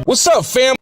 What's up, fam?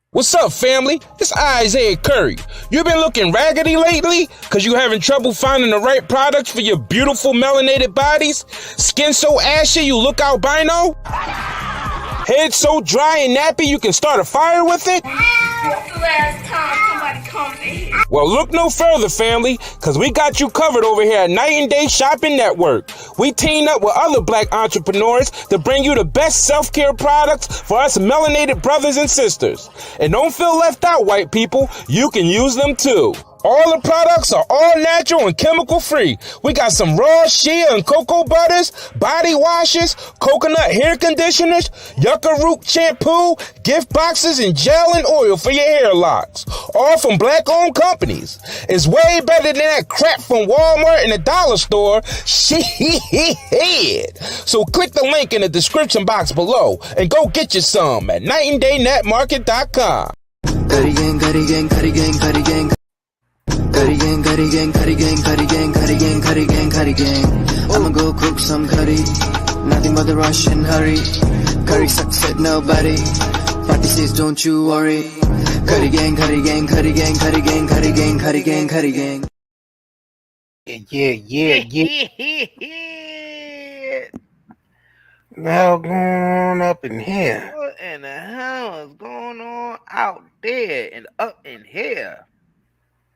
What's up, family? It's Isiah Curry. You been looking raggedy lately? Cause you having trouble finding the right products for your beautiful melanated bodies? Skin so ashy you look albino? Head so dry and nappy you can start a fire with it? What's the last time somebody comes in here? Well, look no further, family, because we got you covered over here at Night and Day Shopping Network. We teamed up with other black entrepreneurs to bring you the best self-care products for us melanated brothers and sisters. And don't feel left out, white people. You can use them too. All the products are all natural and chemical free. We got some raw shea and cocoa butters, body washes, coconut hair conditioners, yucca root shampoo, gift boxes, and gel and oil for your hair locks. All from black-owned companies. It's way better than that crap from Walmart and the dollar store. Shit. So click the link in the description box below and go get you some at nightanddaynetmarket.com. Curry gang, curry gang, curry gang, curry gang. Curry gang, curry gang, curry gang, curry gang, curry gang, curry gang, curry gang. I'ma go cook some curry, nothing but the rush and hurry. Curry sucks at nobody, party says don't you worry. Curry gang, curry gang, curry gang, curry gang, curry gang, curry gang, curry gang. Yeah. What the hell going on up in here? What in the hell is going on out there and up in here?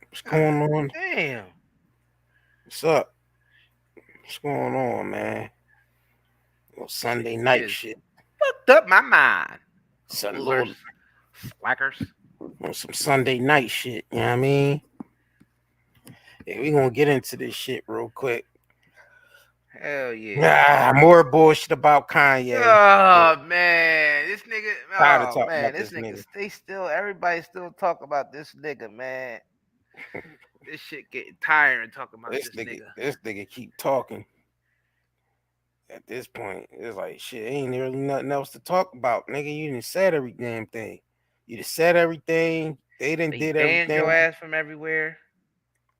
What's going on? Damn. What's up? What's going on, man? Little Sunday night shit. Fucked up my mind. Sunday, Slackers. some Sunday night shit. You know what I mean? Yeah, we gonna get into this shit real quick. Hell yeah. More bullshit about Kànye. Oh man, this nigga. Tired of Oh talking man, about this this nigga. nigga. Everybody still talk about this nigga, man. This shit getting tiring talking about this nigga. This nigga keep talking. At this point, it's like shit. Ain't really nothing else to talk about, nigga. You done said every damn thing. You done said everything. They done did banned everything. your ass from everywhere.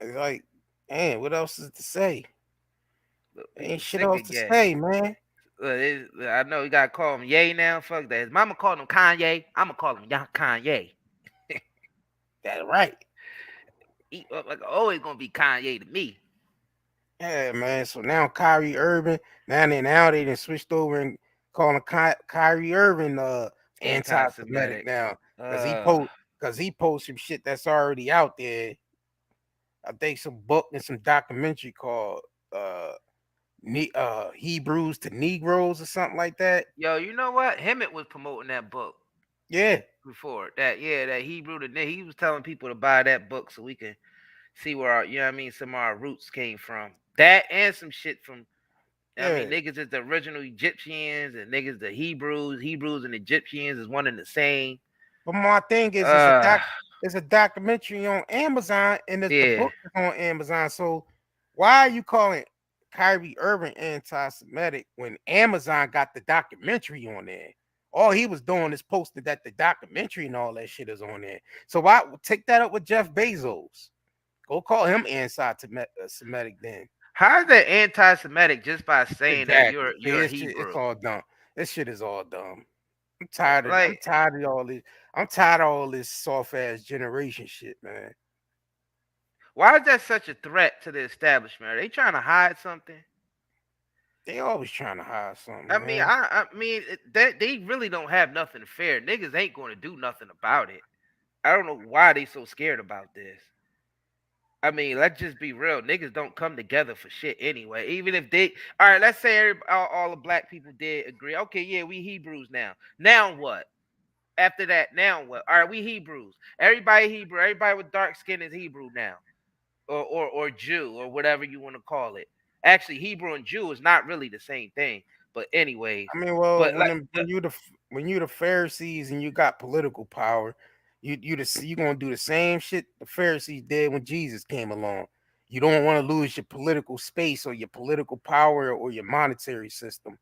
It's like, man, what else is to say? Look, Ain't shit nigga else to say, man. I know you gotta call him Ye now. Fuck that. His mama called him Kànye. I'ma call him Kànye. That's right. He like always gonna be Kànye to me. Yeah, man. So now Kyrie Irving, now they done switched over and calling Kyrie Irving anti-Semitic now. Cause he posts some shit that's already out there. I think some book and some documentary called Hebrews to Negroes or something like that. Yo, you know what? Hemp was promoting that book. Yeah. Before that, that Hebrew to he was telling people to buy that book so we can see where our, some of our roots came from. That and some shit from niggas is the original Egyptians and niggas the Hebrews and Egyptians is one and the same. But my thing is it's a documentary on Amazon and the book is on Amazon. So why are you calling Kyrie Irving anti-Semitic when Amazon got the documentary on there? All he was doing is posting that the documentary and all that shit is on there. So why take that up with Jeff Bezos? Go call him anti-Semitic then. How is that anti-Semitic just by saying that you're a Hebrew? It's all dumb. This shit is all dumb. I'm tired of all this. I'm tired of all this soft ass generation shit, man. Why is that such a threat to the establishment? Are they trying to hide something? They always trying to hide something. I mean, they really don't have nothing to fear. Niggas ain't going to do nothing about it. I don't know why they so scared about this. I mean, let's just be real. Niggas don't come together for shit anyway. Even if they, all right, let's say all the black people did agree. Okay, yeah, we Hebrews now. Now what? After that, now what? All right, we Hebrews. Everybody Hebrew. Everybody with dark skin is Hebrew now, or Jew, or whatever you want to call it. Actually, Hebrew and Jew is not really the same thing. But anyways, I mean, well, but like, when you the Pharisees and you got political power, you gonna do the same shit the Pharisees did when Jesus came along. You don't want to lose your political space or your political power or your monetary system.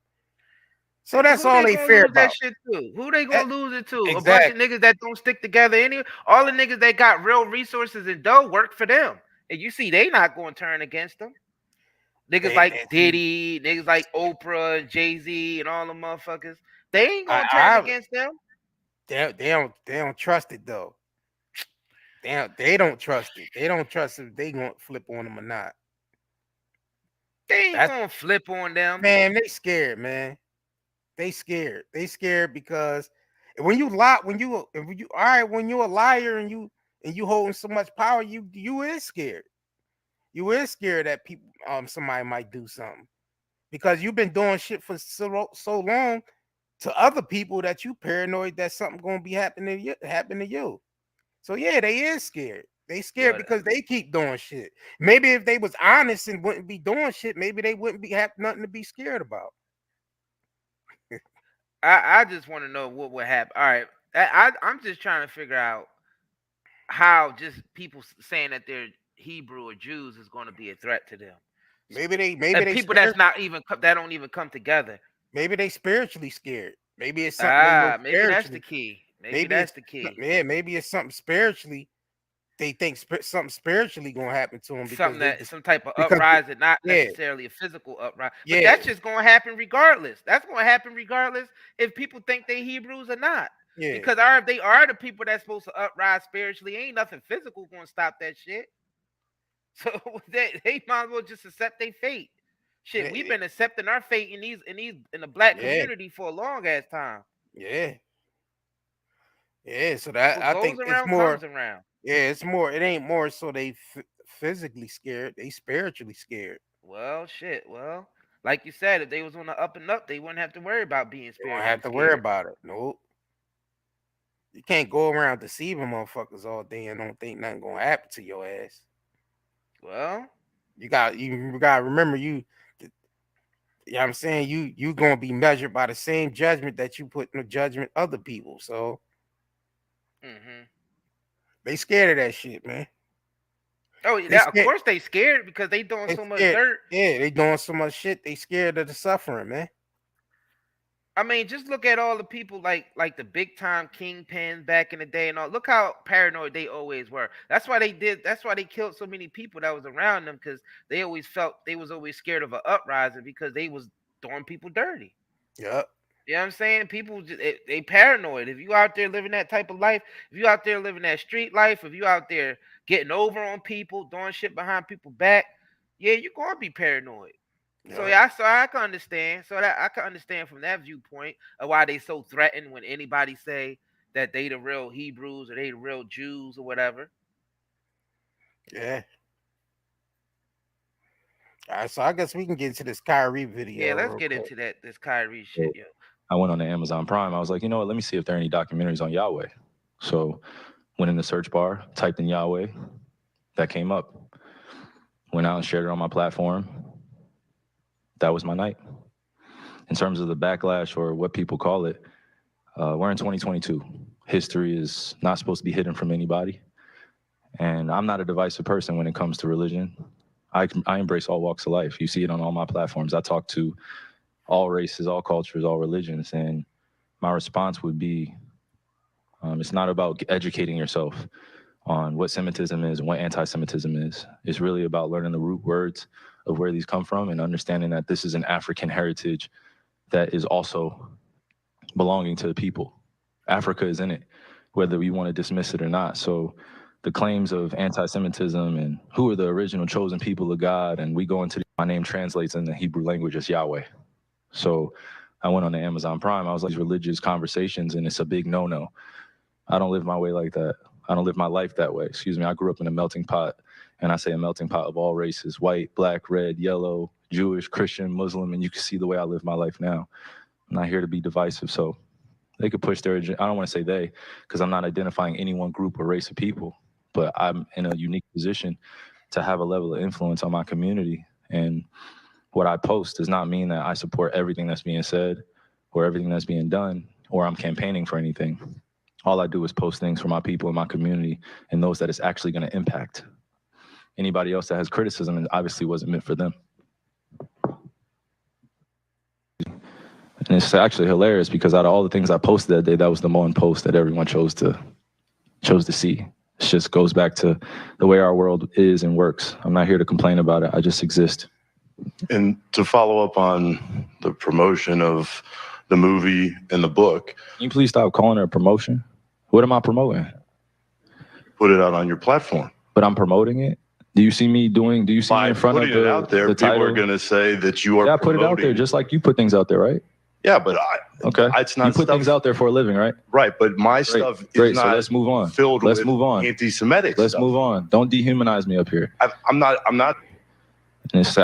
So that's who all they they gonna fear lose that about. shit to? Who they That, gonna lose it to? A bunch of exactly. niggas that don't stick together anyway. All the niggas that got real resources and dough work for them. And you see they not gonna turn against them. Niggas They like see, Diddy, niggas like Oprah and Jay-Z and all the motherfuckers. They ain't gonna turn I against them. they don't trust it though. They don't trust it. They don't trust if they gonna flip on them or not. They ain't That's gonna flip on them. man, they scared, man. They scared. They scared because when you lie, when you all right, when you're a liar and you holding so much power, you is scared. You is scared that people somebody might do something because you've been doing shit for so long to other people that you paranoid that something gonna be happen to you. So yeah, they is scared. They scared But because they keep doing shit. Maybe if they was honest and wouldn't be doing shit, maybe they wouldn't be have nothing to be scared about. I just want to know what would happen. All right. I'm just trying to figure out how just people saying that they're Hebrew or Jews is going to be a threat to them. Maybe And they people scared. that don't even come together. Maybe they spiritually scared. Maybe it's something they know Maybe that's the spiritually. key. Maybe Maybe that's it's the key. yeah. Maybe it's something spiritually. They think something spiritually gonna happen to them because Something they that just some type of because uprising, not yeah necessarily a physical uprising, but yeah that's just gonna happen regardless. That's gonna happen regardless if people think they Hebrews or not. yeah Because if they are the people that's supposed to uprise spiritually, ain't nothing physical gonna stop that shit. So they might as well just accept their fate. Shit, we've yeah been accepting our fate in the black yeah community for a long ass time. yeah yeah. So that What I goes think it's around more comes around. yeah it's more it ain't more so they physically scared, they spiritually scared. Well, shit. Well, like you said, if they was on the up and up, they wouldn't have to worry about being You don't spiritually have to worry scared. about it. Nope. You can't go around deceiving motherfuckers all day and don't think nothing gonna happen to your ass. Well, You gotta remember you know what I'm saying? You gonna be measured by the same judgment that you put in the judgment other people. So mm-hmm. they scared of that shit, man. Oh, They yeah, of scared course they scared because they doing they so much scared. dirt. Yeah, they doing so much shit. They scared of the suffering, man. I mean, just look at all the people like the big time kingpins back in the day and all. Look how paranoid they always were. That's why they did. That's why they killed so many people that was around them because they always felt they was always scared of an uprising because they was doing people dirty. Yep. You know what I'm saying? People they paranoid. If you out there living that type of life, if you out there living that street life, if you out there getting over on people, doing shit behind people's back, yeah, you're gonna be paranoid. So Yep. yeah, so I can understand. So that I can understand from that viewpoint of why they so threatened when anybody say that they the real Hebrews or they the real Jews or whatever. Yeah. All right, so I guess we can get into this Kyrie Yeah, video let's real get quick. into this Kyrie shit, So yo. I went on the Amazon Prime. I was like, you know what? Let me see if there are any documentaries on Yahweh. So went in the search bar, typed in Yahweh. That came up. Went out and shared it on my platform. That was my night. In terms of the backlash or what people call it, we're in 2022. History is not supposed to be hidden from anybody. And I'm not a divisive person when it comes to religion. I embrace all walks of life. You see it on all my platforms. I talk to all races, all cultures, all religions. And my response would be, it's not about educating yourself on what Semitism is and what anti-Semitism is. It's really about learning the root words of where these come from and understanding that this is an African heritage that is also belonging to the people. Africa is in it, whether we want to dismiss it or not. So the claims of anti-Semitism and who are the original chosen people of God, and we go into my name translates in the Hebrew language as Yahweh. So I went on the Amazon Prime. I was like, these religious conversations, and it's a big no-no. I don't live my way like that. I don't live my life that way. Excuse me. I grew up in a melting pot, And I say a melting pot of all races, white, black, red, yellow, Jewish, Christian, Muslim, and you can see the way I live my life now. I'm not here to be divisive, so they could push their agenda. I don't want to say they, because I'm not identifying any one group or race of people, but I'm in a unique position to have a level of influence on my community. And what I post does not mean that I support everything that's being said or everything that's being done, or I'm campaigning for anything. All I do is post things for my people in my community and those that it's actually going to impact. Anybody else that has criticism, it obviously wasn't meant for them. And it's actually hilarious because out of all the things I posted that day, that was the one post that everyone chose to see. It just goes back to the way our world is and works. I'm not here to complain about it. I just exist. And to follow up on the promotion of the movie and the book. Can you please stop calling it a promotion? What am I promoting? Put it out on your platform. But I'm promoting it? Do you see me in front of putting it out there, the people title? are going to say that you are Yeah, I put it out there just like you put things out there, right? Yeah, but it's not. You put things out there for a living, right? Right, but my stuff is not. So let's move on. Let's move on. Anti-Semitic. Let's move on. Don't dehumanize me up here. I'm not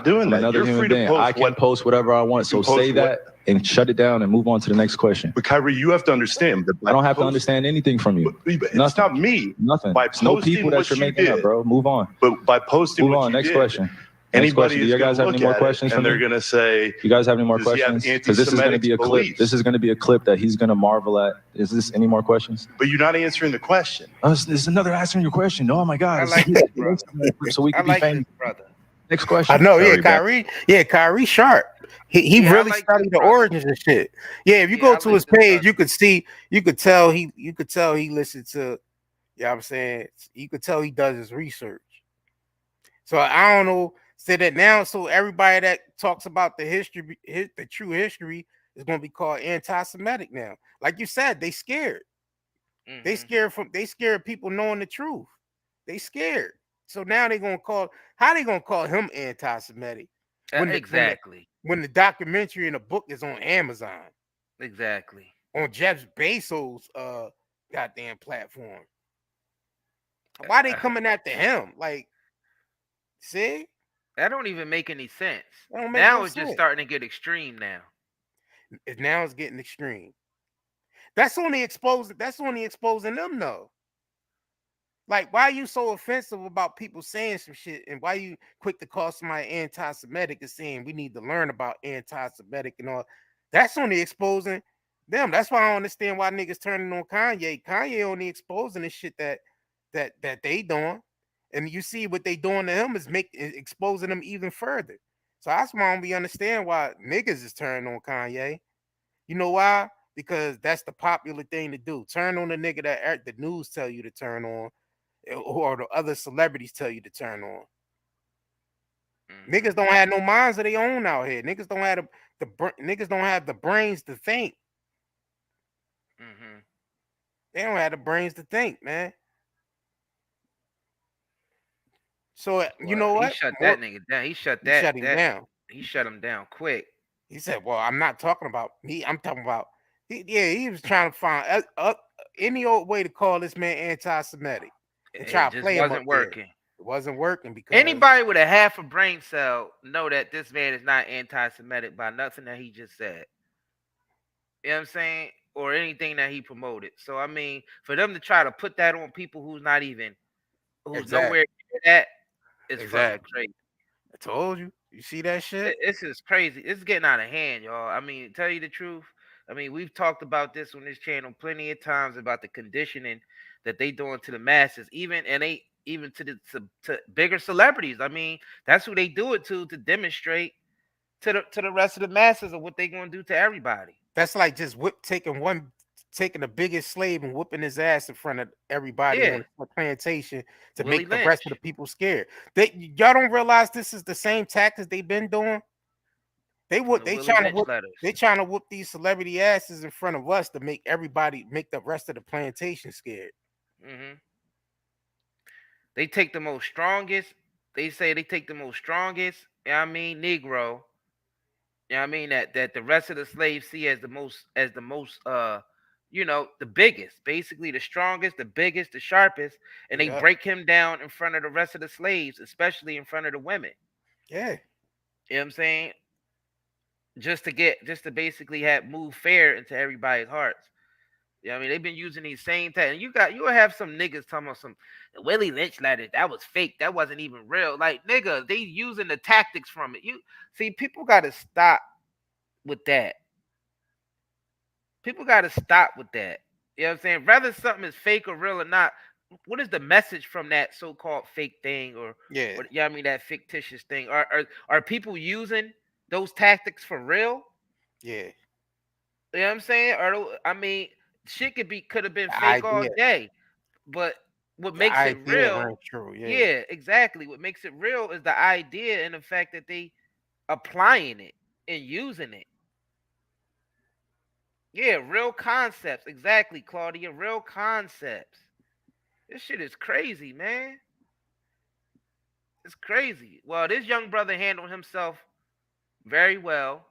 doing that. Another human being. I can post whatever I want. So say that and shut it down and move on to the next question. But Kyrie, you have to understand that I don't have to understand anything from you. It's not me. Nothing. It's no people that you're making up, bro. Move on. But by posting, move on. Next question. Anybody do you guys have any more questions? And they're going to say, "You guys have any more questions?" Because this is going to be a clip. This is going to be a clip that he's going to marvel at. Is this any more questions? But you're not answering the question. This is another answering your question. Oh my God! I like that, brother. So we can be famous, brother. Next question. I know, yeah, Kyrie. Yeah, Kyrie sharp. He really studied the origins and shit. Yeah, if you go to his page, you could tell he listened to, you know what I'm saying? You could tell he does his research. So I don't know, say that now, so everybody that talks about the history, the true history is going to be called anti-Semitic now. Like you said, they scared. Mm-hmm. They scared people knowing the truth. They scared. So now they're gonna call him anti-Semitic? When the documentary and the book is on Amazon. Exactly. On Jeff Bezos' goddamn platform. Why they coming after him? Like, see? That don't even make any sense. Now it's just starting to get extreme now. Now it's getting extreme. That's only exposing them though. Like, why are you so offensive about people saying some shit, and why you quick to call somebody anti-Semitic and saying we need to learn about anti-Semitic and all? That's only exposing them. That's why I don't understand why niggas turning on Kànye. Kànye only exposing the shit that they doing, and you see what they doing to him is exposing them even further. So that's why I don't understand why niggas is turning on Kànye. You know why? Because that's the popular thing to do. Turn on the nigga that the news tell you to turn on, or the other celebrities tell you to turn on. Mm-hmm. Niggas don't have no minds of their own out here. Niggas don't have the brains to think. Mm-hmm. They don't have the brains to think, man. So you know what? He shut that nigga down. He shut him down. He shut him down quick. He said, "Well, I'm not talking about me. I'm talking about." He was trying to find any old way to call this man anti-Semitic. And try to play him. Wasn't working. It wasn't working because anybody with a half a brain cell know that this man is not anti-Semitic by nothing that he just said. You know what I'm saying? Or anything that he promoted. So I mean, for them to try to put that on people who's nowhere near that is fucking crazy. I told you. You see that shit? This is crazy. It's getting out of hand, y'all. I mean, tell you the truth. I mean, we've talked about this on this channel plenty of times about the conditioning that they doing to the masses, even to bigger celebrities. I mean, that's who they do it to demonstrate to the rest of the masses of what they gonna do to everybody. That's like just taking the biggest slave and whipping his ass in front of everybody on the plantation to make the rest of the people scared. Y'all don't realize this is the same tactics they've been doing. They trying to whoop these celebrity asses in front of us to make the rest of the plantation scared. Mm-hmm. They take the most strongest. They say they take the most strongest. You know what I mean, Negro. You know what I mean, that the rest of the slaves see as the most you know, the biggest, basically the strongest, the biggest, the sharpest, and they break him down in front of the rest of the slaves, especially in front of the women. Yeah. You know what I'm saying? Just to basically move fair into everybody's hearts. You know what I mean? They've been using these same tactics. And you'll have some niggas talking about some Willie Lynch letters. That was fake. That wasn't even real. Like, nigga, they using the tactics from it. You see, people gotta stop with that. People gotta stop with that. You know what I'm saying? Whether something is fake or real or not, what is the message from that so-called fake thing or you know what I mean, that fictitious thing? Are people using those tactics for real? Yeah. You know what I'm saying? Or I mean, shit could have been fake all day, but what The makes it idea real? rang true. Yeah, exactly. What makes it real is the idea and the fact that they applying it and using it. Yeah, real concepts. Exactly, Claudia. Real concepts. This shit is crazy, man. It's crazy. Well, this young brother handled himself very well.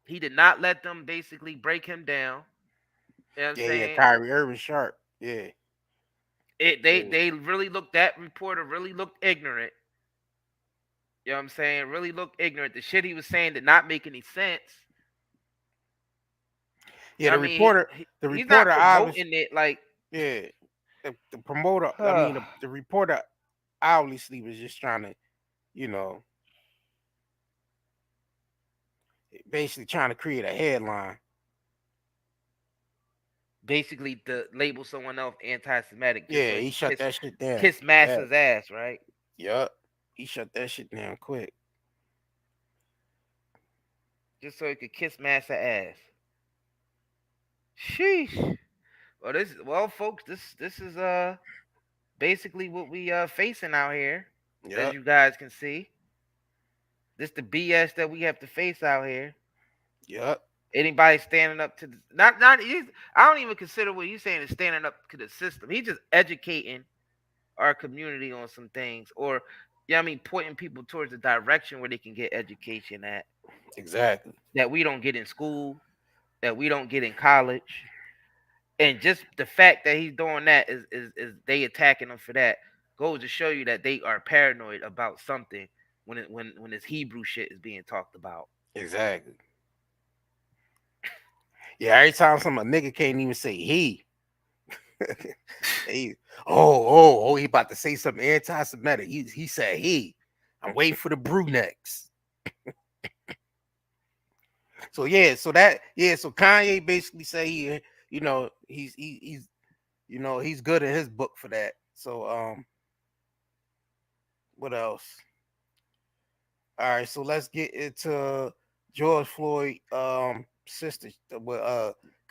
He did not let them basically break him down. You know what I'm saying? Kyrie Irving sharp. Yeah. They really looked, that reporter really looked ignorant. You know what I'm saying? Really looked ignorant. The shit he was saying did not make any sense. Yeah, I mean, he's not promoting it like. Yeah, the promoter. I mean, the reporter obviously was just trying to, you know, basically trying to create a headline. Basically, to label someone else anti-Semitic. Yeah, so he shut that shit down. Kiss Massa's ass, right? Yup, he shut that shit down quick. Just so he could kiss Massa ass. Sheesh. Well, folks, this is basically what we facing out here, as you guys can see. This the BS that we have to face out here. Yep. Anybody standing up to I don't even consider what he's saying is standing up to the system. He's just educating our community on some things, or I mean, pointing people towards the direction where they can get education at. Exactly. That we don't get in school, that we don't get in college. And just the fact that he's doing that is they attacking him for that goes to show you that they are paranoid about something when this Hebrew shit is being talked about. Exactly. Yeah, every time a nigga can't even say he. he he about to say something anti-Semitic. He said he. I'm waiting for the brunecks. So Kànye basically say he's he's good in his book for that. So what else? All right, so let's get into George Floyd sister with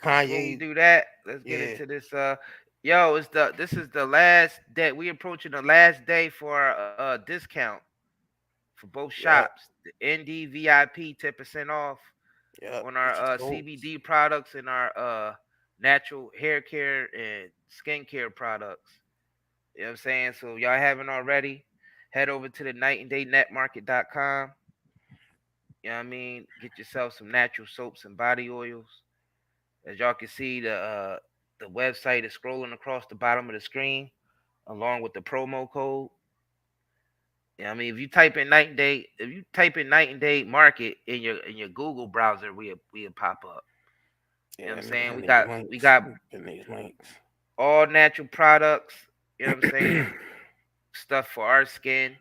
Kànye. Before we do that, let's get into this. This is the last day. We approaching the last day for our discount for both shops. The ND VIP 10% off on our CBD products and our natural hair care and skincare products. You know what I'm saying? So y'all haven't already, head over to the nightanddaynetmarket.com. You know what I mean? Get yourself some natural soaps and body oils. As y'all can see, the website is scrolling across the bottom of the screen, along with the promo code. You know what I mean? If you type in Night and Day Market in your Google browser, we'll pop up. You know what I'm saying? We got all natural products. You know what I'm saying? Stuff for our skin.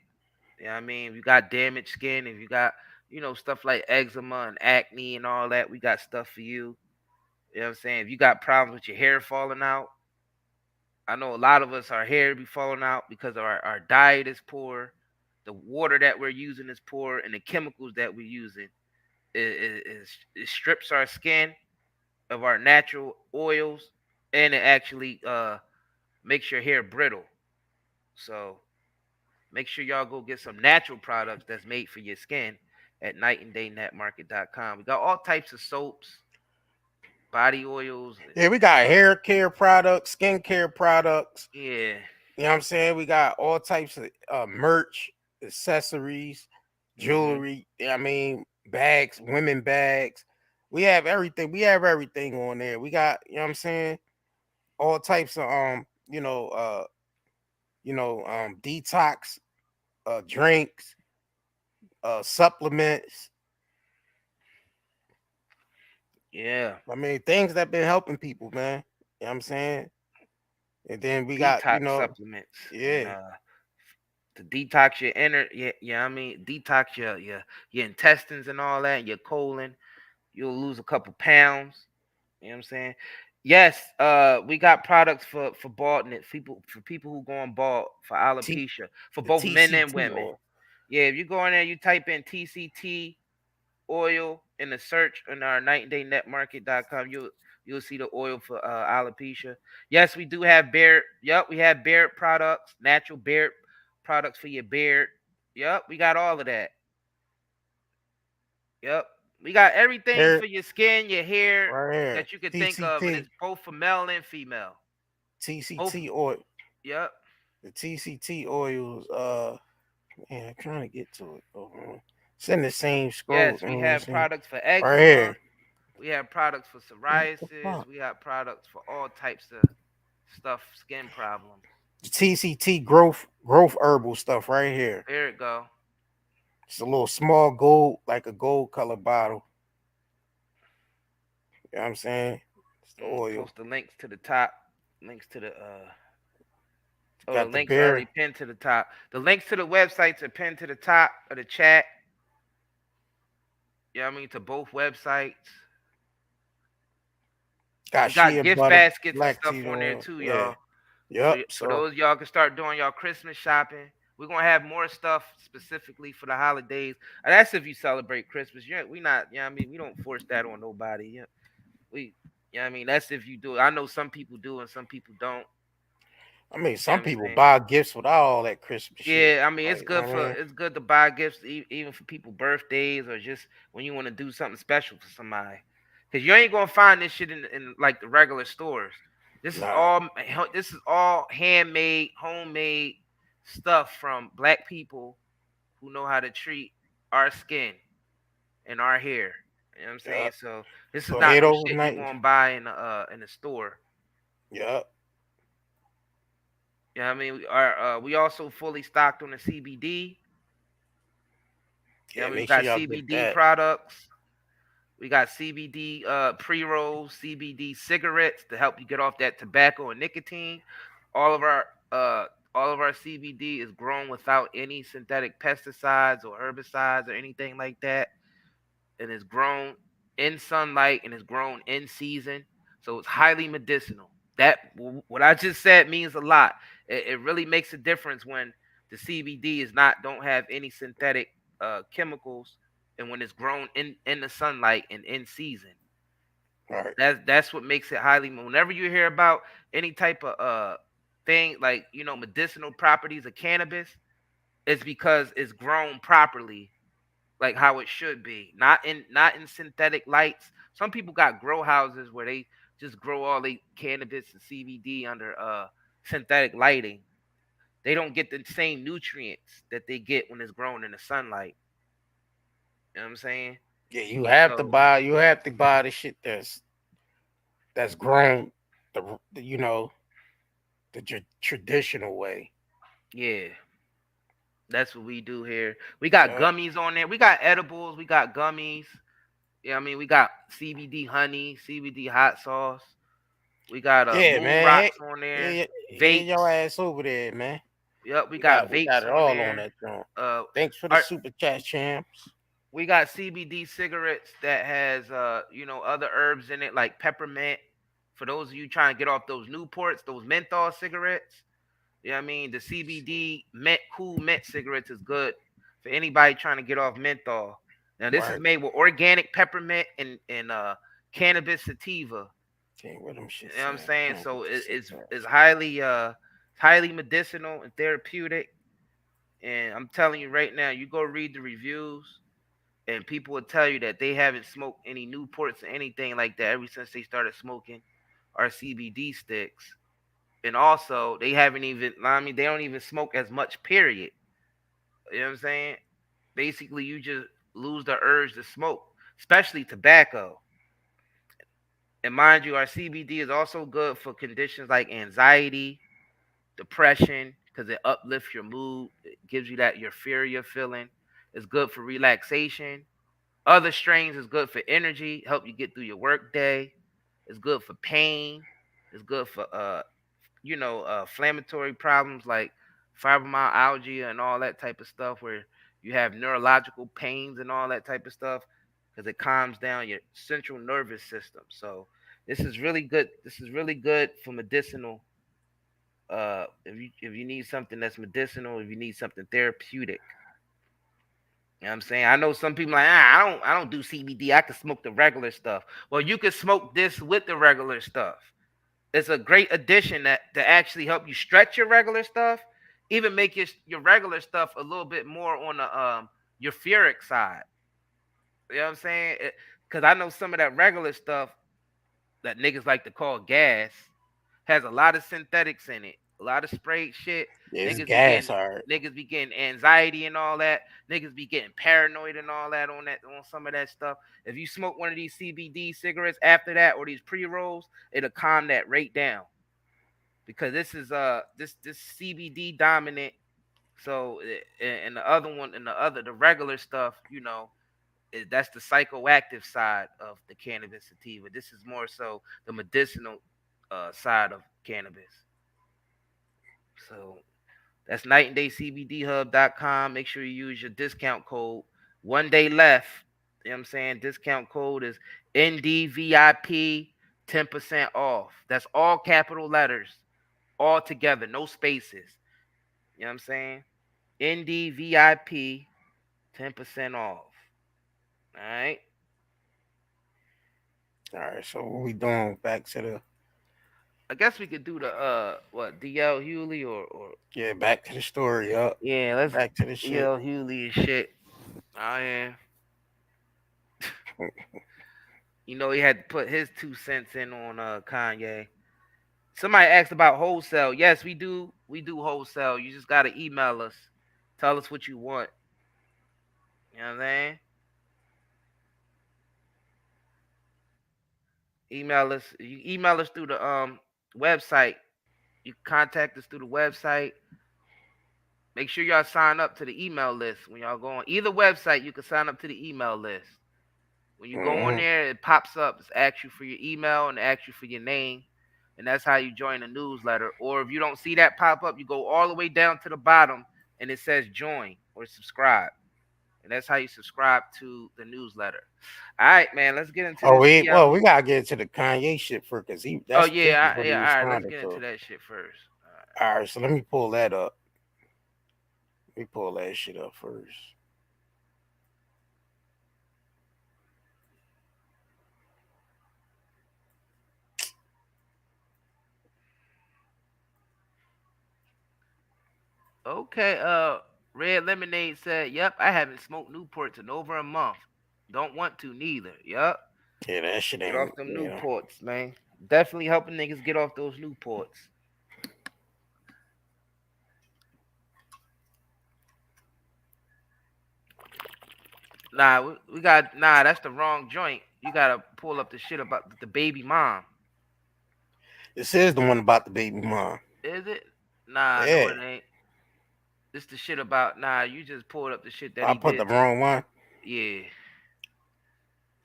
You know what I mean? If you got damaged skin, if you got, stuff like eczema and acne and all that, we got stuff for you. You know what I'm saying? If you got problems with your hair falling out, I know a lot of us, our hair be falling out because our diet is poor, the water that we're using is poor, and the chemicals that we're using it strips our skin of our natural oils, and it actually makes your hair brittle. So make sure y'all go get some natural products that's made for your skin at nightanddaynetmarket.com. We got all types of soaps, body oils. Yeah, we got hair care products, skin care products. Yeah. You know what I'm saying? We got all types of merch, accessories, jewelry. Mm-hmm. I mean, bags, women bags. We have everything. We have everything on there. We got, you know what I'm saying? all types of detox drinks, supplements. Yeah. I mean, things that been helping people, man. You know what I'm saying? And then we got, Detox supplements and yeah, to detox your inner, yeah, I mean, detox your intestines and all that, and your colon. You'll lose a couple pounds. You know what I'm saying? Yes, we got products for baldness, for people who going bald, for T alopecia, for the both men and TCT women. oil. Yeah, if you go in there, you type in TCT oil in the search on our nightanddaynetmarket.com, you'll see the oil for alopecia. Yes, we do have beard. Yep, we have beard products, natural beard products for your beard. Yep, we got all of that. Yep. We got everything Here, for your skin, your hair right here. that you could think of, and TCT, it's both for male and female. Both. TCT oil. Yep. The TCT oils. Man, I'm trying to get to it. It's in the same scroll. Yes, we have See? products for Right eczema. here. We have products for What the psoriasis. fuck? We have products for all types of stuff, skin problems. The TCT growth herbal stuff right here. There it go. It's a little small gold, like a gold color bottle. You know what I'm saying? It's the oil. Post the links to the top. Links to the the Got the links are already beer. pinned to the top. The links to the websites are pinned to the top of the chat. You know what I mean? To both websites. Got We got shea gift butter, baskets and black stuff tea on there oil. too, Yeah. y'all. Yep. For those y'all can start doing y'all Christmas shopping. We're gonna have more stuff specifically for the holidays. And that's if you celebrate Christmas. We not, you know what I mean? We don't force that on nobody. Yeah. You know what I mean? That's if you do it. I know some people do and some people don't. I mean, You know some what I'm people saying? buy gifts without all that Christmas shit. Yeah, I mean Like, you know what I mean? it's good to buy gifts even for people birthdays or just when you want to do something special for somebody. Cause you ain't gonna find this shit in like the regular stores. This is Nah. all handmade, homemade stuff from black people who know how to treat our skin and our hair. You know what I'm saying? Yep. So this is So not head no over shit you tonight. gonna buy in the store. Yep. You know what I mean? We also fully stocked on the CBD. Yeah, We make sure got y'all get CBD that. products. We got CBD pre-rolls, CBD cigarettes to help you get off that tobacco and nicotine. All of our uh all of our CBD is grown without any synthetic pesticides or herbicides or anything like that. And it's grown in sunlight and it's grown in season. So it's highly medicinal. That what I just said means a lot. It really makes a difference when the CBD is not don't have any synthetic chemicals and when it's grown in the sunlight and in season. All right. That's what makes it highly. Whenever you hear about any type of thing like medicinal properties of cannabis, it's because it's grown properly, like how it should be, not in synthetic lights. Some people got grow houses where they just grow all the cannabis and CBD under synthetic lighting. They don't get the same nutrients that they get when it's grown in the sunlight. You know what I'm saying? Yeah, So you have to buy the shit that's grown the traditional way. yeah, that's what we do here. We got Yeah. gummies on there. We got edibles. We got gummies. Yeah, I mean we got CBD honey, CBD hot sauce. We got Yeah, moon man. rocks on there, Hey, head your vapes. ass over there, man. Yep, we got We got vapes it on all on there. that joint. Uh, Thanks for the our, super chat, champs. we got CBD cigarettes that has other herbs in it like peppermint. For those of you trying to get off those Newports, those menthol cigarettes. You know what I mean? The CBD cool mint cigarettes is good for anybody trying to get off menthol. Now this is Right. made with organic peppermint and cannabis sativa. Okay, where them shits You know what I'm at? saying? Oh, So this shit it's at. highly medicinal and therapeutic. And I'm telling you right now, you go read the reviews, and people will tell you that they haven't smoked any Newports or anything like that ever since they started smoking our CBD sticks. And also, they haven't even, I mean, they don't even smoke as much, period. You know what I'm saying? Basically, you just lose the urge to smoke, especially tobacco. And mind you, our CBD is also good for conditions like anxiety, depression, because it uplifts your mood. It gives you that euphoria feeling. It's good for relaxation. Other strains is good for energy, help you get through your work day. It's good for pain. It's good for inflammatory problems like fibromyalgia and all that type of stuff, where you have neurological pains and all that type of stuff, because it calms down your central nervous system. So this is really good. This is really good for medicinal. If you need something that's medicinal, if you need something therapeutic. You know what I'm saying? I know some people like, I don't do CBD. I can smoke the regular stuff. Well, you can smoke this with the regular stuff. It's a great addition that to actually help you stretch your regular stuff, even make your regular stuff a little bit more on the euphoric side. You know what I'm saying? Because I know some of that regular stuff that niggas like to call gas has a lot of synthetics in it, a lot of sprayed shit. It's Niggas be gas, getting all right. niggas be getting anxiety and all that. Niggas be getting paranoid and all that on some of that stuff. If you smoke one of these CBD cigarettes after that or these pre-rolls, it'll calm that rate down. Because this is this CBD dominant. So and the other one and the regular stuff, that's the psychoactive side of the cannabis sativa. This is more so the medicinal side of cannabis. So that's nightanddaycbdhub.com. Make sure you use your discount code. 1 day left. You know what I'm saying? Discount code is NDVIP, 10% off. That's all capital letters, all together, no spaces. You know what I'm saying? NDVIP, 10% off. All right. All right, so what we doing? Back to the. I guess we could do the DL Hughley or Yeah, back to the story. Up. yeah, let's Back to the shit. DL Hughley and shit. Oh yeah. He had to put his 2 cents in on Kànye. Somebody asked about wholesale. Yes, we do. We do wholesale. You just gotta email us. Tell us what you want. You know what I'm saying? Email us. You email us through the website. You contact us through the website. Make sure y'all sign up to the email list when y'all go on either website. You can sign up to the email list. When you go on there, it pops up. It asks you for your email and asks you for your name, and that's how you join the newsletter. Or if you don't see that pop up, you go all the way down to the bottom, and it says join or subscribe, and that's how you subscribe to the newsletter. All right, man. Let's get into. We gotta get into the Kànye shit first, because this All is what he right. Let's responded get to. into that shit first. All right, so let me pull that up. Let me pull that shit up first. Okay, Red Lemonade said, "Yep, I haven't smoked Newports in over a month. Don't want to neither. Yep. Yeah, that shit ain't. Get off them Newports, man. Definitely helping niggas get off those Newports." Nah, that's the wrong joint. You gotta pull up the shit about the baby mom. This is the one about the baby mom. Is it? Nah, yeah. No, it ain't. This the shit about you just pulled up the shit that I put the wrong one. Yeah.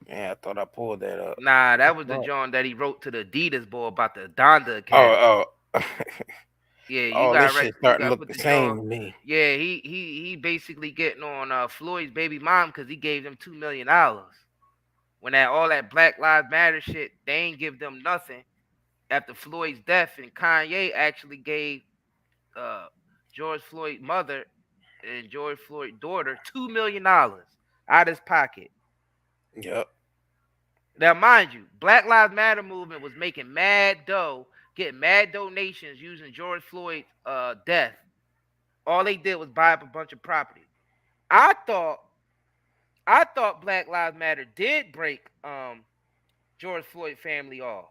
Yeah, I thought I pulled that up. Nah, that was the joint that he wrote to the Adidas boy about the Donda Academy. Oh. Yeah, you got this shit starting to look the same to me. Yeah, he basically getting on Floyd's baby mom because he gave them $2 million. When all that Black Lives Matter shit, they ain't give them nothing after Floyd's death, and Kànye actually gave George Floyd's mother and George Floyd's daughter $2 million out of his pocket. Yep. Now, mind you, Black Lives Matter movement was making mad dough, getting mad donations using George Floyd's death. All they did was buy up a bunch of property. I thought Black Lives Matter did break George Floyd family off.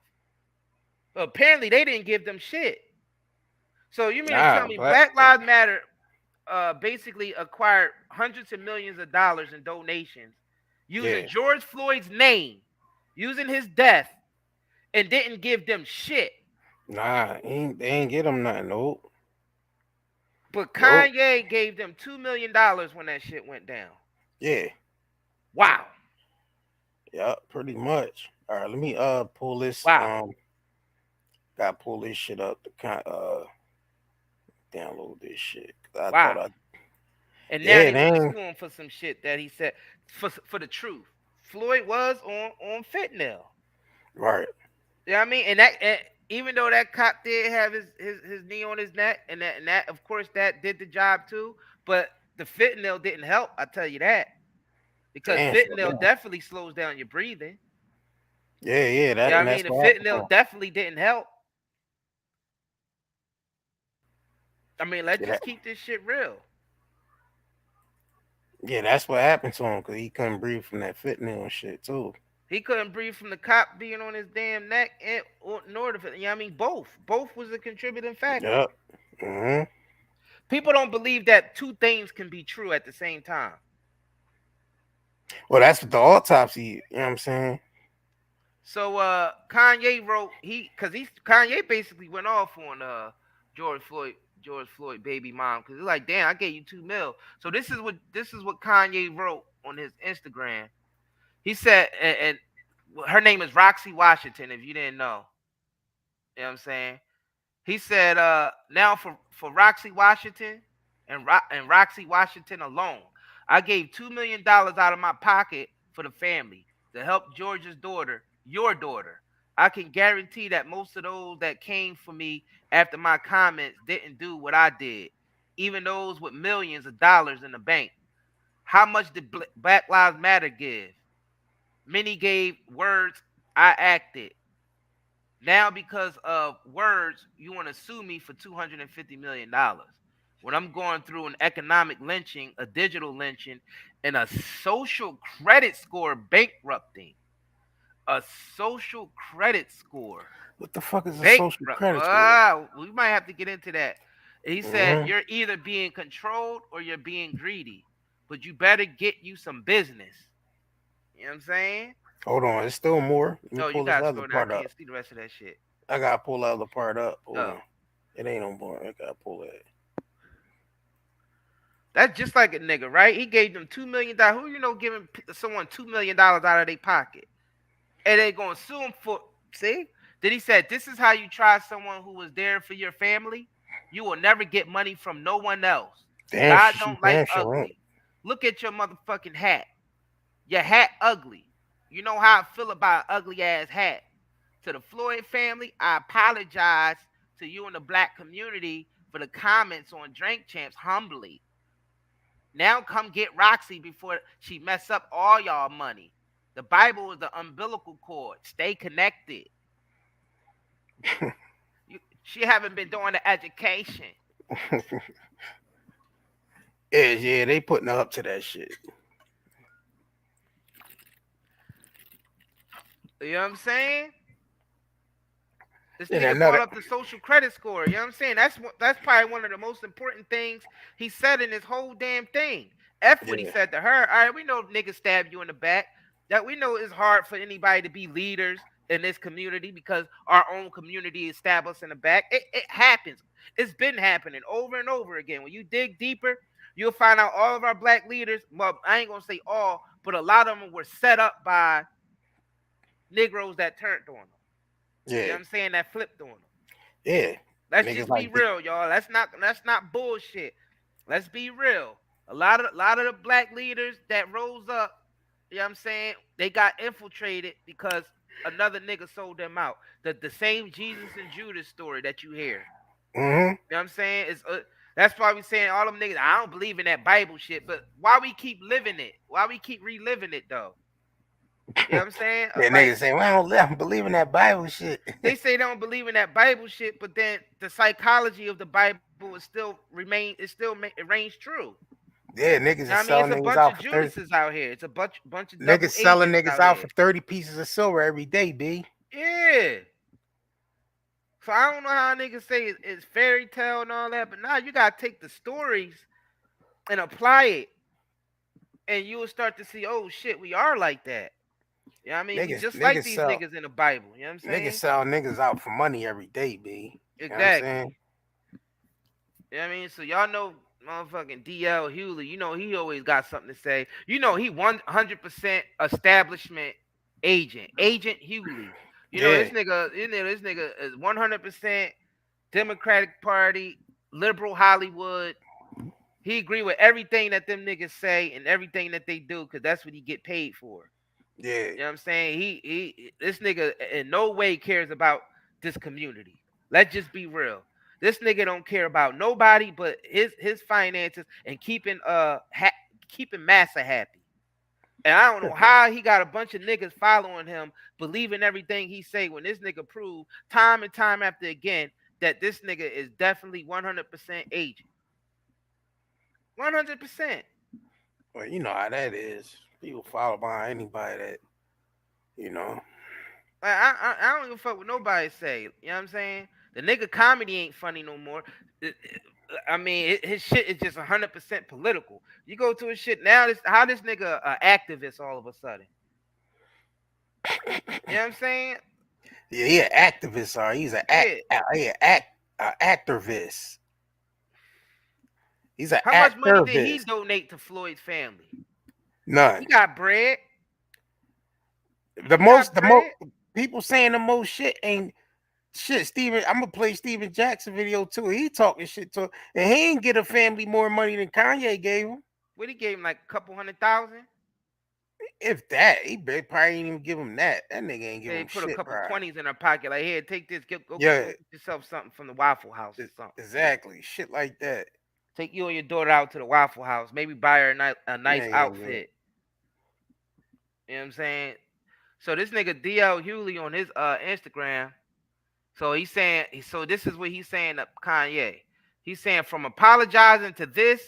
But apparently they didn't give them shit. So you mean to tell me Black Lives Matter basically acquired hundreds of millions of dollars in donations using George Floyd's name, using his death, and didn't give them shit. Nah, they ain't get them nothing. Nope. But Kanye gave them $2 million when that shit went down. Yeah. Wow. Yeah, pretty much. All right, let me pull this. Wow. Gotta pull this shit up to download this shit. I wow. thought and now they want to sue him for some shit that he said for the truth. Floyd was on fentanyl. Right. You know what I mean? And even though that cop did have his knee on his neck, and that of course that did the job too, but the fentanyl didn't help. I tell you that, because fentanyl definitely slows down your breathing. Yeah, that. You know what I mean, the fentanyl definitely didn't help. I mean, let's just keep this shit real. Yeah, that's what happened to him, because he couldn't breathe from that fentanyl and shit too. He couldn't breathe from the cop being on his damn neck, nor the, you know what I mean, both was a contributing factor. Yep. Mm-hmm. People don't believe that two things can be true at the same time. Well, that's what the autopsy, you know what I'm saying? So Kanye wrote, Kanye basically went off on George Floyd baby mom, because he's like, damn, I gave you $2 million. So this is what Kanye wrote on his Instagram. He said, and her name is Roxy Washington, if you didn't know. You know what I'm saying? He said, now for Roxy Washington and Roxy Washington alone, I gave $2 million out of my pocket for the family to help George's daughter, your daughter. I can guarantee that most of those that came for me after my comments didn't do what I did, even those with millions of dollars in the bank. How much did Black Lives Matter give? Many gave words, I acted. Now, because of words, you want to sue me for $250 million. When I'm going through an economic lynching, a digital lynching, and a social credit score bankrupting. A social credit score. What the fuck is a social credit score? We might have to get into that. He said, you're either being controlled or you're being greedy, but you better get you some business. You know what I'm saying? Hold on, it's still more. No, you got to slow down. I can't see the rest of that shit. I gotta pull the other part up. Hold on. It ain't no more. I gotta pull it. That's just like a nigga, right? He gave them $2 million. Who you know giving someone $2 million out of their pocket? And they gonna sue him for, see? Then he said, this is how you try someone who was there for your family. You will never get money from no one else. Damn, God don't like ugly. Look at your motherfucking hat. Your hat ugly. You know how I feel about an ugly ass hat. To the Floyd family, I apologize to you and the black community for the comments on Drink Champs humbly. Now come get Roxy before she mess up all y'all money. The Bible is the umbilical cord. Stay connected. She haven't been doing the education. Yeah, they putting her up to that shit. You know what I'm saying? This nigga brought up the social credit score. You know what I'm saying? That's probably one of the most important things he said in this whole damn thing. What he said to her. All right, we know niggas stab you in the back. That we know it's hard for anybody to be leaders in this community because our own community is stabbed us in the back. It happens. It's been happening over and over again. When you dig deeper, you'll find out all of our black leaders, well, I ain't gonna say all, but a lot of them were set up by Negroes that turned on them. Yeah. You know what I'm saying? That flipped on them. Yeah. Let's just be real, y'all. That's not bullshit. Let's be real. A lot of the black leaders that rose up, you know what I'm saying, they got infiltrated because another nigga sold them out. The same Jesus and Judas story that you hear. Mm-hmm. You know what I'm saying? It's that's why we saying all them niggas, I don't believe in that Bible shit, but why we keep living it? Why we keep reliving it though? You know what I'm saying? Yeah, niggas saying, well, I don't believe in that Bible shit. They say they don't believe in that Bible shit, but then the psychology of the Bible is still reigns true. Yeah, niggas are selling niggas out for 30 Judases out here. It's a bunch of niggas selling niggas out for 30 pieces of silver every day, B. Yeah. So I don't know how niggas say it's fairy tale and all that, but now you gotta take the stories and apply it, and you will start to see, oh shit, we are like that. You know what I mean? We Niggas, just like niggas these sell, niggas in the Bible. You know what I'm saying? niggas sell niggas out for money every day, B. You know what I'm Exactly. saying? You know what I mean? So y'all know motherfucking DL Hughley, you know he always got something to say. You know he 100% establishment agent. Agent Hughley. You know this nigga is 100% Democratic Party, liberal Hollywood. He agree with everything that them niggas say and everything that they do because that's what he get paid for. Yeah. You know what I'm saying? This nigga in no way cares about this community. Let's just be real. This nigga don't care about nobody but his finances and keeping Massa happy. And I don't know how he got a bunch of niggas following him, believing everything he say when this nigga prove time and time after again that this nigga is definitely 100% agent. 100%. Well, you know how that is. People follow behind anybody that, you know. I don't give a fuck what nobody say. You know what I'm saying? The nigga comedy ain't funny no more. I mean, his shit is just 100% political. You go to his shit now. How this nigga activist all of a sudden? You know what I'm saying? Yeah, he an activist, or he's an activist. He's an How much money did he donate to Floyd's family? None. He got bread. The most people saying the most shit ain't shit. Steven, I'm gonna play Steven Jackson video too. He talking shit to, and he ain't get a family more money than Kànye gave him. What he gave him, like a couple $100,000? If that, he probably ain't even give him that. That nigga ain't give him shit. They put a couple bro. 20s in her pocket, like, here, take this, go get yourself something from the Waffle House or something. Exactly, shit like that. Take you and your daughter out to the Waffle House. Maybe buy her a nice outfit. You know what I'm saying? So this nigga DL Hughley on his Instagram. So he's saying, so this is what he's saying to Kànye. He's saying from apologizing to this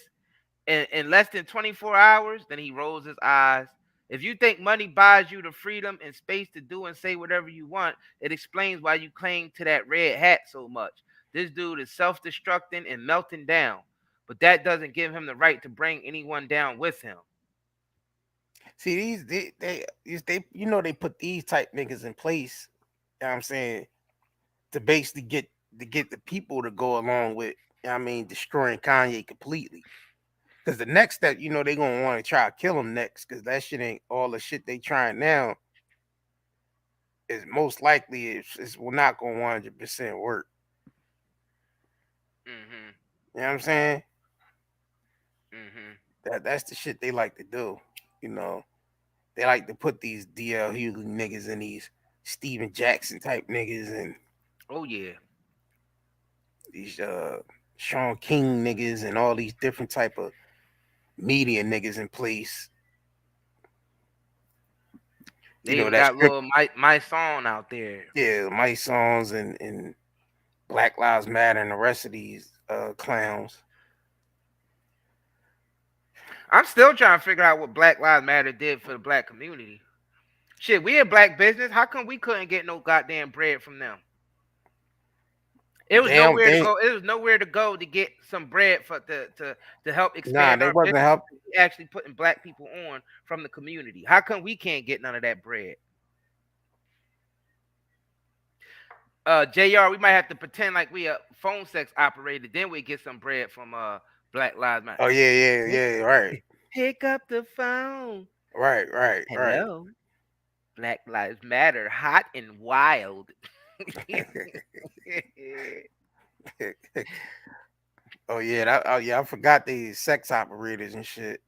in less than 24 hours, then he rolls his eyes. If you think money buys you the freedom and space to do and say whatever you want, it explains why you cling to that red hat so much. This dude is self-destructing and melting down, but that doesn't give him the right to bring anyone down with him. See, they you know, they put these type niggas in place, you know what I'm saying, to basically get the people to go along with, you know what I mean, destroying Kànye completely. Because the next step, you know, they gonna want to try to kill him next, because that shit ain't all the shit they trying now. Is most likely it's not gonna 100% work. Mm-hmm. You know what I'm saying? Mm-hmm. That's the shit they like to do. You know, they like to put these DL Hughley niggas and these Steven Jackson type niggas and these Sean King niggas and all these different type of media niggas in place. They even got little my song out there. Yeah, my songs and Black Lives Matter and the rest of these clowns. I'm still trying to figure out what Black Lives Matter did for the black community. Shit, we a black business. How come we couldn't get no goddamn bread from them? It was nowhere to go. It was nowhere to go to get some bread to help expand our business. Actually putting black people on from the community. How come we can't get none of that bread? JR, we might have to pretend like we a phone sex operator, then we get some bread from Black Lives Matter. Oh yeah, right. Pick up the phone. Right. Hello. Black Lives Matter, hot and wild. I forgot these sex operators and shit.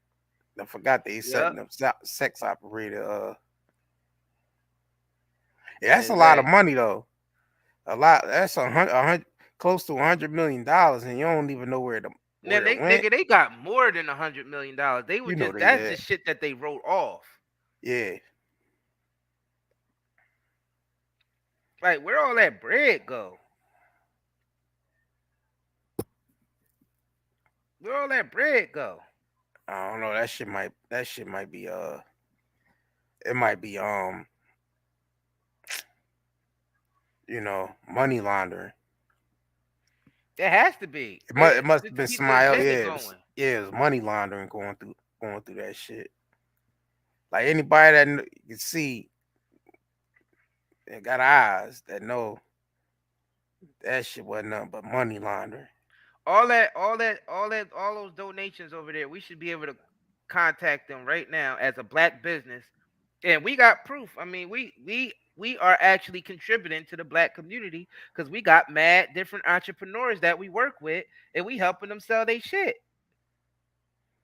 I forgot they setting up sex operator. Yeah, that's a lot of money though. A lot. That's close to $100 million, and you don't even know where the. Now they got more than $100 million. They were that's the shit that they wrote off. Yeah. Like, where all that bread go? Where all that bread go? I don't know. That shit might be it might be you know, money laundering. It has to be. It must have been somebody else. Yeah, it was money laundering going through that shit. Like anybody that you see They got eyes that know that shit wasn't nothing but money laundering. All those donations over there, we should be able to contact them right now as a black business, and we got proof. I mean, we are actually contributing to the black community because we got mad different entrepreneurs that we work with, and we helping them sell their shit.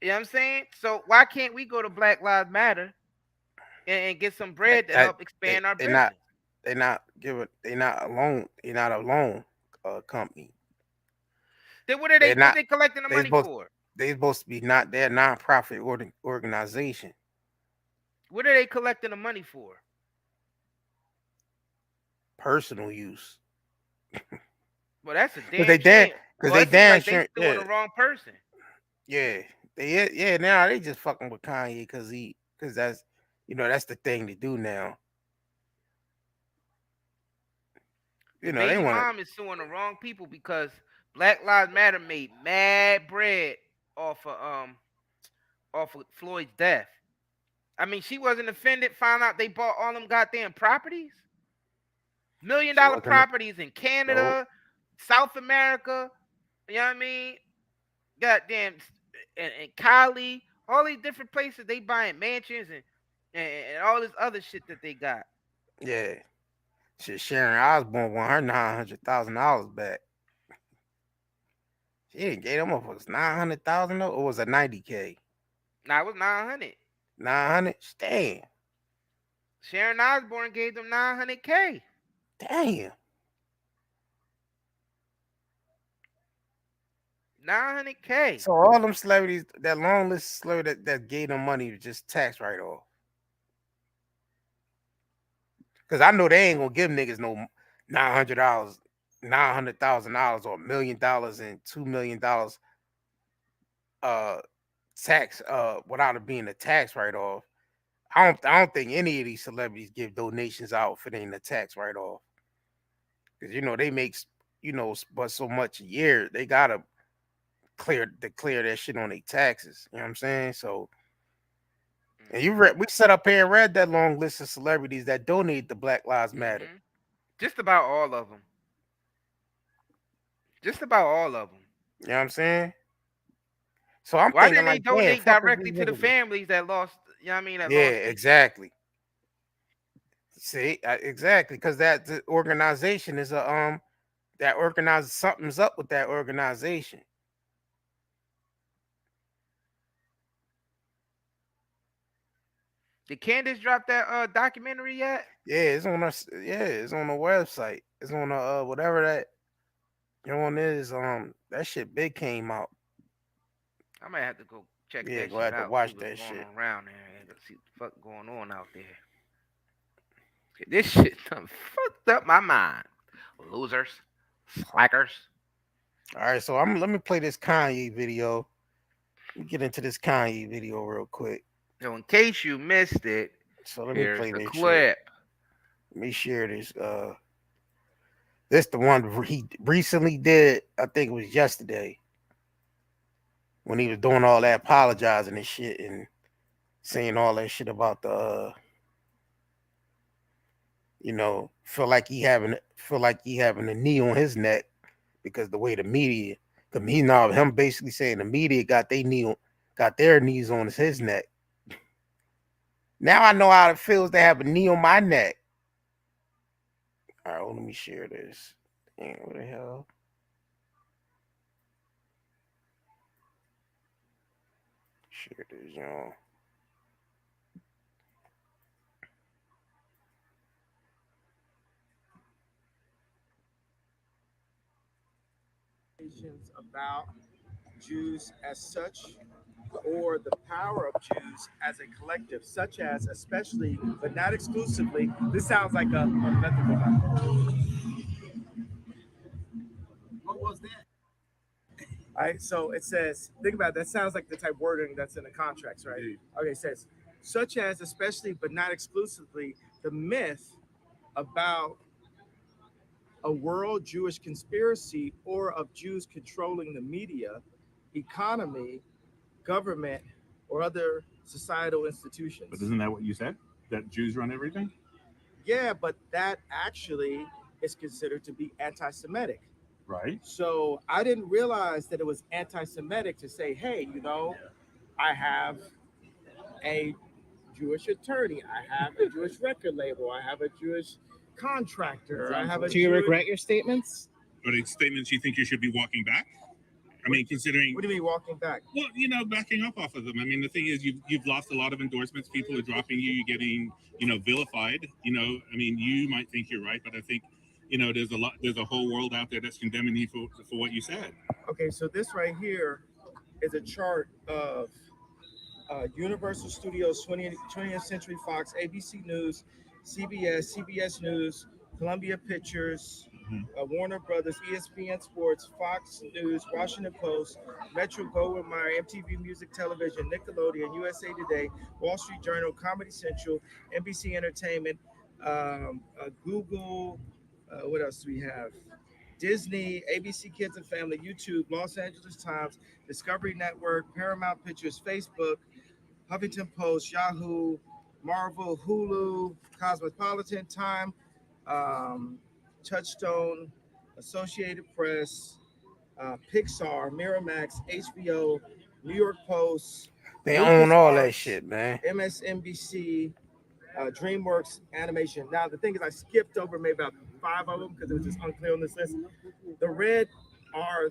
You know what I'm saying? So why can't we go to Black Lives Matter and get some bread to help expand our business? They're not alone. They're not a loan company. Then what are they? What they collecting the money for? They're supposed to be not. They're a nonprofit organization. What are they collecting the money for? Personal use. Well, that's a damn shame. Because they damn sure they the wrong person. Yeah, now they just fucking with Kanye because that's that's the thing to do now. They mom is suing the wrong people because Black Lives Matter made mad bread off of Floyd's death. I mean, she wasn't offended. Found out they bought all them goddamn properties, $1 million properties in Canada, South America. You know what I mean? Goddamn, and Kyrie, all these different places they buying mansions and all this other shit that they got. Yeah. Shit, Sharon Osbourne won her $900,000 back. She didn't get them motherfuckers $900,000 or was it $90K? Nah, it was 900. 900? Damn. Sharon Osbourne gave them $900K. Damn. 900K. So all them celebrities, that long list of celebrities that gave them money was just tax write off. Because I know they ain't gonna give niggas no $900,000 or $1 million and $2 million tax without it being a tax write off. I don't think any of these celebrities give donations out if it ain't a tax write off. Because they make but so much a year, they gotta declare that shit on their taxes. You know what I'm saying? So and we set up here and read that long list of celebrities that donate to Black Lives Matter. Mm-hmm. Just about all of them. Just about all of them. You know what I'm saying? So I'm Why thinking didn't they donate directly to the families that lost? You know what I mean? Exactly. See, exactly, because the organization is that organizes something's up with that organization. Did Candace drop that documentary yet? Yeah, it's on us. Yeah, it's on the website. It's on the whatever that one is. That shit big came out. I might have to go check that shit go ahead out. To watch that shit around there and see what the fuck going on out there. This shit done fucked up my mind. Losers, slackers. All right, so let me play this Kanye video. Let me get into this Kanye video real quick. So in case you missed it, so let me play the this clip. Shit. Let me share this. This the one he recently did. I think it was yesterday when he was doing all that apologizing and shit and saying all that shit about the feel like he having a knee on his neck because the way the media, him basically saying the media got their knees on his neck. Now I know how it feels to have a knee on my neck. All right, let me share this. Damn, what the hell? Share this, y'all. About Jews as such, or the power of Jews as a collective, such as, especially, but not exclusively. This sounds like a method. What was that? All right, so it says, think about it, that sounds like the type of wording that's in the contracts, right? Okay, it says, such as, especially, but not exclusively, the myth about a world Jewish conspiracy or of Jews controlling the media, economy, government, or other societal institutions. But isn't that what you said? That Jews run everything? Yeah, but that actually is considered to be anti-Semitic. Right. So I didn't realize that it was anti-Semitic to say, hey, I have a Jewish attorney, I have a Jewish record label, I have a Jewish contractor, I have a Do you regret your statements? Are they statements you think you should be walking back? I mean, considering. What do you mean walking back? Well, backing up off of them. I mean, the thing is, you've lost a lot of endorsements. People are dropping you. You're getting, vilified. I mean, you might think you're right, but I think, there's a whole world out there that's condemning you for what you said. Okay, so this right here is a chart of Universal Studios, 20th Century Fox, ABC News, CBS News, Columbia Pictures, Warner Brothers, ESPN Sports, Fox News, Washington Post, Metro Goldwyn Mayer, MTV Music Television, Nickelodeon, USA Today, Wall Street Journal, Comedy Central, NBC Entertainment, Google, what else do we have? Disney, ABC Kids and Family, YouTube, Los Angeles Times, Discovery Network, Paramount Pictures, Facebook, Huffington Post, Yahoo, Marvel, Hulu, Cosmopolitan, Time, Touchstone, Associated Press, Pixar, Miramax, HBO, New York Post. They own all that shit, man. MSNBC, DreamWorks Animation. Now, the thing is, I skipped over maybe about 5 of them because it was just unclear on this list. The red are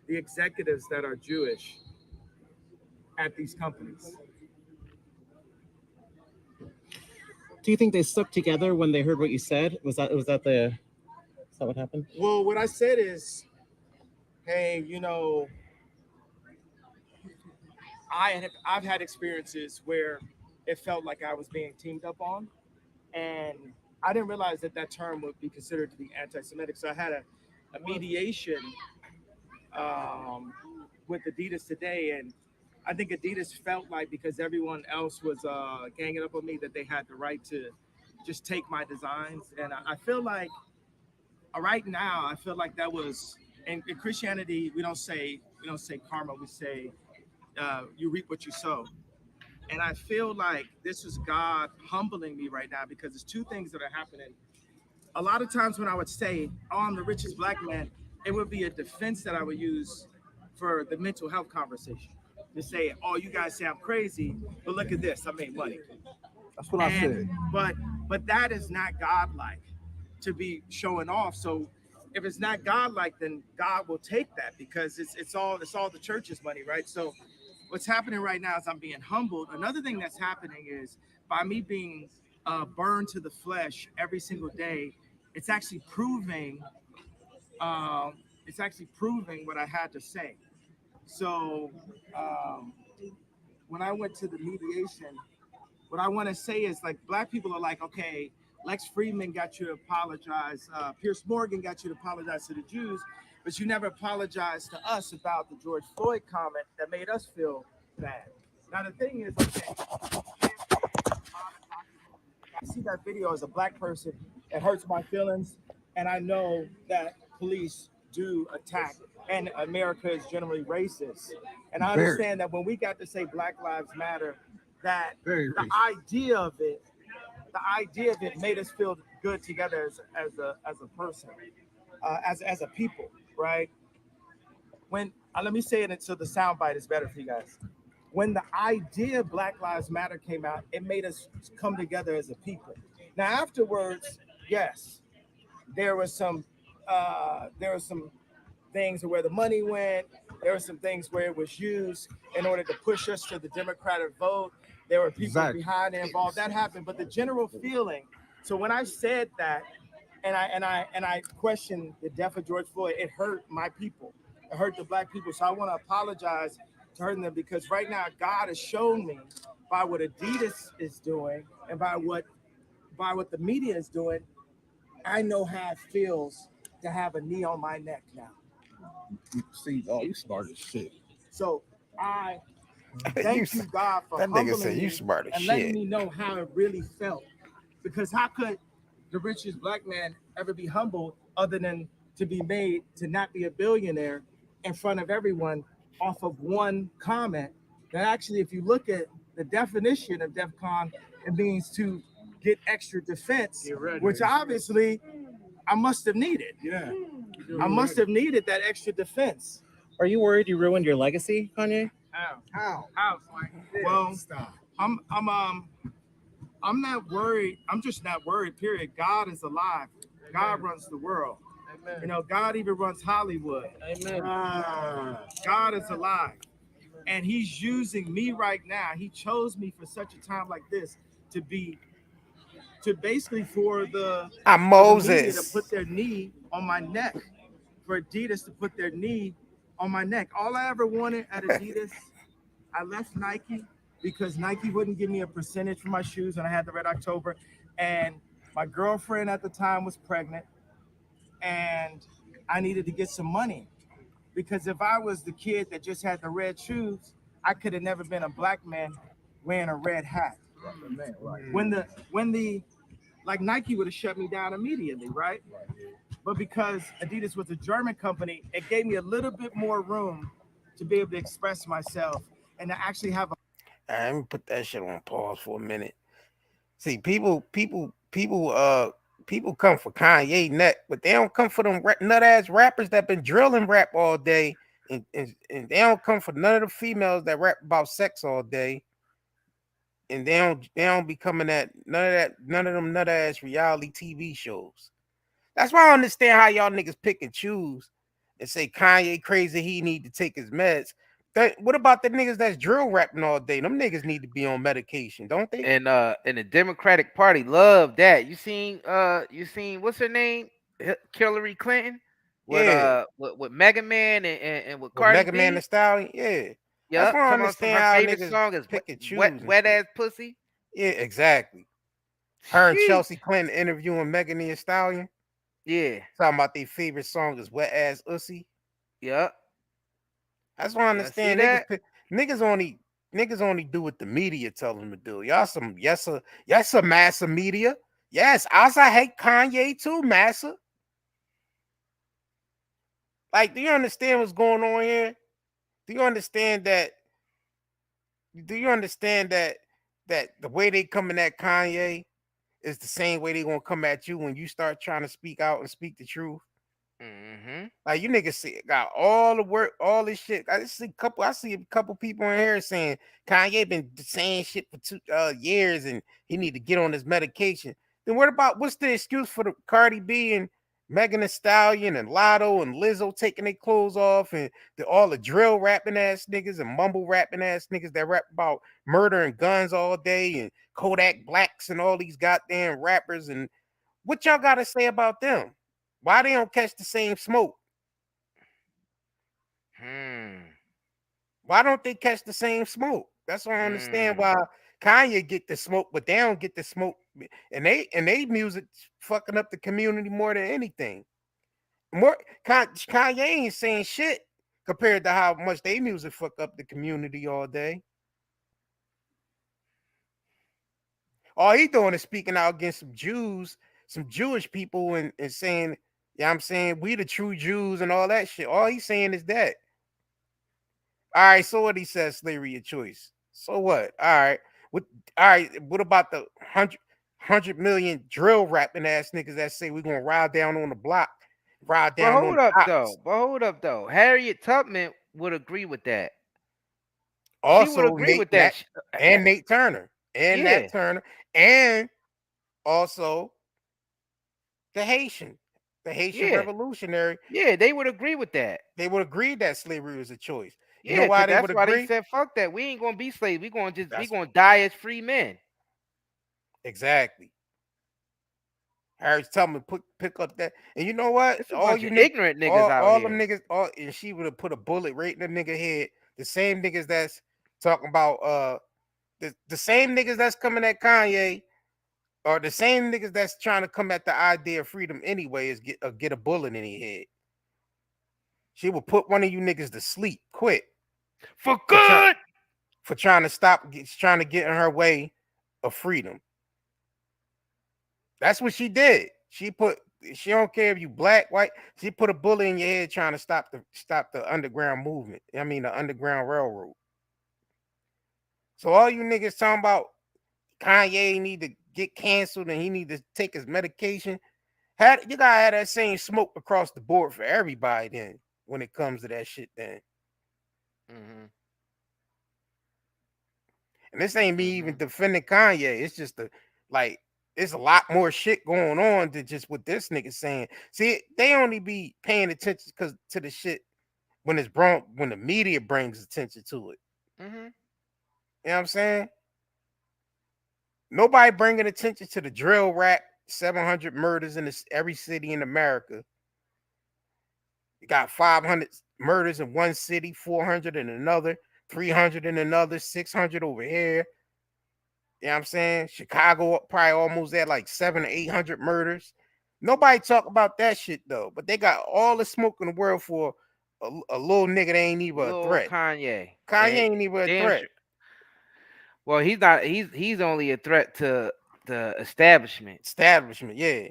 the executives that are Jewish at these companies. Do you think they stuck together when they heard what you said? Is that what happened? Well, what I said is, hey, I've had experiences where it felt like I was being teamed up on, and I didn't realize that term would be considered to be anti-Semitic. So I had a mediation with Adidas today, and I think Adidas felt like because everyone else was ganging up on me that they had the right to just take my designs. And I feel like right now, I feel like that was in Christianity, we don't say karma, we say you reap what you sow. And I feel like this is God humbling me right now because there's two things that are happening. A lot of times when I would say, oh, I'm the richest black man, it would be a defense that I would use for the mental health conversation. To say, oh, you guys say I'm crazy, but look at this, I made money. That's what I said. But that is not godlike to be showing off. So if it's not godlike, then God will take that because it's all the church's money, right? So what's happening right now is I'm being humbled. Another thing that's happening is by me being burned to the flesh every single day, it's actually proving what I had to say. So when I went to the mediation, what I want to say is like black people are like, okay, Lex Friedman got you to apologize. Pierce Morgan got you to apologize to the Jews, but you never apologized to us about the George Floyd comment that made us feel bad. Now the thing is, okay, I see that video as a black person, it hurts my feelings, and I know that police do attack, and America is generally racist. And I understand that when we got to say Black Lives Matter, that the idea of it made us feel good together as a person, as a people, right? When let me say it so the soundbite is better for you guys. When the idea of Black Lives Matter came out, it made us come together as a people. Now afterwards, yes, there were some things where the money went. There were some things where it was used in order to push us to the Democratic vote. There were people behind it involved. That happened, but the general feeling. So when I said that, and I questioned the death of George Floyd, it hurt my people. It hurt the black people. So I want to apologize to hurting them because right now God has shown me by what Adidas is doing and by what the media is doing, I know how it feels to have a knee on my neck now. See, oh, you smart as shit. So I thank you, God, for that humbling nigga said you smart as and shit. letting me know how it really felt. Because how could the richest black man ever be humbled other than to be made to not be a billionaire in front of everyone off of one comment? That actually, if you look at the definition of DEF CON, it means to get extra defense, which obviously I must have needed. Yeah, I must have needed that extra defense. Are you worried you ruined your legacy, Kànye? How? Well, I'm not worried. I'm just not worried. Period. God is alive. God runs the world. Amen. You know, God even runs Hollywood. Amen. God is alive. And he's using me right now. He chose me for such a time like this to basically for the media to put their knee on my neck, for Adidas to put their knee on my neck. All I ever wanted at Adidas, I left Nike because Nike wouldn't give me a percentage for my shoes when I had the Red October. And my girlfriend at the time was pregnant and I needed to get some money. Because if I was the kid that just had the red shoes, I could have never been a black man wearing a red hat. When the like Nike would have shut me down immediately, right? But because Adidas was a German company, it gave me a little bit more room to be able to express myself and to actually have a. Let me put that shit on pause for a minute. See, people come for Kanye neck, but they don't come for them nut ass rappers that been drilling rap all day, and they don't come for none of the females that rap about sex all day, and they don't be coming at none of them nut ass reality TV shows. That's why I understand how y'all niggas pick and choose and say Kanye crazy, he need to take his meds. What about the niggas that's drill rapping all day? Them niggas need to be on medication, don't they? And the Democratic Party love that. You seen what's her name? Hillary Clinton with Mega Man and with Cardi Mega Man B. the Stallion, yeah. Yeah, That's why I come on. understand Her how favorite niggas song is pick and choose. Wet Ass Pussy. Yeah, exactly. Her and Chelsea Clinton interviewing Megan Thee Stallion. Yeah. Talking about their favorite song is Wet Ass Ussy. Yeah. That's why I understand niggas only do what the media tell them to do. Y'all some yes, massa media. Yes, I hate Kanye too, massa. Like, do you understand what's going on here? Do you understand that that the way they coming at Kanye is the same way they gonna come at you when you start trying to speak out and speak the truth? Mm-hmm. Like, you niggas got all the work, all this shit. I see a couple people in here saying Kanye been saying shit for 2 years and he need to get on his medication. Then what's the excuse for the Cardi B and Megan Thee Stallion and Lotto and Lizzo taking their clothes off and all the drill rapping ass niggas and mumble rapping ass niggas that rap about murder and guns all day and Kodak Blacks and all these goddamn rappers, and what y'all got to say about them? Why they don't catch the same smoke? Why don't they catch the same smoke? That's why I understand why Kanye get the smoke, but they don't get the smoke, and they music fucking up the community more than anything. Kanye ain't saying shit compared to how much they music fuck up the community all day. All he doing is speaking out against some Jews, some Jewish people, and saying, yeah, I'm saying we the true Jews and all that shit. All he's saying is that. All right, so what he says, slavery a choice. So what? All right. What about the 100 million drill rapping ass niggas that say we're gonna ride down on the block, ride down on the cops? But hold up though. Harriet Tubman would agree with that. Also, she would agree with that. And Nate Turner, and Nat Turner, and also the Haitian revolutionary. Yeah, they would agree with that. They would agree that slavery was a choice. Yeah, you know why that's why they said fuck that. We ain't gonna be slaves. We gonna die as free men. Exactly. Harris Tubman pick up that, and you know what? It's all you ignorant niggas out all here. them niggas, and she would have put a bullet right in the nigga head. The same niggas that's talking about the same niggas that's coming at Kanye, or the same niggas that's trying to come at the idea of freedom anyway, is get a bullet in their head. She will put one of you niggas to sleep quick. For good. For trying to get in her way of freedom. That's what she did. She don't care if you black, white. She put a bullet in your head trying to stop the underground movement. I mean the Underground Railroad. So all you niggas talking about Kànye need to get canceled and he need to take his medication. You gotta have that same smoke across the board for everybody then when it comes to that shit then. Mm-hmm. And this ain't me even defending Kànye. It's just it's a lot more shit going on than just what this nigga saying. See, they only be paying attention to the shit when the media brings attention to it. Mm-hmm. You know what I'm saying? Nobody bringing attention to the drill rack, 700 murders in every city in America. You got 500 murders in one city, 400 in another, 300 in another, 600 over here. You know what I'm saying? Chicago probably almost at like 700 or 800 murders. Nobody talk about that shit though. But they got all the smoke in the world for a little nigga that ain't even a threat. Kànye. Kànye ain't even a threat. Sure. Well, he's not. He's only a threat to the establishment. Establishment, yeah.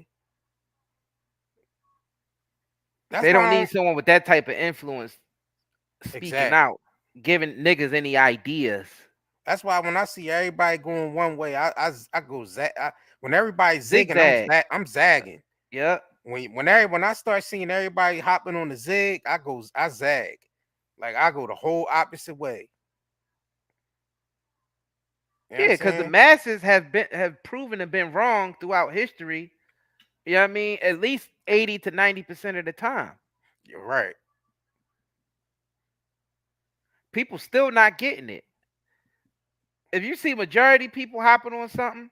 They don't need someone with that type of influence speaking out, giving niggas any ideas. That's why when I see everybody going one way, I go when everybody's zigging, I'm zagging. Yeah. When I start seeing everybody hopping on the zig, I zag. Like I go the whole opposite way. You know because the masses have proven and been wrong throughout history. You know what I mean? At least 80 to 90% of the time. You're right. People still not getting it. If you see majority people hopping on something,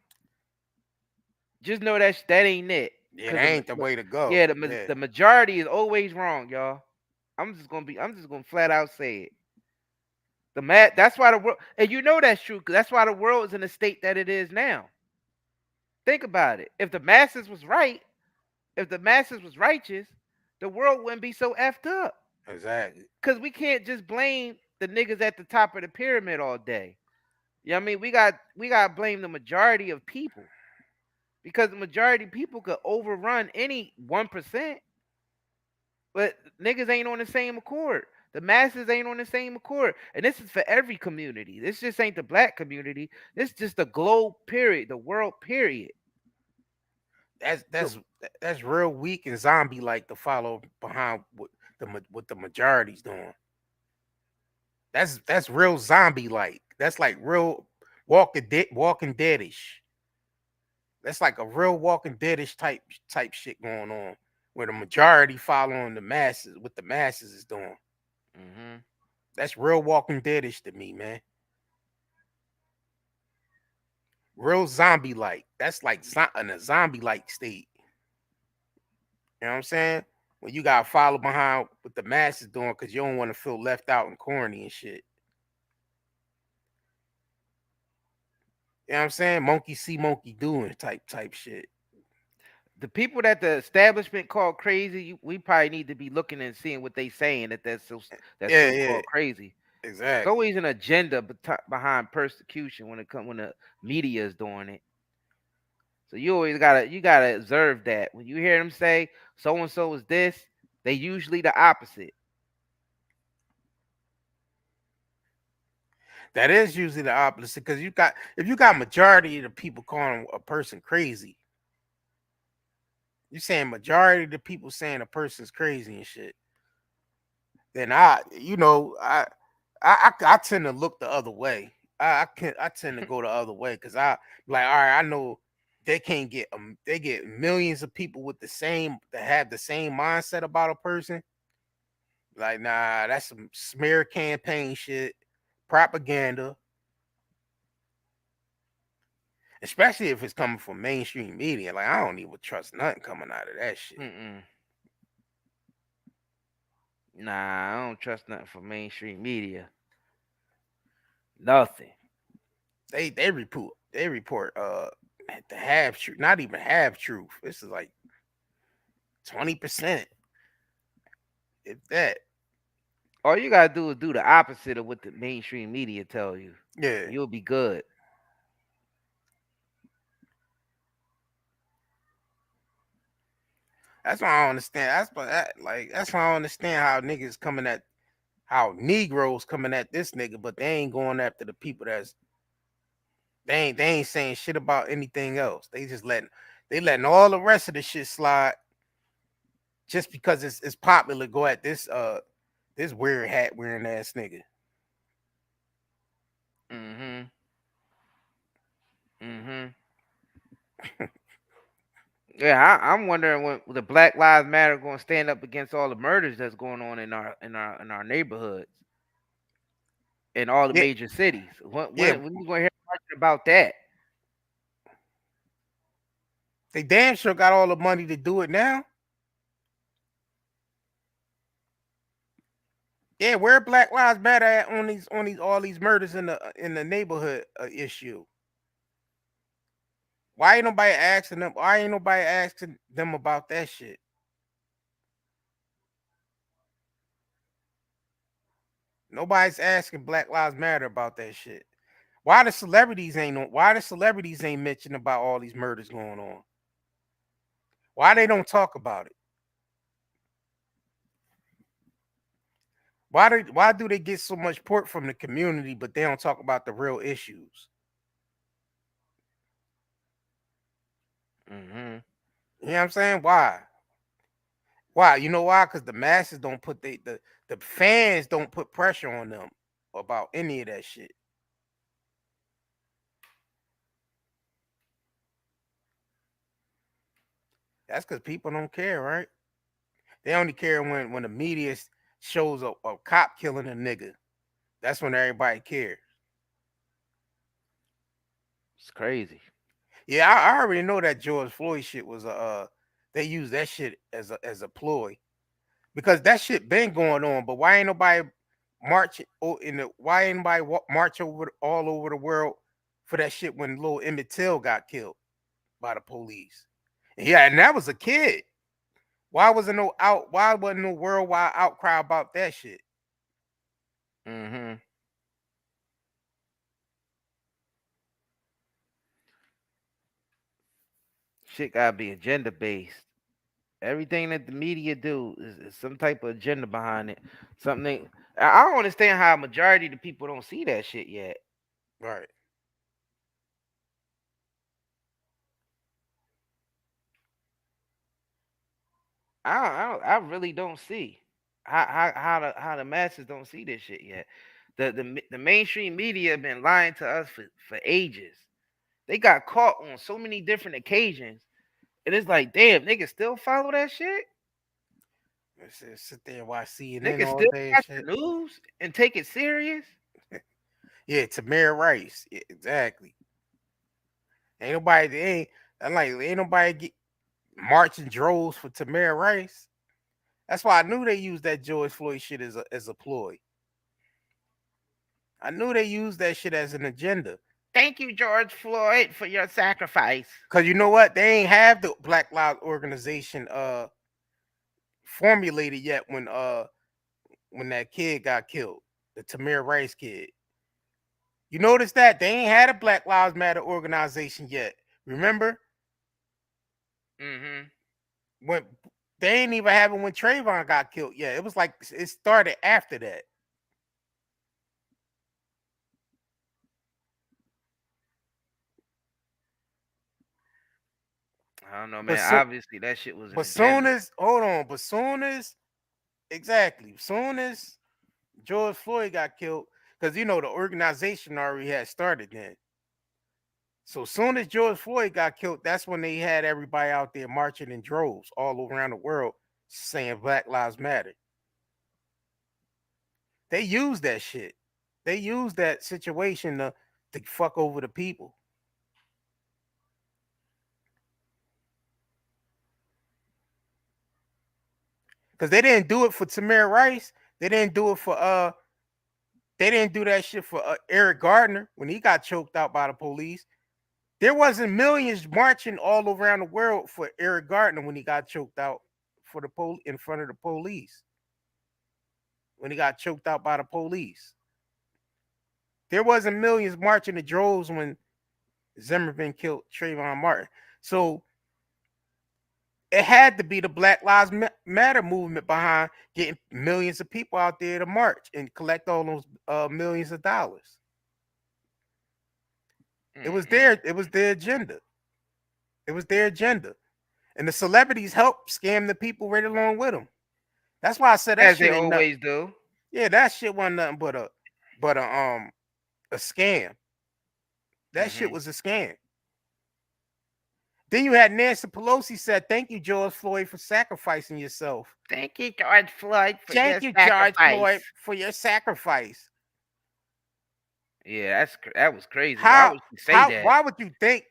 just know that ain't it. Yeah, that ain't the way to go. Yeah, the majority is always wrong, y'all. I'm just gonna flat out say it. That's why the world, and you know that's true, because that's why the world is in the state that it is now. Think about it. If the masses was right, if the masses was righteous, the world wouldn't be so effed up. Exactly. Because we can't just blame the niggas at the top of the pyramid all day. You know what I mean? We got to blame the majority of people. Because the majority of people could overrun any 1%. But niggas ain't on the same accord. The masses ain't on the same accord. And this is for every community. This just ain't the black community. This is just the globe period, the world period. That's real weak and zombie like to follow behind what the majority's doing. That's real zombie like. That's like real Walking Deadish. That's like a real Walking Deadish type shit going on, where the majority following the masses, what the masses is doing. Mm-hmm. That's real Walking Deadish to me, man. Real zombie like. That's like in a zombie like state. You know what I'm saying? When you gotta follow behind what the masses doing because you don't want to feel left out and corny and shit. You know what I'm saying? Monkey see, monkey doing type shit. The people that the establishment called crazy, we probably need to be looking and seeing what they saying that's so called crazy. Exactly. There's always an agenda behind persecution when the media is doing it. So you always gotta observe that. When you hear them say so and so is this, they usually the opposite. That is usually the opposite, because if you got majority of the people calling a person crazy, you saying majority of the people saying a person's crazy and shit, then I tend to look the other way. I tend to go the other way because I like, all right, I know they can't get they get millions of people with that have the same mindset about a person. Like, nah, that's some smear campaign shit, propaganda. Especially if it's coming from mainstream media. Like, I don't even trust nothing coming out of that shit. Nah, I don't trust nothing from mainstream media. Nothing. They report the half truth, not even half truth. This is like 20%. If that. All you gotta do is do the opposite of what the mainstream media tell you. Yeah. You'll be good. That's why I don't understand. That's why I don't understand how Negroes coming at this nigga, but they ain't going after the people that's They ain't saying shit about anything else. They letting all the rest of the shit slide just because it's popular. Go at this this weird hat wearing ass nigga. Mm-hmm. Mm-hmm. Yeah, I'm wondering when the Black Lives Matter going to stand up against all the murders that's going on in our neighborhoods in all the major cities. When you going to hear about that? They damn sure got all the money to do it now. Yeah, where Black Lives Matter at on all these murders in the neighborhood issue? Why ain't nobody asking them? Why ain't nobody asking them about that shit? Nobody's asking Black Lives Matter about that shit. Why the celebrities ain't mentioning about all these murders going on? Why they don't talk about it? Why do they get so much support from the community, but they don't talk about the real issues? Mm-hmm. You know what I'm saying? Why? Why? You know why? Because the masses don't put the fans don't put pressure on them about any of that shit. That's because people don't care, right? They only care when the media shows a cop killing a nigga. That's when everybody cares. It's crazy. Yeah, I already know that George Floyd shit was they use that shit as a ploy because that shit been going on. But why ain't nobody marching why ain't nobody march all over the world for that shit when little Emmett Till got killed by the police? Yeah, and that was a kid. Why wasn't no worldwide outcry about that shit? Mm-hmm. Shit gotta be agenda based. Everything that the media do is some type of agenda behind it. Something I don't understand how a majority of the people don't see that shit yet. Right. I really don't see how the masses don't see this shit yet. The mainstream media have been lying to us for ages. They got caught on so many different occasions. And it's like, damn, niggas still follow that shit? Sit there and watch CNN Niggas all still day and watch shit. the news and take it serious? Yeah, Tamir Rice. Yeah, exactly. Ain't nobody get marching droves for Tamir Rice. That's why I knew they used that George Floyd shit as a ploy. I knew they used that shit as an agenda. Thank you, George Floyd, for your sacrifice. Cause you know what? They ain't have the Black Lives Organization formulated yet when that kid got killed, the Tamir Rice kid. You notice that they ain't had a Black Lives Matter organization yet. Remember? Mm-hmm. When they ain't even have it when Trayvon got killed yet. It was like it started after that. I don't know, man. Obviously, that shit was. But soon as George Floyd got killed, because the organization already had started then. So soon as George Floyd got killed, that's when they had everybody out there marching in droves all around the world saying Black Lives Matter. They used that shit. They used that situation to fuck over the people. Because they didn't do it for Tamir Rice. They didn't do it for they didn't do that shit for Eric Gardner when he got choked out by the police. There wasn't millions marching all around the world for Eric Gardner when he got choked out in front of the police. When he got choked out by the police. There wasn't millions marching the droves when Zimmerman killed Trayvon Martin. So it had to be the Black Lives Matter movement behind getting millions of people out there to march and collect all those millions of dollars. It was their agenda. It was their agenda. And the celebrities helped scam the people right along with them. That's why I said that As shit they ain't always nothing. do. Yeah, that shit wasn't nothing but a scam. That shit was a scam. Then you had Nancy Pelosi said, "Thank you, George Floyd, for sacrificing yourself. Thank you, George Floyd, for your Thank you, sacrifice. George Floyd, for your sacrifice." Yeah, that was crazy. Why would you say that? Why would you think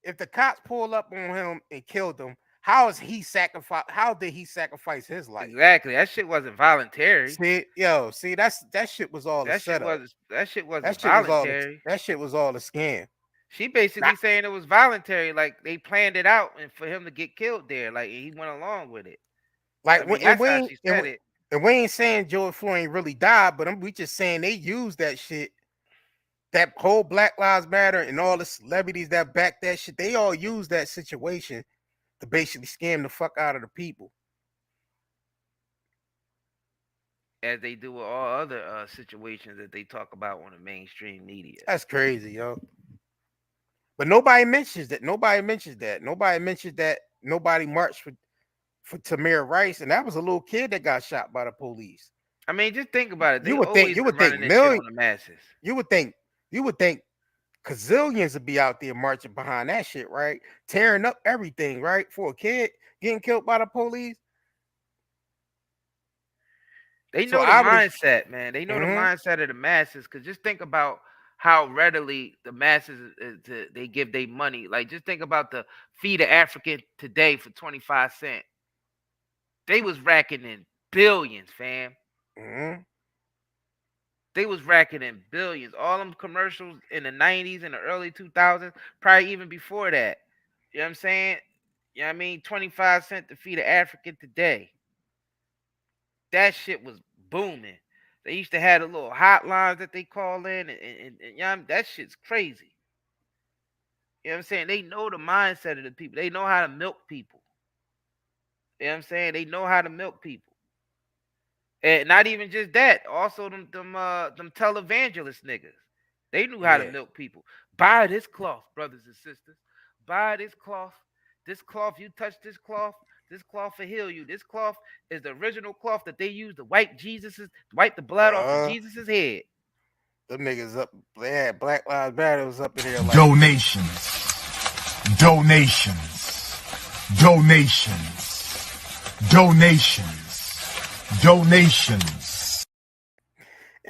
if the cops pull up on him and killed him? How did he sacrifice his life? Exactly. That shit wasn't voluntary. See, that shit was all a setup. That shit wasn't voluntary. That shit was all a scam. She basically saying it was voluntary, like they planned it out and for him to get killed there, like he went along with it. Like, I mean, that's how she said it. And we ain't saying George Floyd really died, but we just saying they used that shit. That whole Black Lives Matter and all the celebrities that back that shit, they all use that situation to basically scam the fuck out of the people. As they do with all other situations that they talk about on the mainstream media. That's crazy, yo. But nobody mentions that. Nobody mentions that. Nobody marched for Tamir Rice, and that was a little kid that got shot by the police. I mean, just think about it. You would think millions on the masses. You would think gazillions would be out there marching behind that shit, right? Tearing up everything, right? For a kid getting killed by the police. They know the mindset, man. They know the mindset of the masses. Because just think about how readily the masses they give their money. Like, just think about the Feed the African today for 25 cents. They was racking in billions, fam. They was racking in billions. All them commercials in the 90s and the early 2000s, probably even before that. You know what I'm saying? You know what I mean? 25 cents to Feed the African today. That shit was booming. They used to have the little hotlines that they call in, and you know, that shit's crazy. You know what I'm saying? They know the mindset of the people. They know how to milk people. You know what I'm saying? They know how to milk people. And not even just that. Also, them televangelist niggas. They knew how to milk people. Buy this cloth, brothers and sisters. Buy this cloth. This cloth, you touch this cloth will heal you. This cloth is the original cloth that they used to wipe the blood off of Jesus' head. Them niggas up, they had Black Lives Matter was up in there like donations. You know what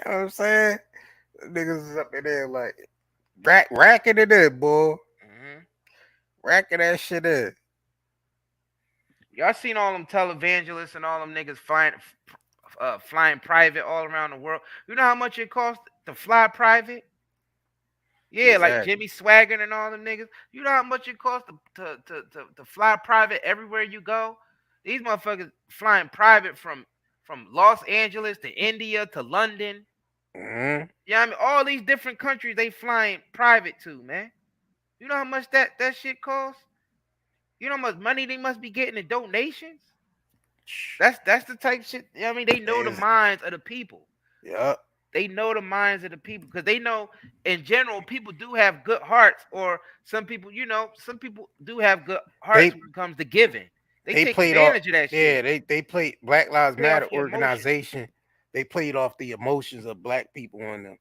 I'm saying? Niggas is up in there like racking it in, boy. Racking that shit in. Y'all seen all them televangelists and all them niggas flying private all around the world? You know how much it costs to fly private? Yeah, exactly. Like Jimmy Swaggart and all them niggas. You know how much it costs to fly private everywhere you go? These motherfuckers flying private from Los Angeles to India to London. Yeah, I mean, all these different countries they flying private to, man. You know how much that shit costs? You know how much money they must be getting in donations? That's the type of shit. You know what I mean, they know the minds of the people. Yeah. They know the minds of the people because they know in general people do have good hearts, or some people do have good hearts when it comes to giving. They take advantage of that shit. Yeah, they played Black Lives Matter organization. They played off the emotions of black people on them.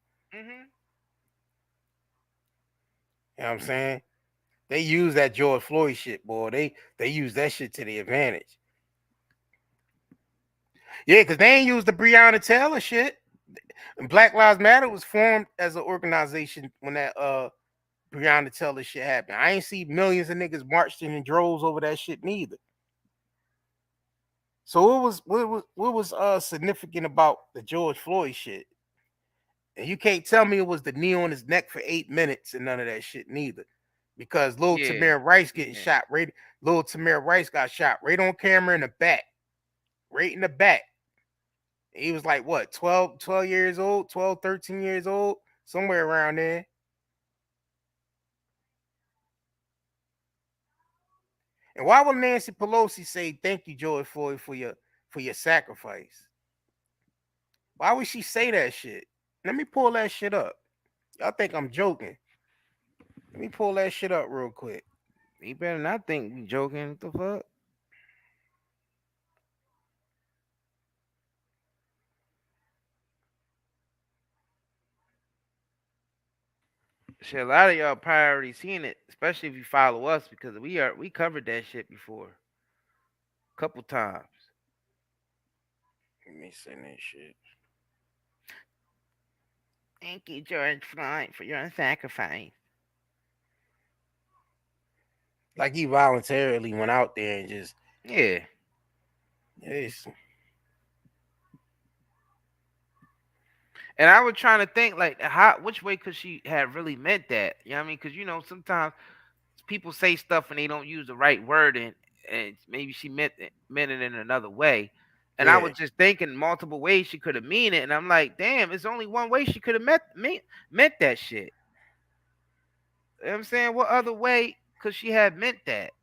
You know what I'm saying? They use that George Floyd shit, boy. They use that shit to the advantage. Yeah, because they ain't used the Breonna Taylor shit. And Black Lives Matter was formed as an organization when that Breonna Taylor shit happened. I ain't see millions of niggas marched in droves over that shit neither. So what was significant about the George Floyd shit? And you can't tell me it was the knee on his neck for 8 minutes and none of that shit neither. Because Lil Tamir Rice getting shot Lil Tamir Rice got shot right on camera in the back. Right in the back. He was like, what, 12 years old, 12, 13 years old, somewhere around there. And why would Nancy Pelosi say, thank you, George Floyd, for your sacrifice? Why would she say that shit? Let me pull that shit up. Y'all think I'm joking. Let me pull that shit up real quick. He better not think we joking. What the fuck? Shit, a lot of y'all probably already seen it, especially if you follow us because we covered that shit before, a couple times. Let me send that shit. Thank you, George Floyd, for your sacrifice. Like he voluntarily went out there and just Yeah. Yes. And I was trying to think like which way could she have really meant that? You know what I mean? Because sometimes people say stuff and they don't use the right word and maybe she meant it in another way. And I was just thinking multiple ways she could have mean it, and I'm like, damn, it's only one way she could have meant that shit. You know what I'm saying? What other way could she have meant that?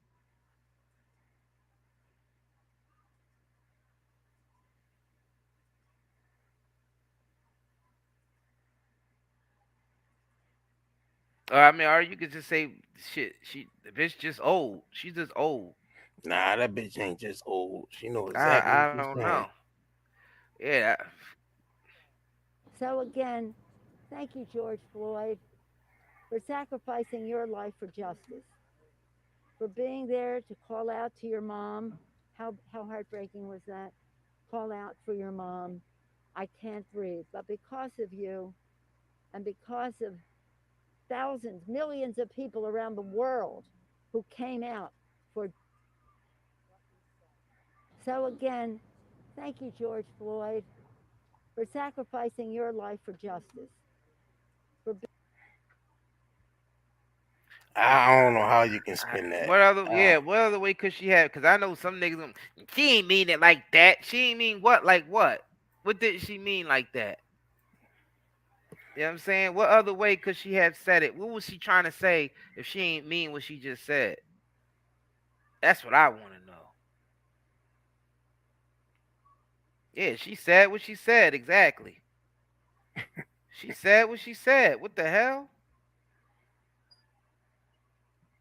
Or I mean, or you could just say shit. The bitch just old. She's just old. Nah, that bitch ain't just old. She know exactly what I she's don't saying. know. Yeah. So again, thank you, George Floyd, for sacrificing your life for justice, for being there to call out to your mom. How heartbreaking was that? Call out for your mom. I can't breathe. But because of you, and because of thousands, millions of people around the world who came out for. So again, thank you, George Floyd, for sacrificing your life for justice. I don't know how you can spin that. What other way could she have? Because I know some niggas. She ain't mean it like that. She ain't mean what? Like what? What did she mean like that? You know what I'm saying? What other way could she have said it? What was she trying to say if she ain't mean what she just said? That's what I want to know. Yeah, she said what she said, exactly. She said what she said. What the hell?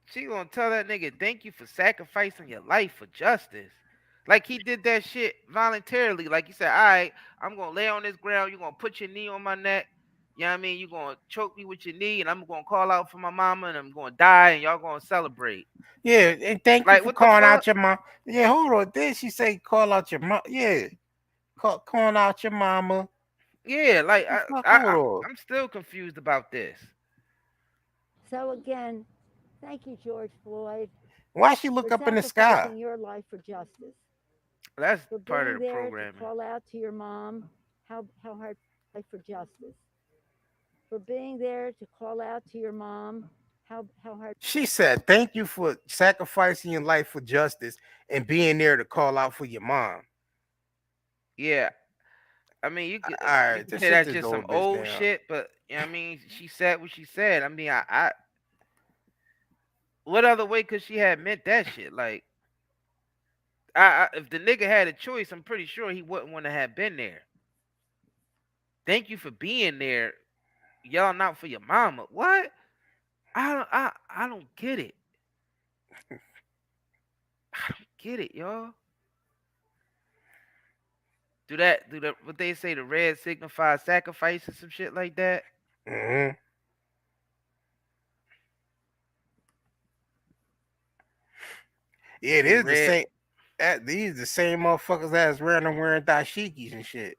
She gonna tell that nigga, thank you for sacrificing your life for justice. Like he did that shit voluntarily. Like he said, all right, I'm gonna lay on this ground, you're gonna put your knee on my neck. You know what I mean? You're gonna choke me with your knee, and I'm gonna call out for my mama, and I'm gonna die, and y'all gonna celebrate. Yeah, and thank you Like for what the calling fuck? out your mom. Yeah, hold on. Did she say call out your mom? Yeah, calling out your mama. Yeah, like Hold on. I'm still confused about this. So again, thank you, George Floyd. Why she look up in the sky? Sacrificing your life for justice. That's for part of being the there programming. to call out to your mom. How hard for justice. For being there to call out to your mom. How hard. She said, "Thank you for sacrificing your life for justice and being there to call out for your mom." Yeah, I mean, you All right, could just say sit that's this just some old bitch old down. shit, but you know what I mean, she said what she said. I mean, I what other way could she have meant that shit? Like, if the nigga had a choice, I'm pretty sure he wouldn't want to have been there. Thank you for being there, yelling out for your mama. What? I don't get it. I don't get it, y'all. Do that what they say the red signifies sacrifice or some shit like that? Mm-hmm. Yeah, it See is the red. same. These the same motherfuckers that's wearing dashikis and shit.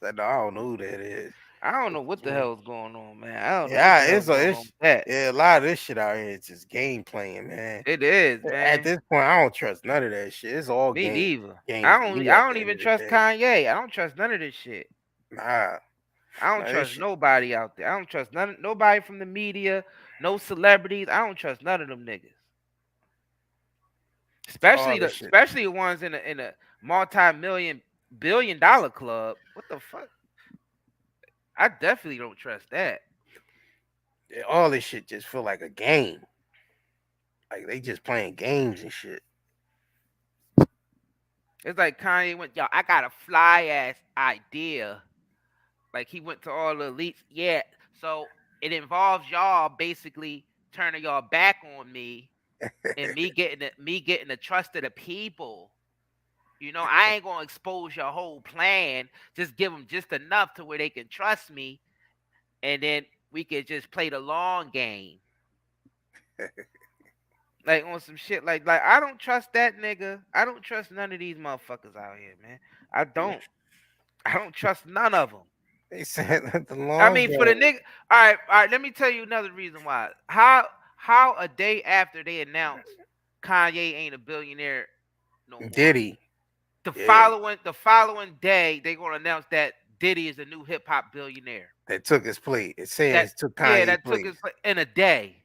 So, no, I don't know who that is. I don't know what the hell's going on, man. I don't know what Yeah, the hell's going on with that. yeah, a lot of this shit out here is just game playing, man. It is, At man. this point, I don't trust none of that shit. It's all Me games neither. to me I at don't the end even of the trust day. Kanye. I don't trust none of this shit. Nah, I don't this trust shit. nobody out there. I don't trust nobody from the media, no celebrities. I don't trust none of them niggas. All this shit. Especially the ones in a multi-million billion-dollar club. What the fuck? I definitely don't trust that. All this shit just feel like a game. Like they just playing games and shit. It's like Kanye went, yo, I got a fly ass idea. Like he went to all the elites. Yeah, So it involves y'all basically turning y'all back on me and me getting the trust of the people. You know, I ain't gonna expose your whole plan. Just give them just enough to where they can trust me, and then we can just play the long game. Like on some shit like I don't trust that nigga. I don't trust none of these motherfuckers out here, man. I don't. I don't trust none of them. They said the long I mean, game. for the nigga. All right. Let me tell you another reason why. How a day after they announced Kanye ain't a billionaire no more. Diddy. The following day they gonna announce that Diddy is a new hip hop billionaire. That took his place. It says took Kanye took his place in a day.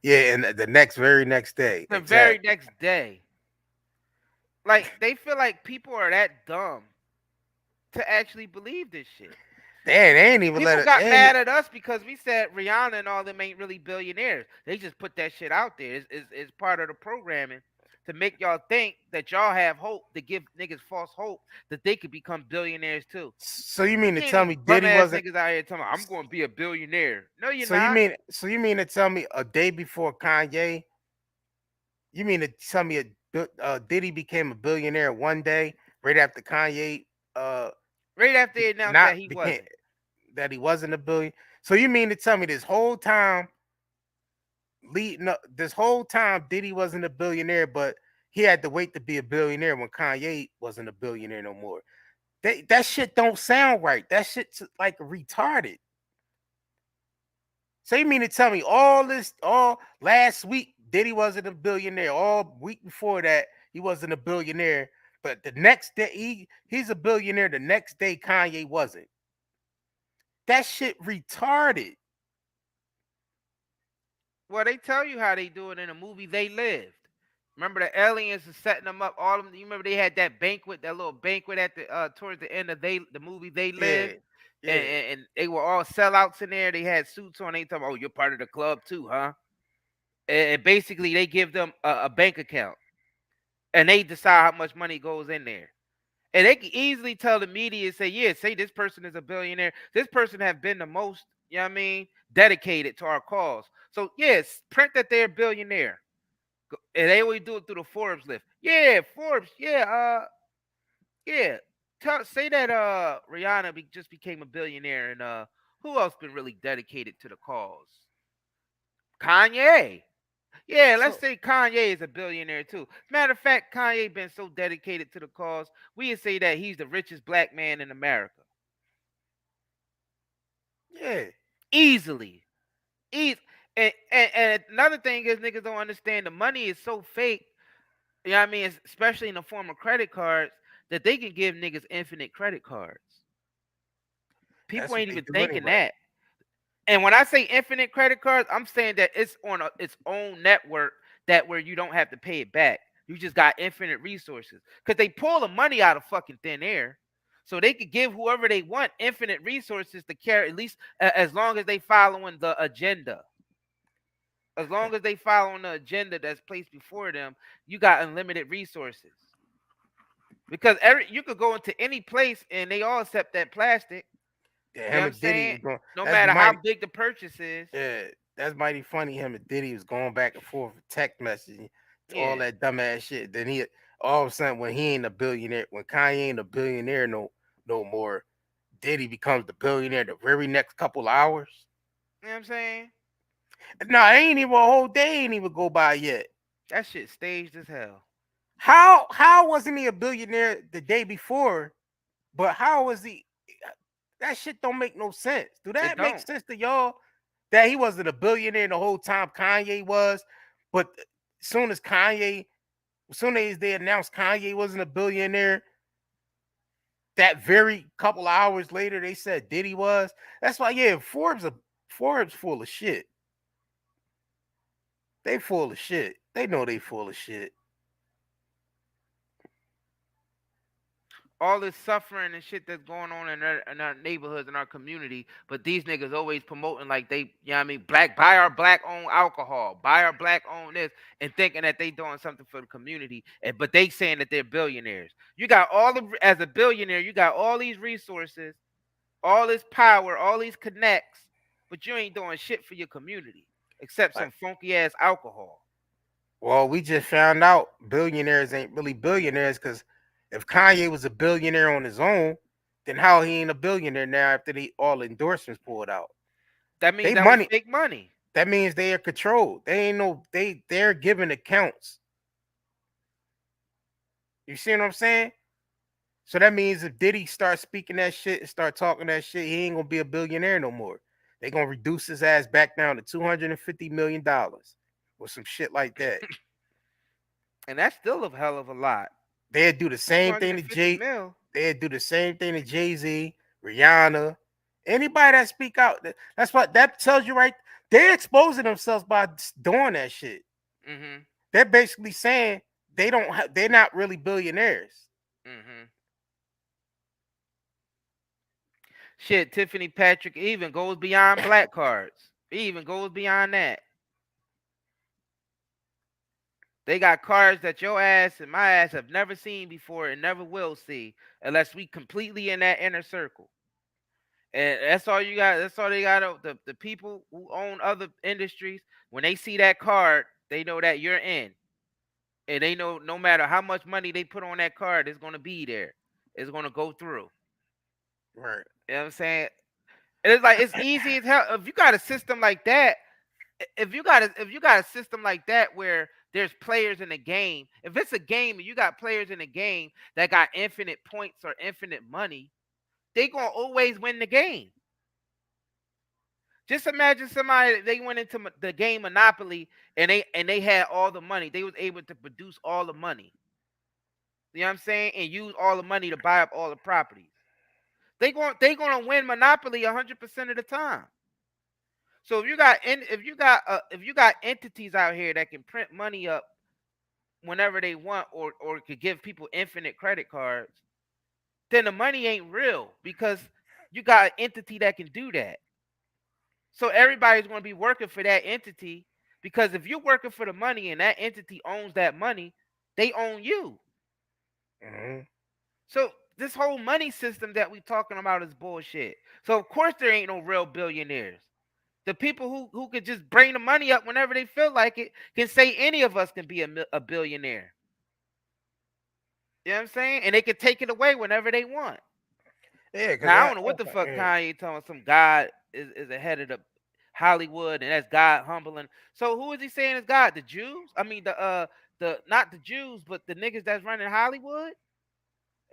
Yeah, and the very next day. The very next day. Like they feel like people are that dumb to actually believe this shit. Damn, they ain't even People got mad at us because we said Rihanna and all them ain't really billionaires. They just put that shit out there. It's part of the programming to make y'all think that y'all have hope, to give niggas false hope that they could become billionaires too. So you mean to tell me Diddy wasn't? Niggas out here telling me I'm going to be a billionaire? No, you're not. So you mean to tell me a day before Kanye? You mean to tell me Diddy became a billionaire one day right after Kanye? Right after they announced that he wasn't. That he wasn't a billion. So you mean to tell me this whole time Diddy wasn't a billionaire, but he had to wait to be a billionaire when Kanye wasn't a billionaire no more? That shit don't sound right. That shit's like retarded. So you mean to tell me all last week Diddy wasn't a billionaire, all week before that he wasn't a billionaire, but the next day he's a billionaire, the next day Kanye wasn't? That shit retarded. Well, they tell you how they do it in a movie They Lived. Remember the aliens are setting them up. All of them. You remember they had that banquet, that little banquet at the towards the end of the movie They Lived. Yeah. And they were all sellouts in there. They had suits on. They talking, oh, you're part of the club too, huh? And basically they give them a bank account, and they decide how much money goes in there. And they can easily tell the media, say, yeah, say this person is a billionaire. This person have been the most, you know what I mean, dedicated to our cause. So, yes, print that they're a billionaire. And they always do it through the Forbes list. Yeah, Forbes, yeah, say that Rihanna just became a billionaire, and who else been really dedicated to the cause? Kanye. Yeah, let's say Kanye is a billionaire too. Matter of fact, Kanye been so dedicated to the cause, we would say that he's the richest black man in America. Yeah. Easily. And another thing is niggas don't understand the money is so fake, you know what I mean, especially in the form of credit cards, that they can give niggas infinite credit cards. People ain't even thinking that. And when I say infinite credit cards, I'm saying that it's on its own network that where you don't have to pay it back. You just got infinite resources. Because they pull the money out of fucking thin air. So they could give whoever they want infinite resources to carry, at least as long as they following the agenda. As long as they following the agenda that's placed before them, you got unlimited resources. Because you could go into any place and they all accept that plastic. Yeah, him and Diddy no matter how big the purchase is. Yeah, that's mighty funny. Him and Diddy was going back and forth with text messaging, all that dumbass shit. Then he all of a sudden, when he ain't a billionaire, when Kanye ain't a billionaire no more, Diddy becomes the billionaire the very next couple hours. You know what I'm saying? No, ain't even a whole day ain't even go by yet. That shit staged as hell. How wasn't he a billionaire the day before? But how was he? That shit don't make no sense. Do that make sense to y'all? That he wasn't a billionaire the whole time Kanye was, but as soon as they announced Kanye wasn't a billionaire, that very couple hours later they said Diddy was. That's why, yeah, Forbes full of shit. They full of shit. They know they full of shit. All this suffering and shit that's going on in our neighborhoods and our community, but these niggas always promoting like they, you know what I mean, buy our black owned alcohol, buy our black owned this, and thinking that they doing something for the community, but they saying that they're billionaires. You got as a billionaire, you got all these resources, all this power, all these connects, but you ain't doing shit for your community except Like, some funky ass alcohol. well, we just found out billionaires ain't really billionaires, because if Kanye was a billionaire on his own, then how he ain't a billionaire now after all endorsements pulled out? That means They that money. was fake money. That means they are controlled. They're giving accounts. You see what I'm saying? So that means if Diddy starts speaking that shit and start talking that shit, he ain't gonna be a billionaire no more. They gonna reduce his ass back down to $250 million or some shit like that. And that's still a hell of a lot. They'd do the same thing to They'd do the same thing to Jay-Z, Rihanna, anybody that speak out. That's what that tells you, right? They're exposing themselves by doing that shit. Mm-hmm. They're basically saying they're not really billionaires. Mm-hmm. Shit, Tiffany Patrick even goes beyond black cards. He even goes beyond that. They got cards that your ass and my ass have never seen before and never will see unless we completely in that inner circle. And that's all you got. That's all they got. The people who own other industries, when they see that card, they know that you're in. And they know no matter how much money they put on that card, it's going to be there. It's going to go through. Right. You know what I'm saying? And it's like, it's easy as hell. If you got a system like that, if you got a system like that where there's players in the game, if it's a game and you got players in the game that got infinite points or infinite money, they gonna always win the game. Just imagine somebody, they went into the game Monopoly and they had all the money. They was able to produce all the money. You know what I'm saying? And use all the money to buy up all the properties. They gonna win Monopoly 100% of the time. So if you got entities out here that can print money up whenever they want, or could give people infinite credit cards, then the money ain't real, because you got an entity that can do that. So everybody's going to be working for that entity, because if you're working for the money and that entity owns that money, they own you. Mm-hmm. So this whole money system that we talking about is bullshit. So of course there ain't no real billionaires. The people who could just bring the money up whenever they feel like it can say any of us can be a billionaire. You know what I'm saying? And they can take it away whenever they want. Yeah, now, I don't know what the fuck Kanye telling some God is ahead of the Hollywood, and that's God humbling. So who is he saying is God? The Jews? I mean the not the Jews, but the niggas that's running Hollywood?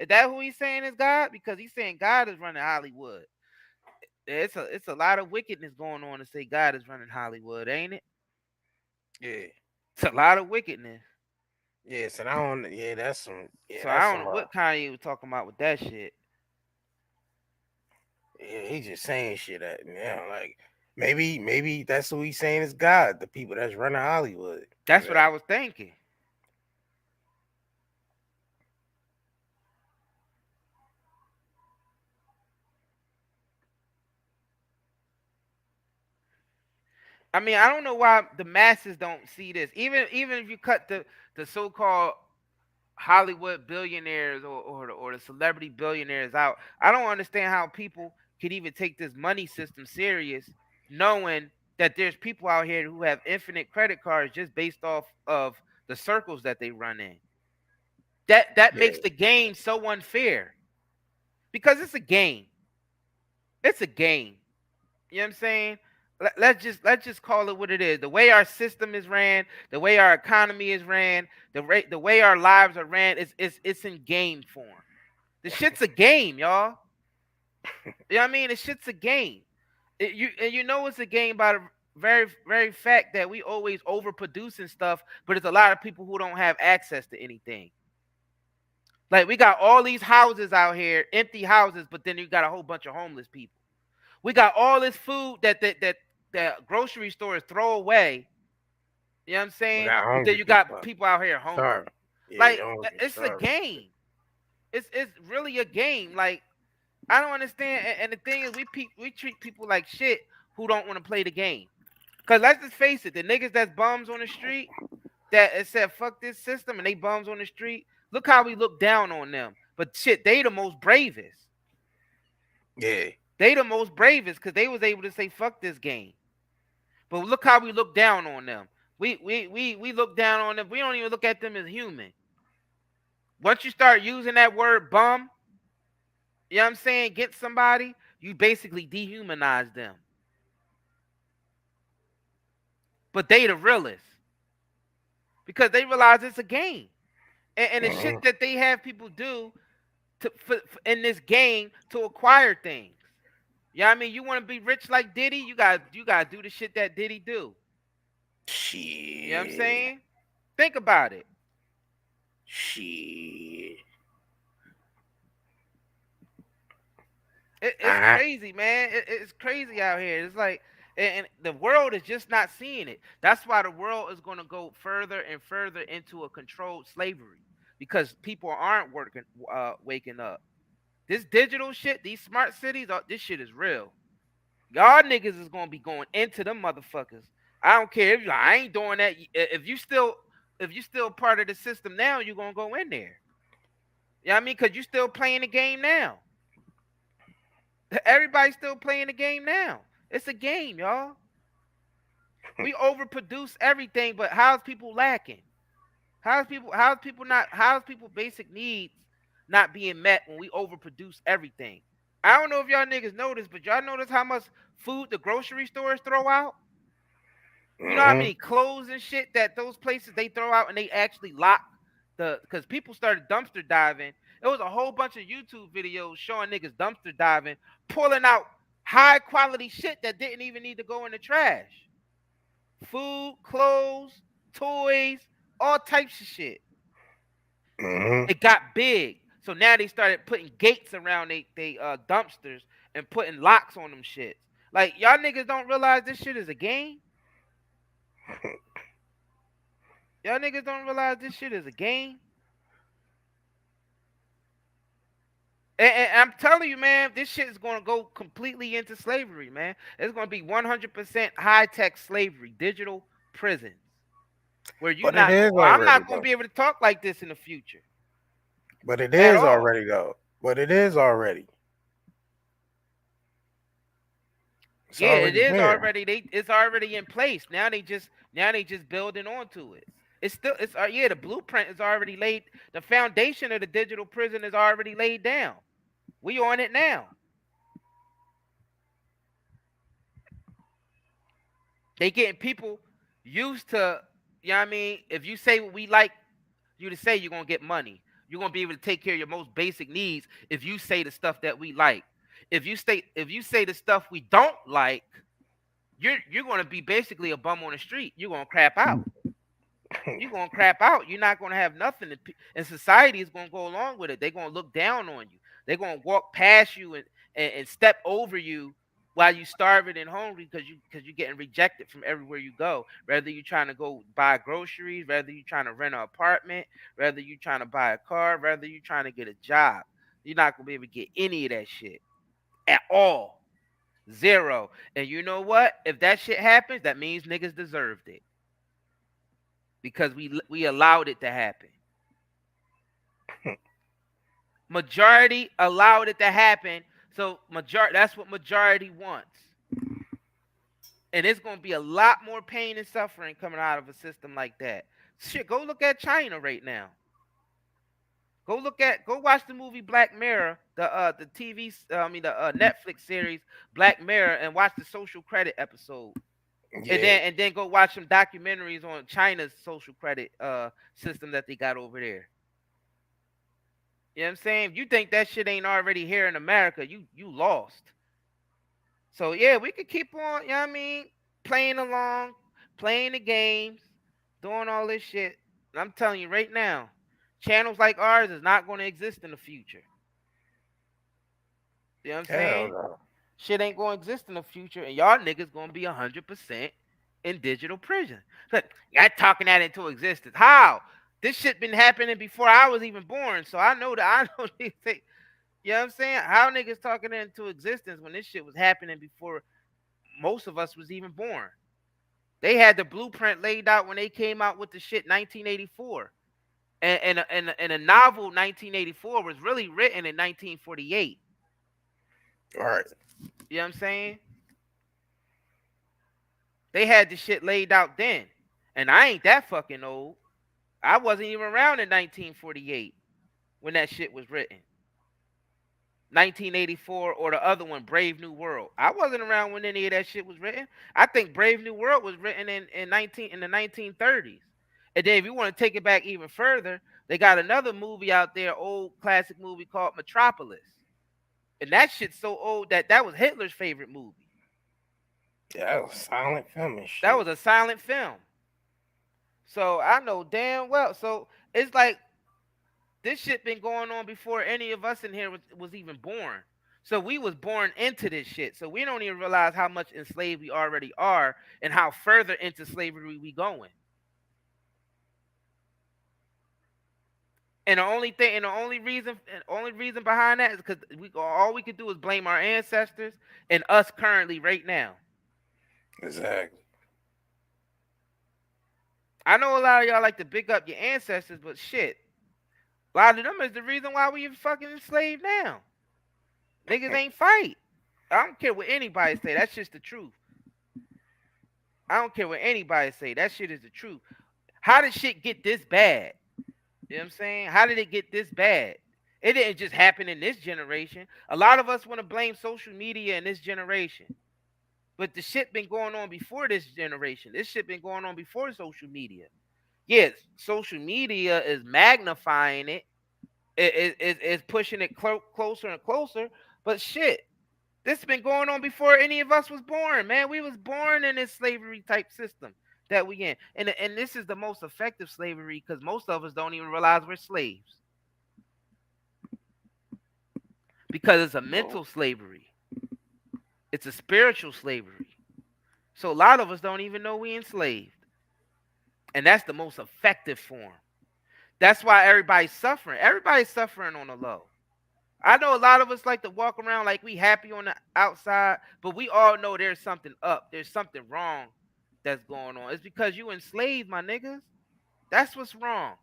Is that who he's saying is God? Because he's saying God is running Hollywood. It's a lot of wickedness going on to say God is running Hollywood, ain't it? Yeah. It's a lot of wickedness. Yes, and I don't. Yeah, that's some. Yeah, so I don't know what Kanye was talking about with that shit. Yeah, he's just saying shit like maybe that's who he's saying is God. The people that's running Hollywood. That's what I was thinking. I mean, I don't know why the masses don't see this. Even if you cut the so-called Hollywood billionaires or the celebrity billionaires out, I don't understand how people could even take this money system serious, knowing that there's people out here who have infinite credit cards just based off of the circles that they run in. That makes the game so unfair, because it's a game. It's a game. You know what I'm saying? Let's just call it what it is. The way our system is ran, the way our economy is ran, the way our lives are ran, it's in game form. The shit's a game, y'all. You know what I mean? The shit's a game. You know it's a game by the very, very fact that we always overproducing stuff, but it's a lot of people who don't have access to anything. Like, we got all these houses out here, empty houses, but then you got a whole bunch of homeless people. We got all this food that grocery stores throw away. You know what I'm saying? But then you got people out here hungry. Yeah, like, it's a game. It's really a game. Like, I don't understand. And the thing is, we treat people like shit who don't want to play the game. Because let's just face it, the niggas that's bums on the street that said fuck this system and they bums on the street, look how we look down on them. But shit, they the most bravest. Yeah. They the most bravest because they was able to say fuck this game. But look how we look down on them. We look down on them. We don't even look at them as human. Once you start using that word bum, you know what I'm saying, get somebody, you basically dehumanize them. But they the realest. Because they realize it's a game. And the shit that they have people do in this game to acquire things. You know what I mean? You want to be rich like Diddy, you got to do the shit that Diddy do. Shit. You know what I'm saying? Think about it. Shit. It's crazy, man. It's crazy out here. It's like, and the world is just not seeing it. That's why the world is going to go further and further into a controlled slavery because people aren't waking up. This digital shit, these smart cities, this shit is real. Y'all niggas is going to be going into them motherfuckers. I don't care if I ain't doing that. If you still part of the system now, you're going to go in there. You know what I mean? Because you still playing the game now. Everybody's still playing the game now. It's a game, y'all. We overproduce everything, but how's people lacking? How's people basic needs not being met when we overproduce everything? I don't know if y'all niggas notice, but y'all notice how much food the grocery stores throw out? You know how many clothes and shit that those places they throw out and they actually lock because people started dumpster diving. It was a whole bunch of YouTube videos showing niggas dumpster diving, pulling out high quality shit that didn't even need to go in the trash. Food, clothes, toys, all types of shit. It got big. So now they started putting gates around they dumpsters and putting locks on them shits. Like, y'all niggas don't realize this shit is a game? Y'all niggas don't realize this shit is a game? And I'm telling you, man, this shit is going to go completely into slavery, man. It's going to be 100% high-tech slavery, digital prisons. Where I'm not going to be able to talk like this in the future. But it is already, though. But it is already. It's already in place. Now they just building onto it. The blueprint is already laid. The foundation of the digital prison is already laid down. We on it now. They getting people used to, you know what I mean? If you say what we like you to say, you're going to get money. You're going to be able to take care of your most basic needs if you say the stuff that we like. If you say the stuff we don't like, you're going to be basically a bum on the street. You're going to crap out. You're going to crap out. You're not going to have nothing. And society is going to go along with it. They're going to look down on you. They're going to walk past you and step over you while you starving and hungry because you're getting rejected from everywhere you go. Whether you're trying to go buy groceries, whether you're trying to rent an apartment, whether you're trying to buy a car, whether you're trying to get a job. You're not going to be able to get any of that shit at all. Zero. And you know what? If that shit happens, that means niggas deserved it. Because we allowed it to happen. Majority allowed it to happen. So that's what majority wants. And it's going to be a lot more pain and suffering coming out of a system like that. Shit, go look at China right now. Go watch the movie Black Mirror, the Netflix series Black Mirror, and watch the social credit episode. Yeah. And then go watch some documentaries on China's social credit system that they got over there. You know what I'm saying? If you think that shit ain't already here in America, you lost. So yeah, we could keep on, you know what I mean, playing along, playing the games, doing all this shit. And I'm telling you right now, channels like ours is not going to exist in the future. You know what I'm saying? No. Shit ain't going to exist in the future, and y'all niggas going to be 100% in digital prison. Look, y'all talking that into existence. How? This shit been happening before I was even born, so I know these things. You know what I'm saying? How niggas talking that into existence when this shit was happening before most of us was even born? They had the blueprint laid out when they came out with the shit 1984. And a novel 1984 was really written in 1948. All right. You know what I'm saying? They had the shit laid out then. And I ain't that fucking old. I wasn't even around in 1948 when that shit was written. 1984 or the other one, Brave New World. I wasn't around when any of that shit was written. I think Brave New World was written in the 1930s. And then if you want to take it back even further, they got another movie out there, old classic movie called Metropolis. And that shit's so old that was Hitler's favorite movie. Yeah, that was a silent film and shit. That was a silent film. So I know damn well. So it's like this shit been going on before any of us in here was even born. So we was born into this shit. So we don't even realize how much enslaved we already are and how further into slavery we going. And the only reason behind that is because all we could do is blame our ancestors and us currently right now. Exactly. I know a lot of y'all like to big up your ancestors, but shit, a lot of them is the reason why we fucking enslaved now. Niggas ain't fight. I don't care what anybody say. That's just the truth. I don't care what anybody say. That shit is the truth. How did shit get this bad? You know what I'm saying? How did it get this bad? It didn't just happen in this generation. A lot of us want to blame social media in this generation. But the shit been going on before this generation. This shit been going on before social media. Yes, social media is magnifying it. It's pushing it closer and closer. But shit, this been going on before any of us was born, man. We was born in this slavery type system that we in. And this is the most effective slavery because most of us don't even realize we're slaves. Because it's a mental slavery. It's a spiritual slavery. So a lot of us don't even know we enslaved. And that's the most effective form. That's why everybody's suffering. Everybody's suffering on the low. I know a lot of us like to walk around like we happy on the outside, but we all know there's something up. There's something wrong that's going on. It's because you enslaved, my niggas. That's what's wrong.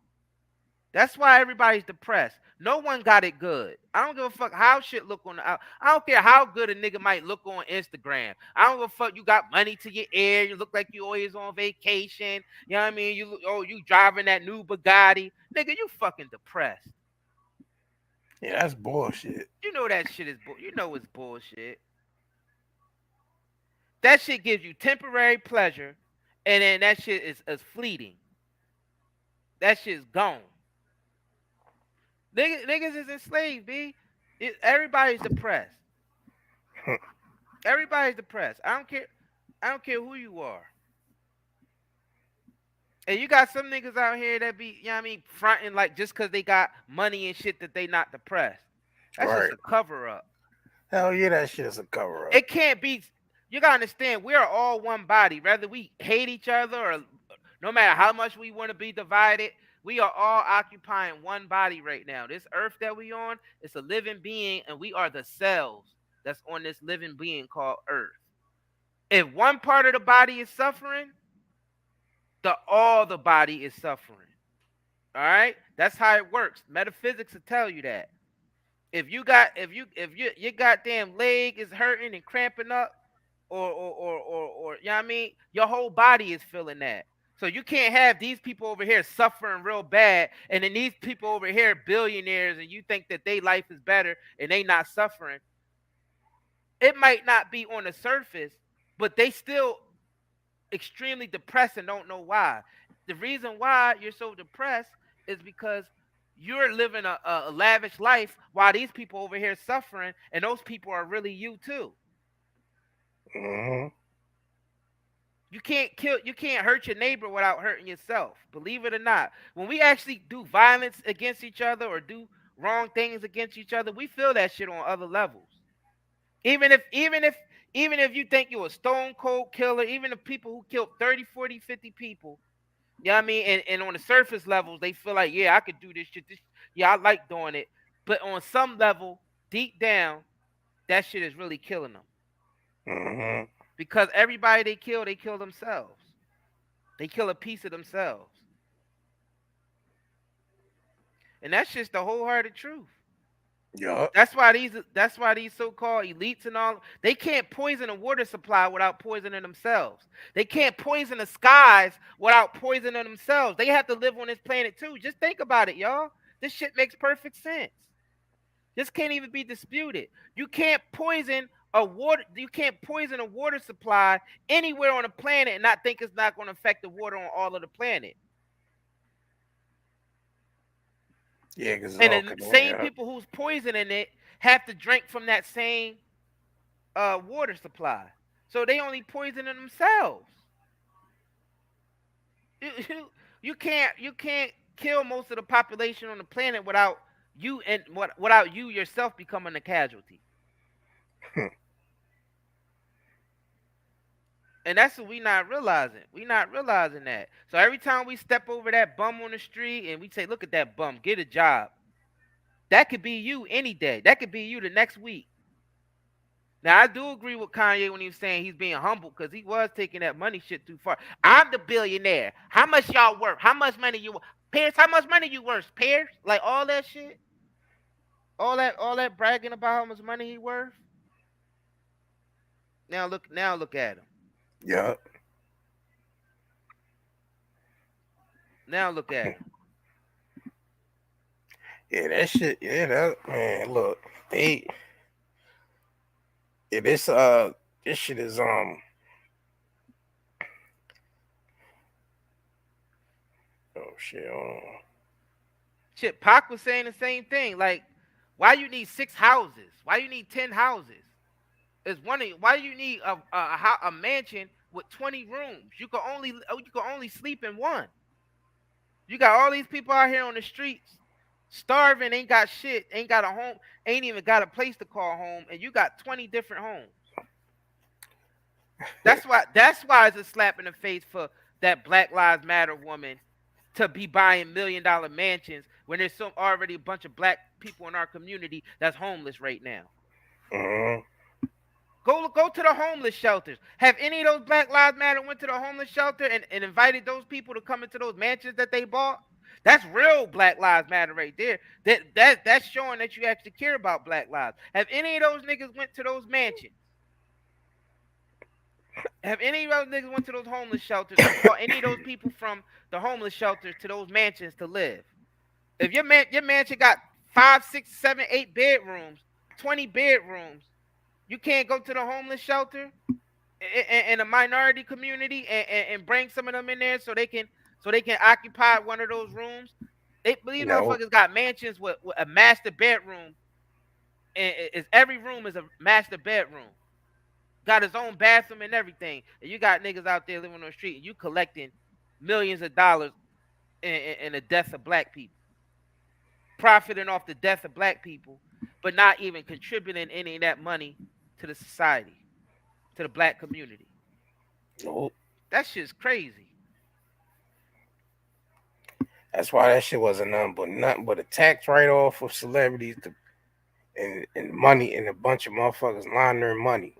That's why everybody's depressed. No one got it good. I don't give a fuck how shit look on the out. I don't care how good a nigga might look on Instagram. I don't give a fuck you got money to your ear. You look like you always on vacation. You know what I mean? You driving that new Bugatti. Nigga, you fucking depressed. Yeah, that's bullshit. You know that shit is you know it's bullshit. That shit gives you temporary pleasure, and then that shit is fleeting. That shit's gone. Niggas is enslaved, B. Everybody's depressed. Everybody's depressed. I don't care who you are. And you got some niggas out here that be, you know what I mean, fronting like just because they got money and shit that they not depressed. That's just a cover up. Hell yeah, that shit is a cover up. It can't be. You gotta understand, we are all one body. Whether we hate each other or no matter how much we want to be divided, we are all occupying one body right now. This earth that we on, it's a living being, and we are the cells that's on this living being called Earth. If one part of the body is suffering, all the body is suffering. All right? That's how it works. Metaphysics will tell you that. If your goddamn leg is hurting and cramping up, or you know what I mean, your whole body is feeling that. So you can't have these people over here suffering real bad, and then these people over here billionaires, and you think that their life is better and they not suffering. It might not be on the surface, but they still extremely depressed and don't know why. The reason why you're so depressed is because you're living a lavish life while these people over here suffering, and those people are really you too. Mm-hmm. You can't hurt your neighbor without hurting yourself. Believe it or not. When we actually do violence against each other or do wrong things against each other, we feel that shit on other levels. Even if you think you're a stone cold killer, even the people who killed 30, 40, 50 people, you know what I mean? And on the surface levels, they feel like, yeah, I could do this shit. I like doing it. But on some level, deep down, that shit is really killing them. Mm-hmm. Because everybody they kill themselves. They kill a piece of themselves. And that's just the wholehearted truth. Yeah. That's why these so-called elites and all, they can't poison a water supply without poisoning themselves. They can't poison the skies without poisoning themselves. They have to live on this planet too. Just think about it, y'all. This shit makes perfect sense. This can't even be disputed. You can't poison a water supply anywhere on the planet and not think it's not going to affect the water on all of the planet. Yeah, because and the same people who's poisoning it have to drink from that same water supply. So they only poisoning themselves. You can't kill most of the population on the planet without you yourself becoming a casualty. And that's what we not realizing. We not realizing that. So every time we step over that bum on the street and we say, look at that bum, get a job. That could be you any day. That could be you the next week. Now, I do agree with Kànye when he was saying he's being humble because he was taking that money shit too far. I'm the billionaire. How much y'all worth? How much money you worth? Pierce, how much money you worth? Pierce? Like all that shit? All that bragging about how much money he worth? Now look at him. Yeah. Now look at him. Yeah, that shit. Yeah, that man. Look, this shit is Oh shit. Shit, Pac was saying the same thing. Like, why you need 6 houses? Why you need 10 houses? Why you need a mansion with 20 rooms? You can only sleep in one. You got all these people out here on the streets starving, ain't got shit, ain't got a home, ain't even got a place to call home, and you got 20 different homes. That's why it's a slap in the face for that Black Lives Matter woman to be buying $1 million mansions when there's already a bunch of black people in our community that's homeless right now. Go to the homeless shelters. Have any of those Black Lives Matter went to the homeless shelter and invited those people to come into those mansions that they bought? That's real Black Lives Matter right there. That's showing that you actually care about Black lives. Have any of those niggas went to those mansions? Have any of those niggas went to those homeless shelters and brought any of those people from the homeless shelters to those mansions to live? If your mansion got 5, 6, 7, 8 bedrooms, 20 bedrooms, you can't go to the homeless shelter in a minority community and bring some of them in there so they can occupy one of those rooms. These motherfuckers got mansions with a master bedroom, and every room is a master bedroom. Got his own bathroom and everything. And you got niggas out there living on the street and you collecting millions of dollars in the death of black people. Profiting off the death of black people, but not even contributing any of that money to the society, to the black community. Nope. That shit's crazy. That's why that shit wasn't nothing but a tax write-off for celebrities and money, and a bunch of motherfuckers laundering money.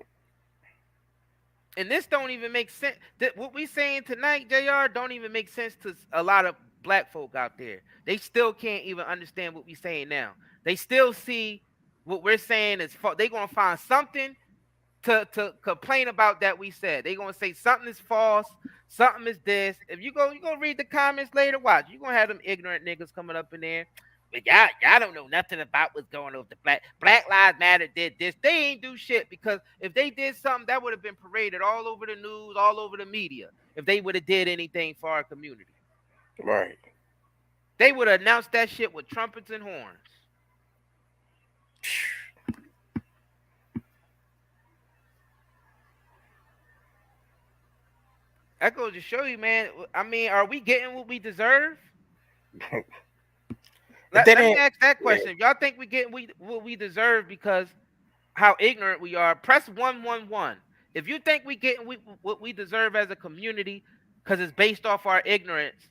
And this don't even make sense. What we saying tonight, JR, don't even make sense to a lot of black folk out there. They still can't even understand what we saying now. They still see what we're saying is false. They gonna find something to complain about that we said. They gonna say something is false, something is this. If you go read the comments later, watch. You gonna have them ignorant niggas coming up in there. But y'all don't know nothing about what's going on with the Black Lives Matter did this. They ain't do shit, because if they did something, that would have been paraded all over the news, all over the media. If they would have did anything for our community, right? They would have announced that shit with trumpets and horns. That goes to show you, man. I mean, are we getting what we deserve? Let me ask that question. If y'all think we getting what we deserve because how ignorant we are, press 111. If you think we getting what we deserve as a community because it's based off our ignorance,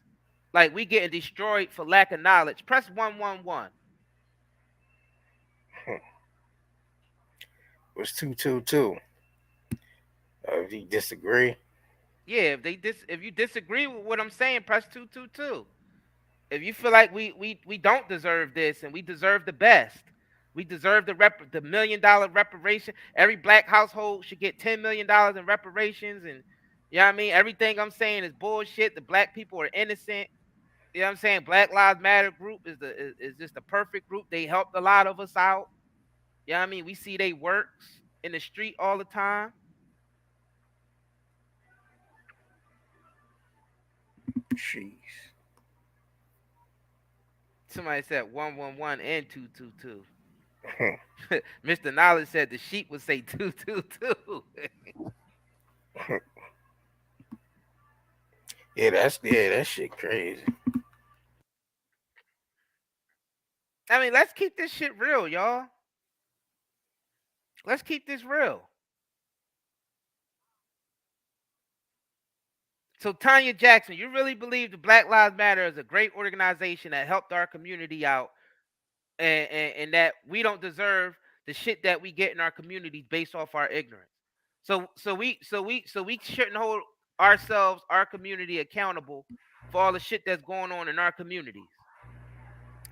like we getting destroyed for lack of knowledge, press 111. It was 222. If you disagree. Yeah, if you disagree with what I'm saying, press 222. If you feel like we don't deserve this and we deserve the best, We deserve the $1 million reparation. Every black household should get $10 million in reparations. And you know what I mean? Everything I'm saying is bullshit. The black people are innocent. You know what I'm saying? Black Lives Matter group is just the perfect group. They helped a lot of us out. You know what I mean? We see they works in the street all the time. Jeez. Somebody said 111 and 222. Mr. Knowledge said the sheep would say 222. Yeah, that shit crazy. I mean, let's keep this shit real, y'all. Let's keep this real. So, Tanya Jackson, you really believe the Black Lives Matter is a great organization that helped our community out, and that we don't deserve the shit that we get in our communities based off our ignorance. So we shouldn't hold ourselves, our community, accountable for all the shit that's going on in our communities.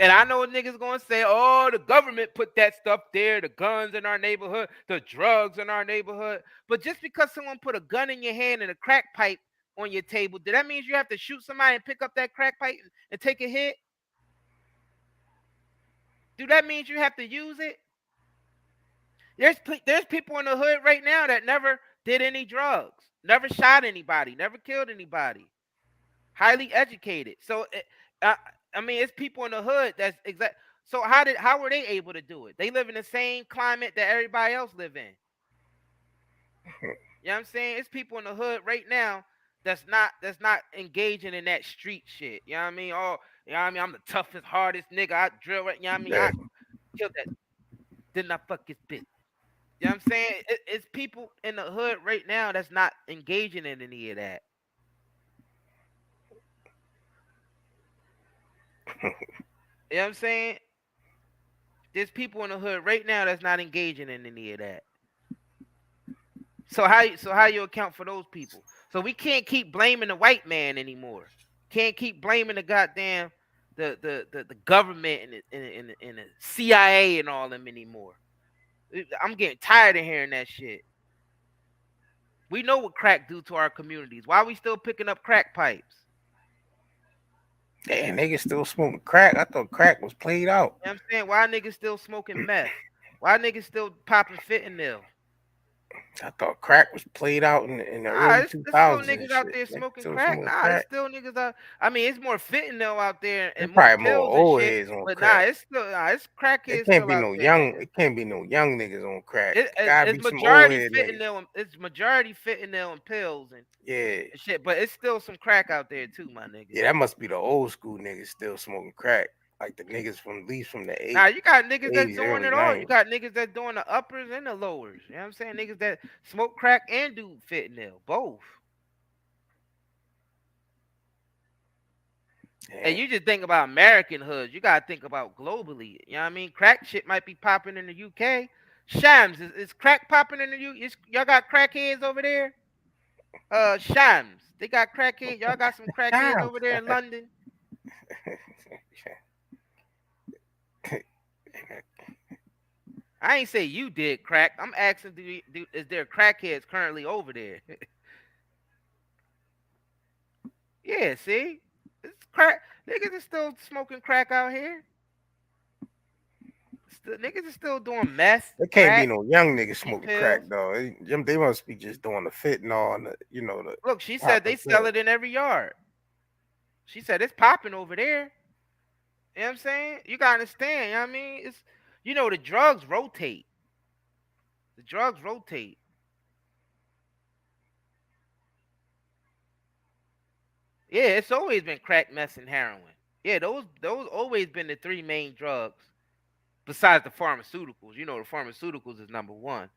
And I know niggas gonna say, oh, the government put that stuff there, the guns in our neighborhood, the drugs in our neighborhood. But just because someone put a gun in your hand and a crack pipe on your table, did that mean you have to shoot somebody and pick up that crack pipe and take a hit? Do that mean you have to use it? There's people in the hood right now that never did any drugs, never shot anybody, never killed anybody, highly educated. So, I mean, it's people in the hood that's exact. So how were they able to do it? They live in the same climate that everybody else live in. You know what I'm saying? It's people in the hood right now that's not engaging in that street shit. You know what I mean? Oh, you know what I mean? I'm the toughest, hardest nigga. I drill right. You know what I mean? I killed that. Didn't I fuck his bitch? You know what I'm saying? It's people in the hood right now that's not engaging in any of that. You know what I'm saying? There's people in the hood right now that's not engaging in any of that. So how you account for those people? So we can't keep blaming the white man anymore. Can't keep blaming the goddamn the government and the CIA and all them anymore. I'm getting tired of hearing that shit. We know what crack do to our communities. Why are we still picking up crack pipes? Damn, niggas still smoking crack. I thought crack was played out. You know what I'm saying? Why niggas still smoking meth? Why niggas still popping fentanyl? I thought crack was played out in the early 2000s. There's still niggas out there smoking crack. There's still niggas out. I mean, it's more fentanyl out there and probably more old heads on but crack. It's still it's crackheads. It can't be no young. It can't be no young niggas on crack. It's majority fentanyl. It's majority fentanyl and pills and shit. But it's still some crack out there too, my nigga. Yeah, that must be the old school niggas still smoking crack. Like the niggas from at least from the 80s. Nah, you got niggas that's doing it all. You got niggas that's doing the uppers and the lowers. You know what I'm saying? Niggas that smoke crack and do fentanyl. Both. Damn. And you just think about American hoods. You gotta think about globally. You know what I mean? Crack shit might be popping in the UK. Shams, is crack popping in the UK? Y'all got crackheads over there? Shams. They got crackheads. Y'all got some crackheads over there in London? I ain't say you did crack. I'm asking, is there crackheads currently over there? Yeah, see? It's crack. Niggas are still smoking crack out here. Niggas are still doing meth. There can't be no young niggas smoking crack, though. They must be just doing the fentanyl and the. Look, she said they sell it in every yard. She said it's popping over there. You know what I'm saying? You gotta understand, you know what I mean? It's the drugs rotate. The drugs rotate. Yeah, it's always been crack, meth, and heroin. Yeah, those always been the three main drugs. Besides the pharmaceuticals, the pharmaceuticals is number one,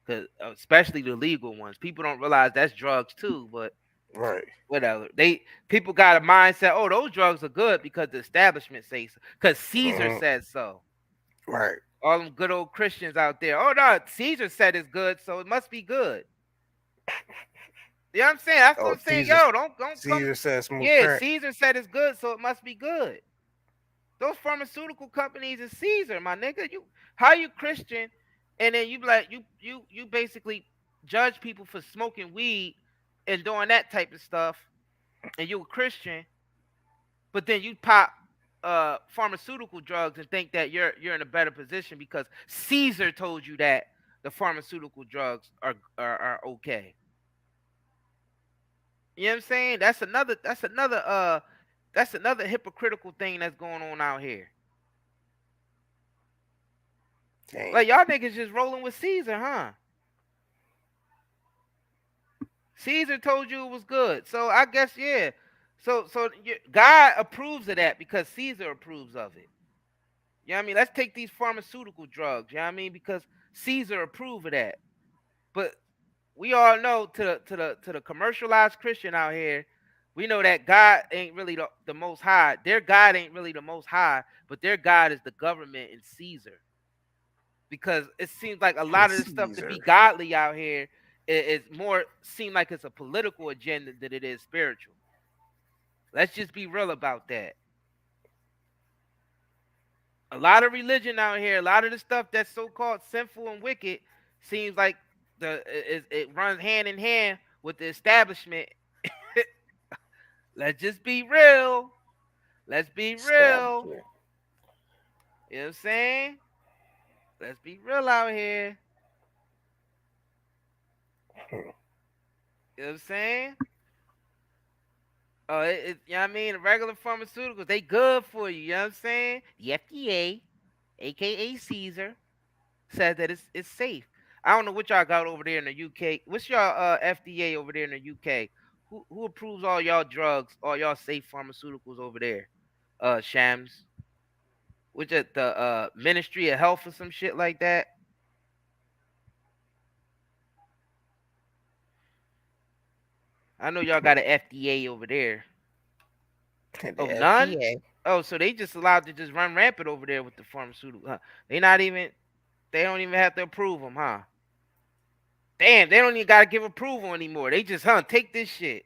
because especially the legal ones. People don't realize that's drugs too, but right, whatever. People got a mindset. Oh, those drugs are good because the establishment says so. Because Caesar says so. Right. All them good old Christians out there. Oh no, Caesar said it's good, so it must be good. You know what I'm saying? That's what I'm saying. Yo, don't Caesar said smoke crack. crack. Caesar said it's good, so it must be good. Those pharmaceutical companies is Caesar, my nigga. How you Christian, and then you like you basically judge people for smoking weed and doing that type of stuff, and you a Christian, but then you pop pharmaceutical drugs and think that you're in a better position because Caesar told you that the pharmaceutical drugs are okay. You know what I'm saying? That's another hypocritical thing that's going on out here. Dang. Like y'all niggas just rolling with Caesar, huh? Caesar told you it was good, so I guess yeah. So God approves of that because Caesar approves of it. You know what I mean? Let's take these pharmaceutical drugs. You know what I mean? Because Caesar approved of that. But we all know to the commercialized Christian out here, we know that God ain't really the most high. Their God ain't really the most high, but their God is the government and Caesar. Because it seems like a lot of the stuff to be godly out here is more seem like it's a political agenda than it is spiritual. Let's just be real about that. A lot of religion out here, a lot of the stuff that's so-called sinful and wicked seems like it runs hand in hand with the establishment. Let's just be real. Let's be real. You know what I'm saying? Let's be real out here. You know what I'm saying? Oh, you know what I mean? The regular pharmaceuticals, they good for you. You know what I'm saying? The FDA, aka Caesar, said that it's safe. I don't know what y'all got over there in the UK. What's y'all FDA over there in the UK? Who approves all y'all drugs, all y'all safe pharmaceuticals over there? Shams. Which at the Ministry of Health or some shit like that. I know y'all got an FDA over there. Oh, none? Oh, so they just allowed to just run rampant over there with the pharmaceutical. Huh? They don't even have to approve them, huh? Damn, they don't even gotta give approval anymore. They just take this shit.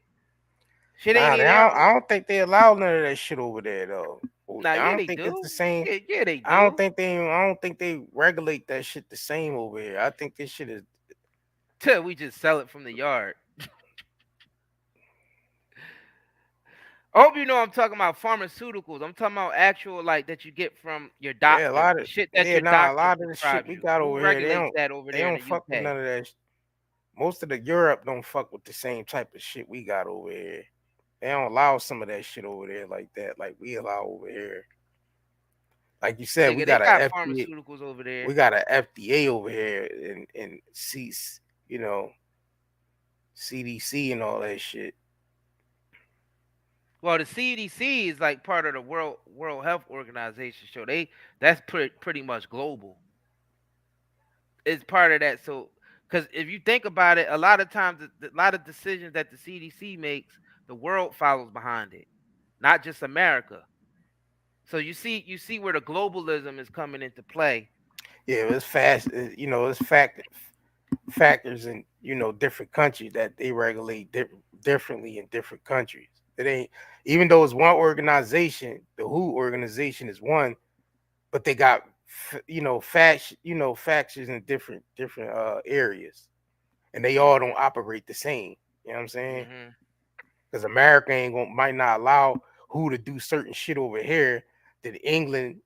Shit ain't even. I don't think they allow none of that shit over there though. Nah, I yeah, don't they think do. it's the same. Yeah, they do. I don't think they regulate that shit the same over here. I think this shit is. We just sell it from the yard. I hope you know I'm talking about pharmaceuticals. I'm talking about actual like that you get from your doctor. Yeah, a lot of shit that a lot of the shit we got over here. They don't fuck with none of that. Most of the Europe don't fuck with the same type of shit we got over here. They don't allow some of that shit over there like that, like we allow over here. Like you said, we got a FDA, pharmaceuticals over there. We got a FDA over here and CDC and all that shit. Well, the CDC is like part of the World Health Organization, so that's pretty much global. It's part of that. So, because if you think about it, a lot of times, a lot of decisions that the CDC makes, the world follows behind it, not just America. So you see where the globalism is coming into play. Yeah, it's fast. It's factors in different countries that they regulate differently in different countries. It ain't, even though it's one organization, the WHO organization is one, but they got factions in different areas, and they all don't operate the same. You know what I'm saying? Because America might not allow WHO to do certain shit over here that England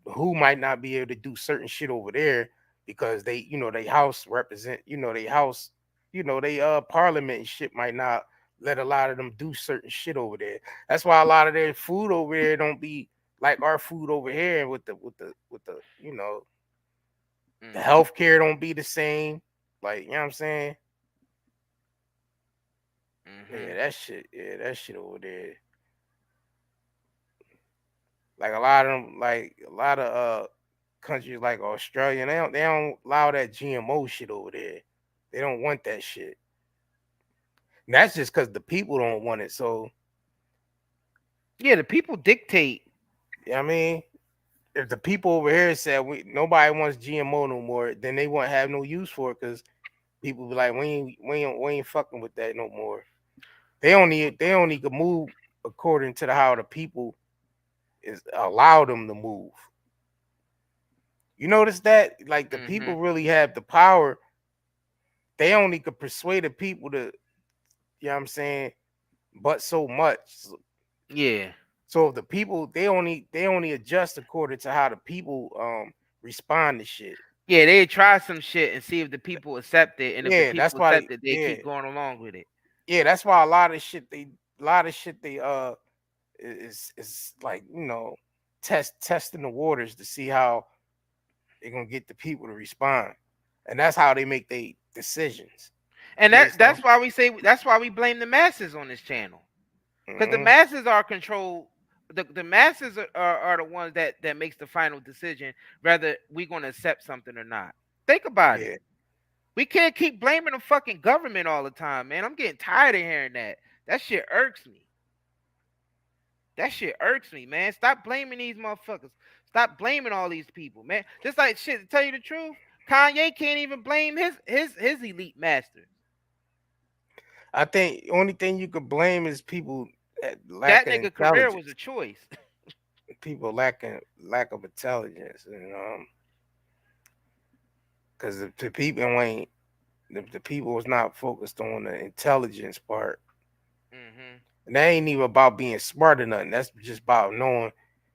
who might not be able to do certain shit over there because they house represent they house they parliament and shit might not let a lot of them do certain shit over there. That's why a lot of their food over there don't be like our food over here with the the healthcare don't be the same. Like, you know what I'm saying? Yeah, that shit over there. Like a lot of countries like Australia, they don't allow that GMO shit over there. They don't want that shit. And that's just because the people don't want it. So yeah, the people dictate. You know what I mean? If the people over here said nobody wants GMO no more, then they won't have no use for it because people be like, we ain't fucking with that no more. They only can move according to how the people is allow them to move. You notice that? Like the people really have the power. They only could persuade the people to, you know what I'm saying, but so much. Yeah. So the people they only adjust according to how the people respond to shit. Yeah, they try some shit and see if the people accept it, and if the Yeah, that's people why accept it, they keep going along with it. Yeah, that's why a lot of shit they is like, testing the waters to see how they're gonna get the people to respond. And that's how they make their decisions. And that's why we blame the masses on this channel. Because the masses are controlled. The masses are the ones that makes the final decision whether we're gonna accept something or not. Think about it. We can't keep blaming the fucking government all the time, man. I'm getting tired of hearing that. That shit irks me. That shit irks me, man. Stop blaming these motherfuckers. Stop blaming all these people, man. Just like shit, to tell you the truth, Kànye can't even blame his elite masters. I think the only thing you could blame is people That lacking nigga career intelligence. was a choice. People lack of intelligence, and because the people ain't the people was not focused on the intelligence part. And that ain't even about being smart or nothing. That's just about knowing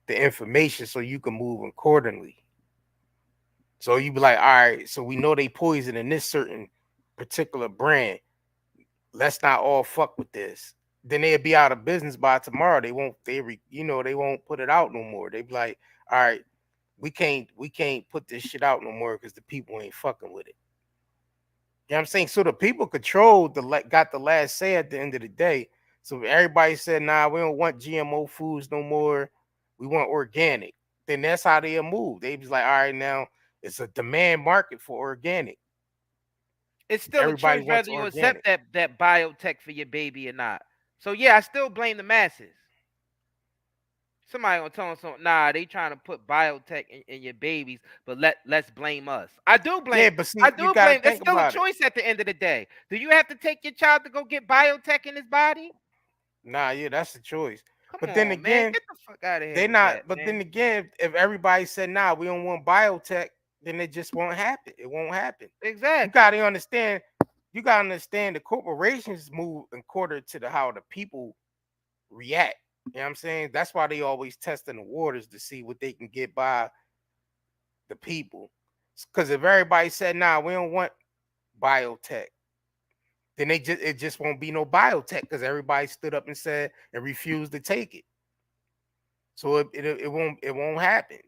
the information so you can move accordingly. So you be like, all right, so we know they poison in this certain particular brand. Let's not all fuck with this. Then they'll be out of business by tomorrow. They won't put it out no more. They be like, all right, we can't put this shit out no more because the people ain't fucking with it. You know what I'm saying? So the people got the last say at the end of the day. So everybody said, nah, we don't want GMO foods no more. We want organic. Then that's how they'll move. They was like, all right, now it's a demand market for organic. It's still Everybody a choice wants whether you organic. accept that biotech for your baby or not. So yeah, I still blame the masses. Somebody gonna tell them something. Nah, they trying to put biotech in your babies, but let's blame us. I do blame. Yeah, but see, I do you gotta blame. It's think still a about it. choice at the end of the day. Do you have to take your child to go get biotech in his body? Nah, yeah, that's the choice. Come But then on, man, again, get the fuck out of here they with not. that, But man. then again, if everybody said, nah, we don't want biotech, then it just won't happen. It won't happen. Exactly. You gotta understand. You gotta understand the corporations move according to how the people react. You know what I'm saying? That's why they always testing the waters to see what they can get by the people. Because if everybody said, nah, we don't want biotech, then it just won't be no biotech because everybody stood up and said and refused to take it. So it won't happen.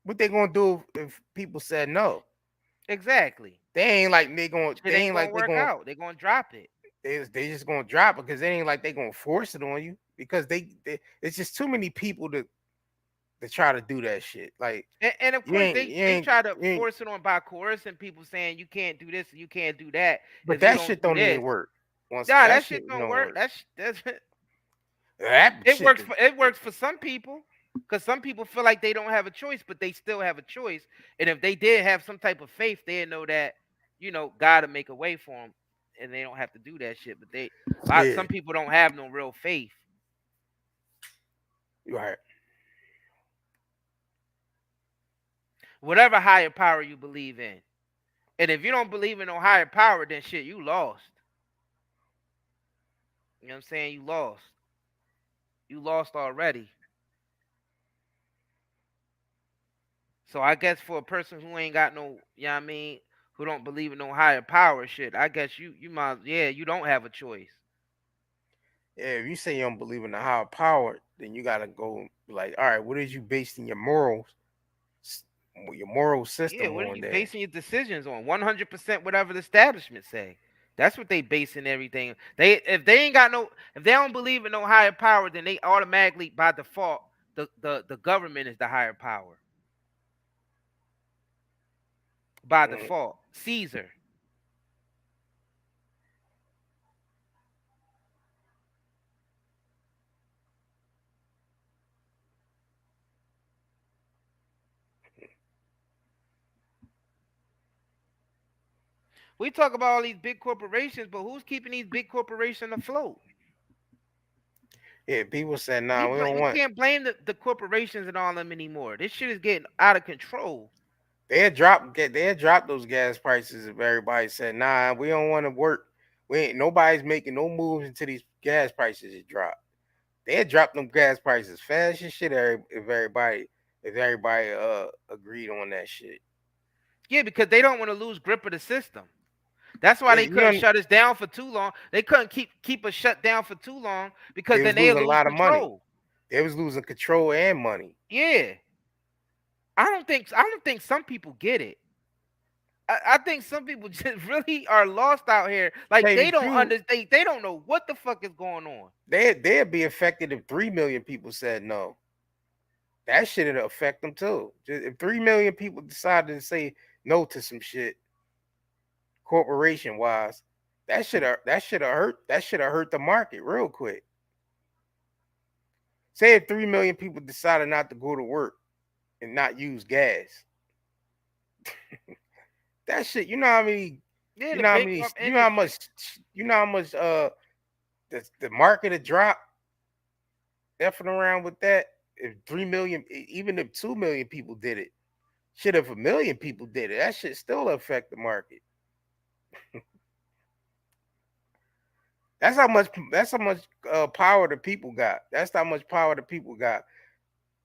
What they gonna do if people said no? Exactly. They ain't like they gonna work out. They're gonna drop it. They just gonna drop it because they ain't like they gonna force it on you because they it's just too many people to try to do that shit. Like and of course they try to force it on by coercing people saying you can't do this and you can't do that. But if that you don't shit do don't this. even work. That shit don't work. It works for some people. Because some people feel like they don't have a choice, but they still have a choice. And if they did have some type of faith, they'd know that, God will make a way for them, and they don't have to do that shit. But some people don't have no real faith. Right. Whatever higher power you believe in, and if you don't believe in no higher power, then shit, you lost. You know what I'm saying? You lost. You lost already. So I guess for a person who ain't got no, you know what I mean, who don't believe in no higher power shit, I guess you might, you don't have a choice. Yeah, if you say you don't believe in the higher power, then you gotta go like, all right, what is you basing your morals, your moral system on? What are you basing your decisions on? 100% whatever the establishment say. That's what they basing everything. If they don't believe in no higher power, then they automatically by default the government is the higher power. By default, Caesar. We talk about all these big corporations, but who's keeping these big corporations afloat? Yeah, people said, nah, we don't want. We can't blame the corporations and all them anymore. This shit is getting out of control. They had dropped those gas prices if everybody said, nah, we don't want to work. Nobody's making no moves until these gas prices is dropped. They had dropped them gas prices fast as shit if everybody agreed on that shit. Yeah, because they don't want to lose grip of the system. That's why they couldn't shut us down for too long. They couldn't keep us shut down for too long because then they lose a lot of money. They was losing control and money. Yeah. I don't think some people get it. I think some people just really are lost out here. Like they don't understand. They don't know what the fuck is going on. They'd be affected if 3 million people said no. That shit would affect them too. If 3 million people decided to say no to some shit, corporation wise, that should have hurt. That should have hurt the market real quick. Say if 3 million people decided not to go to work and not use gas. That shit, you know how many, yeah, you know how much the market had dropped. Effing around with that. If 3 million, even if 2 million people did it, shit, if 1 million people did it, that shit still affect the market. That's how much power the people got. That's how much power the people got.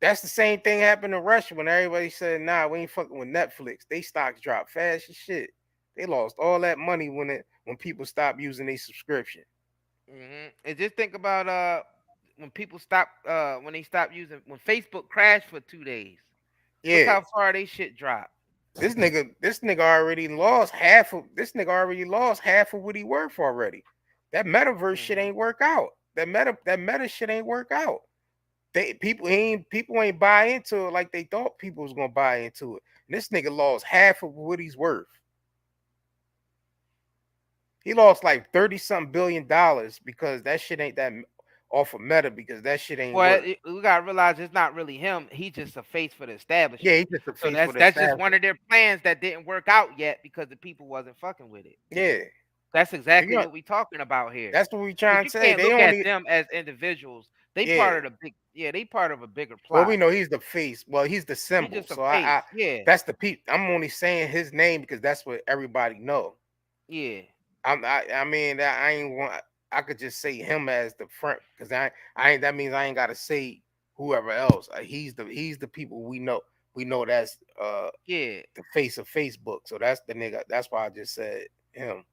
That's the same thing happened in Russia when everybody said, nah, we ain't fucking with Netflix. They stocks dropped fast as shit. They lost all that money when people stopped using their subscription. Mm-hmm. And just think about when people when they stopped using, when Facebook crashed for 2 days. Yeah. Look how far they shit dropped. This nigga already lost half of what he worth already. That metaverse shit ain't work out. That meta shit ain't work out. People ain't buy into it like they thought people was gonna buy into it. And this nigga lost half of what he's worth. He lost like $30-something billion because that shit ain't that off of Meta, because that shit ain't work. We gotta realize it's not really him. He's just a face for the establishment. Yeah, he's just a face for the establishment. That's just one of their plans that didn't work out yet because the people wasn't fucking with it. Yeah. That's exactly what we talking about here. That's what we trying to say. You can't look at them as individuals. They part of the big. Yeah, they part of a bigger plot. Well, we know he's the face. Well, he's the symbol. He's just so yeah, that's the people. I'm only saying his name because that's what everybody know. Yeah. I mean, I ain't want. I could just say him as the front because I ain't. That means I ain't got to say whoever else. He's the people we know. We know that's the face of Facebook. So that's the nigga. That's why I just said him.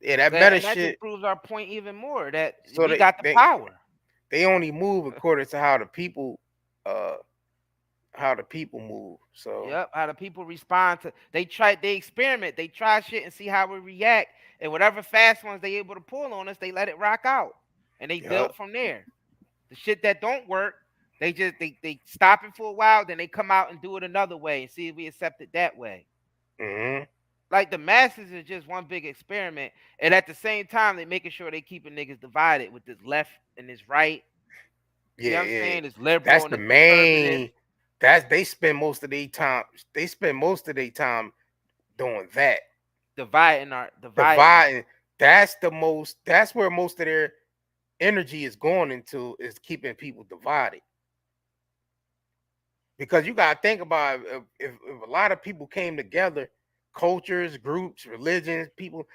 Yeah, that meta shit just proves our point even more. That we got the power. They only move according to how the people move. So yep, how the people respond to. They experiment, they try shit and see how we react. And whatever fast ones they able to pull on us, they let it rock out, and they build from there. The shit that don't work, they just they stop it for a while, then they come out and do it another way and see if we accept it that way. Mm-hmm. Like the masses is just one big experiment, and at the same time, they making sure they keeping niggas divided with this left and this right. Yeah, you know what I'm saying? It's liberal. That's the main. They spend most of their time. They spend most of their time doing that. Dividing. That's where most of their energy is going into, is keeping people divided. Because you gotta think about if a lot of people came together. Cultures, groups, religions, people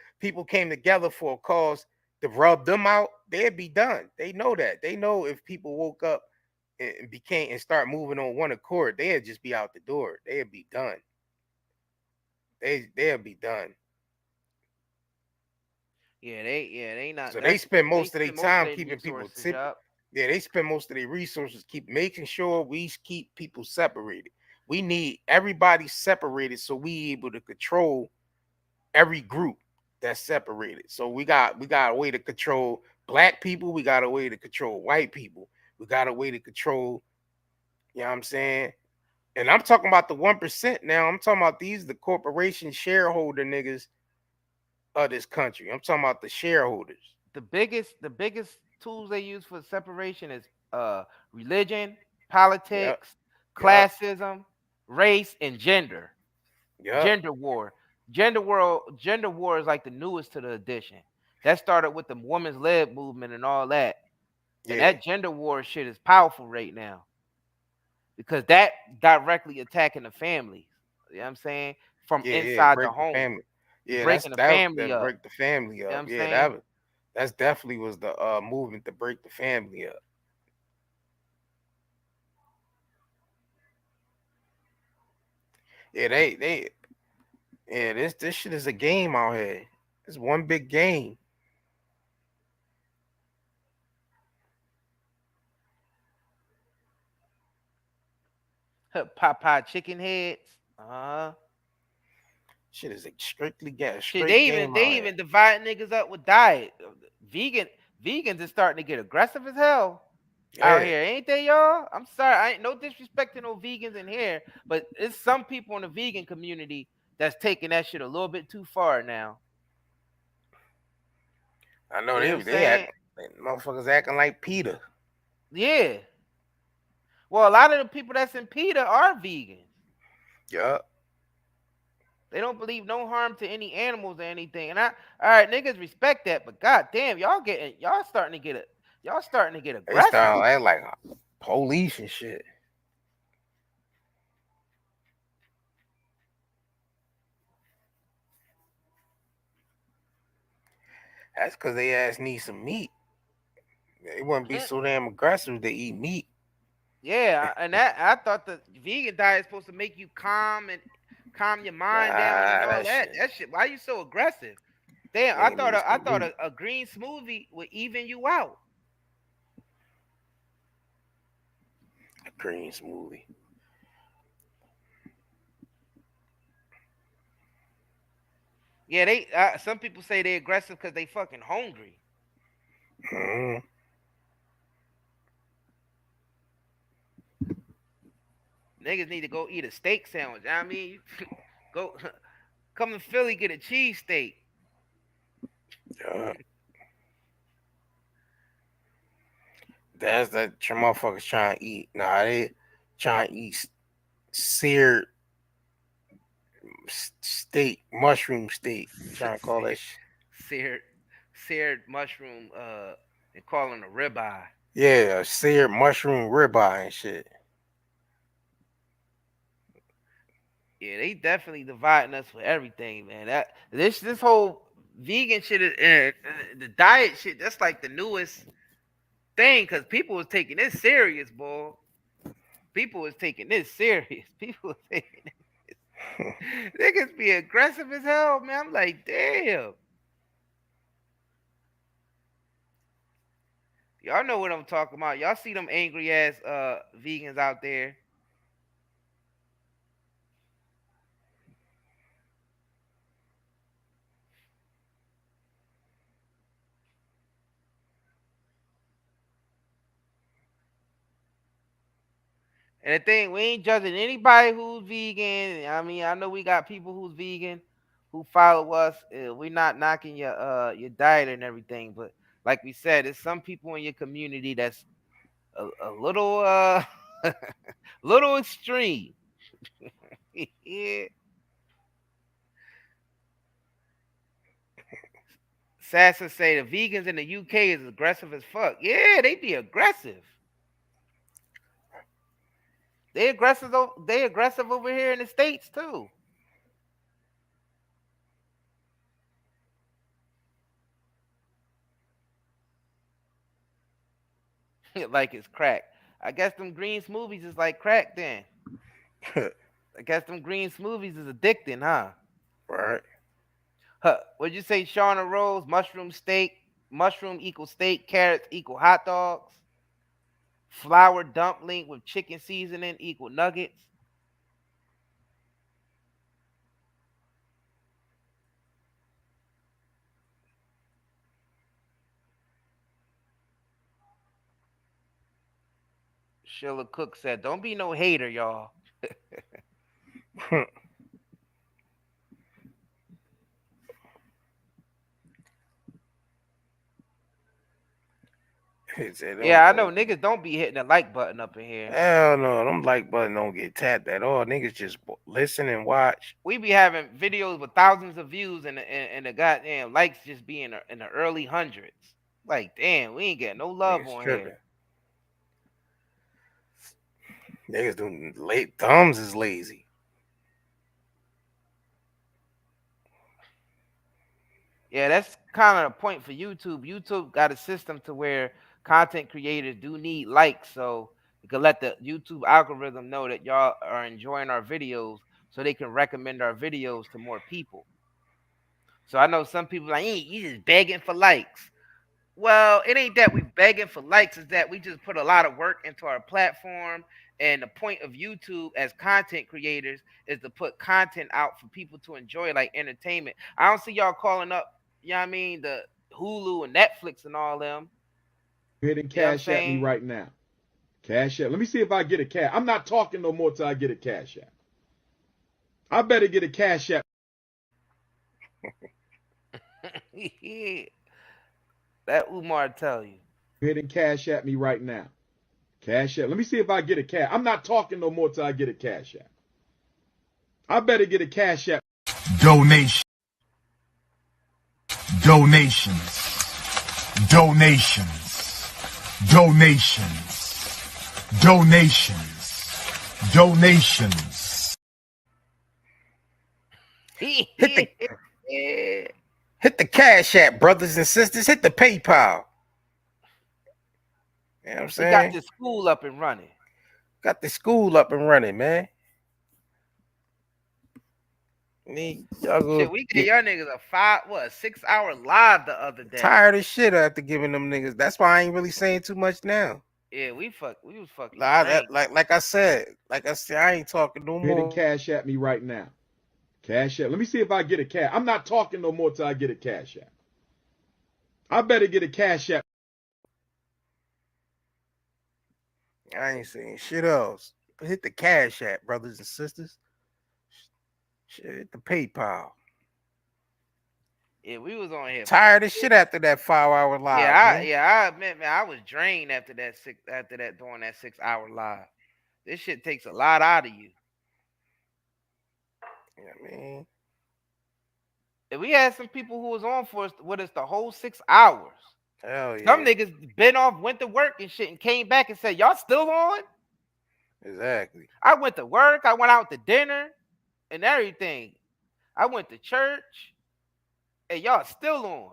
came together for a cause to rub them out, they'd be done. They know that. They know if people woke up and start moving on one accord, they'd just be out the door. They'd be done. They'll be done. Yeah, they not. So they spend most of their time keeping people separate. Yeah, they spend most of their resources making sure we keep people separated. We need everybody separated so we able to control every group that's separated. So we got a way to control black people. We got a way to control white people. We got a way to control, you know what I'm saying? And I'm talking about the 1% now. I'm talking about the corporation shareholder niggas of this country. I'm talking about the shareholders. The biggest tools they use for separation is religion, politics, classism, race, and gender. Gender war. Gender war is like the newest to the addition. That started with the women's lib movement and all that. And that gender war shit is powerful right now. Because that directly attacking the families. You know what I'm saying? From inside the break the home. family. Yeah, Breaking the family that up. break the family You know what up. I'm Yeah, saying? that's definitely was the movement to break the family up. Yeah, this shit is a game out here. It's one big game. Popeye chicken heads. Shit is strictly game. Shit, Straight game they out here. even divide niggas up with diet. Vegans is starting to get aggressive as hell out here, ain't they, y'all? I'm sorry, I ain't no disrespect to no vegans in here, but it's some people in the vegan community that's taking that shit a little bit too far now. I know You know motherfuckers acting like Peter. Yeah. Well, a lot of the people that's in PETA are vegans. Yeah. They don't believe no harm to any animals or anything. And all right, niggas respect that, but goddamn, y'all starting to get aggressive. They start acting like police and shit. That's because they ass need some meat. They wouldn't be so damn aggressive to eat meat. Yeah, and I thought the vegan diet is supposed to make you calm your mind down and all that. That shit. Why are you so aggressive? Damn, I thought a green smoothie would even you out. A green smoothie. Yeah, they some people say they aggressive because they fucking hungry. Niggas need to go eat a steak sandwich. I mean, go come to Philly, get a cheese steak. That's that your motherfuckers trying to eat. Nah, they trying to eat seared steak, mushroom steak. Trying to call that seared mushroom and calling a ribeye. Yeah, seared mushroom ribeye and shit. Yeah, they definitely dividing us for everything, man. This whole vegan shit, the diet shit, that's like the newest thing because people was taking this serious, boy. People was taking this serious. People was taking this. Niggas be aggressive as hell, man. I'm like, damn. Y'all know what I'm talking about. Y'all see them angry ass vegans out there. And the thing, we ain't judging anybody who's vegan. I mean, I know we got people who's vegan who follow us. We're not knocking your diet and everything, but like we said, there's some people in your community that's a little little extreme. Yeah. Sassa say the vegans in the UK is aggressive as fuck. Yeah, they be aggressive. They aggressive over here in the States too. Like it's crack. I guess them green smoothies is like crack then. I guess them green smoothies is addicting, huh? Right. What'd you say, Shauna Rose? Mushroom equals steak, carrots equal hot dogs. Flour dumpling with chicken seasoning equal nuggets. Sheila Cook said, don't be no hater, y'all. Yeah, I know niggas don't be hitting the like button up in here. Hell no, them like button don't get tapped at all. Niggas just listen and watch. We be having videos with thousands of views and the goddamn likes just be in the early hundreds. Like, damn, we ain't getting no love Niggas on tripping. here. Niggas doing late thumbs is lazy. Yeah, that's kind of the point for YouTube. YouTube got a system to where content creators do need likes, so you can let the YouTube algorithm know that y'all are enjoying our videos, so they can recommend our videos to more people. So I know some people like, hey, you just begging for likes. Well, it ain't that we begging for likes, it's that we just put a lot of work into our platform. And the point of YouTube as content creators is to put content out for people to enjoy, like entertainment. I don't see y'all calling up, you know what I mean, the Hulu and Netflix and all them. Go ahead and cash at me right now. Cash at. Let me see if I get a cash. I'm not talking no more till I get a cash app. I better get a cash app. That Umar tell you. Go ahead and cash at me right now. Cash app. Let me see if I get a cash. I'm not talking no more till I get a cash app. I better get a cash app. Donation. Donations. Donations. Donations. Donations. Donations. Hit the Cash App, brothers and sisters. Hit the PayPal. You know what I'm saying? We got the school up and running. Got the school up and running, man. Shit, we gave y'all niggas a 6 hour live the other day. Tired of shit after giving them niggas. That's why I ain't really saying too much now. Yeah, we was fucking. Like I said, I ain't talking no Go ahead more. and cash at me right now. Cash app. Let me see if I get a cash. I'm not talking no more till I get a cash app. I better get a cash app. I ain't saying shit else. Hit the Cash App, brothers and sisters. Shit, hit the PayPal. Yeah, we was on here. Tired of shit after that 5 hour live. I admit, man, I was drained after that doing that 6 hour live. This shit takes a lot out of you. You know what I mean? And we had some people who was on with us the whole 6 hours. Hell yeah. Some niggas been off, went to work and shit, and came back and said, y'all still on? Exactly. I went to work. I went out to dinner and everything. I went to church. And y'all still on.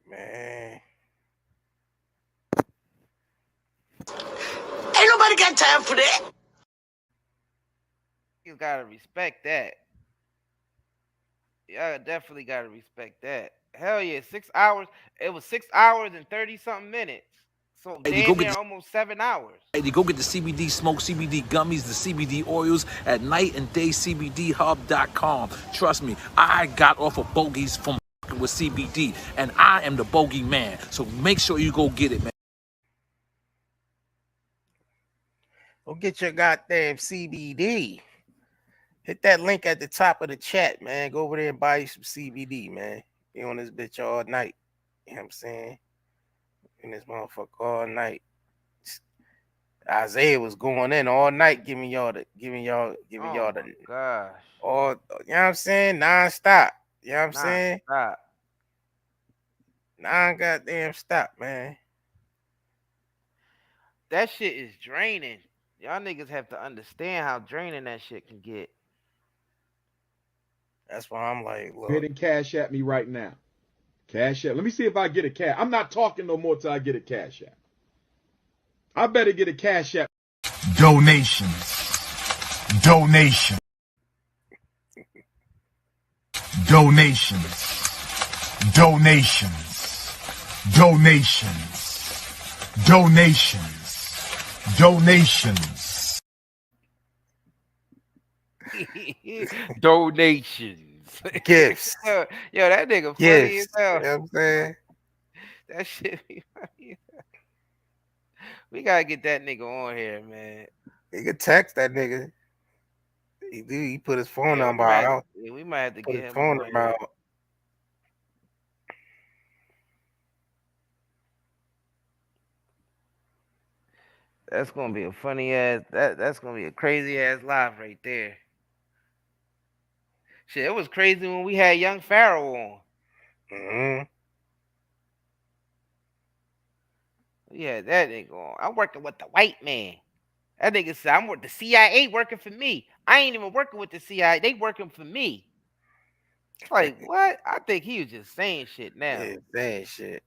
Man. Ain't nobody got time for that. You gotta respect that. Y'all definitely gotta respect that. Hell yeah, 6 hours. It was 6 hours and 30 something minutes. So damn near almost 7 hours. Hey, you go get the CBD smoke, CBD gummies, the CBD oils at nightanddayscbdhub.com. Trust me, I got off of bogeys from with CBD, and I am the bogey man. So make sure you go get it, man. Go get your goddamn CBD. Hit that link at the top of the chat, man. Go over there and buy you some CBD, man. Be on this bitch all night. You know what I'm saying? In this motherfucker all night. Isiah was going in all night, giving y'all the gosh. All, you know what I'm saying? Non-stop. You know what I'm saying? Stop. Non-goddamn stop, man. That shit is draining. Y'all niggas have to understand how draining that shit can get. That's why I'm like, look. Go ahead and cash at me right now. Cash app. Let me see if I get a cash. I'm not talking no more till I get a cash app. I better get a cash app. Donations. Donation. Donations. Donations. Donations. Donations. Donations. Donations. Gifts. Yo, that nigga funny as hell. You know what I'm saying? That shit be funny. We gotta get that nigga on here, man. You can text that nigga. He put his phone Yeah, number out. we might have to Put get his him phone on number here. out. That's gonna be a funny ass. That's gonna be a crazy ass live right there. Shit, it was crazy when we had Young Pharaoh on. Mm-hmm. We had that nigga on. I'm working with the white man. That nigga said, I'm with the CIA working for me. I ain't even working with the CIA. They working for me. It's like, what? I think he was just saying shit now. Yeah, saying shit.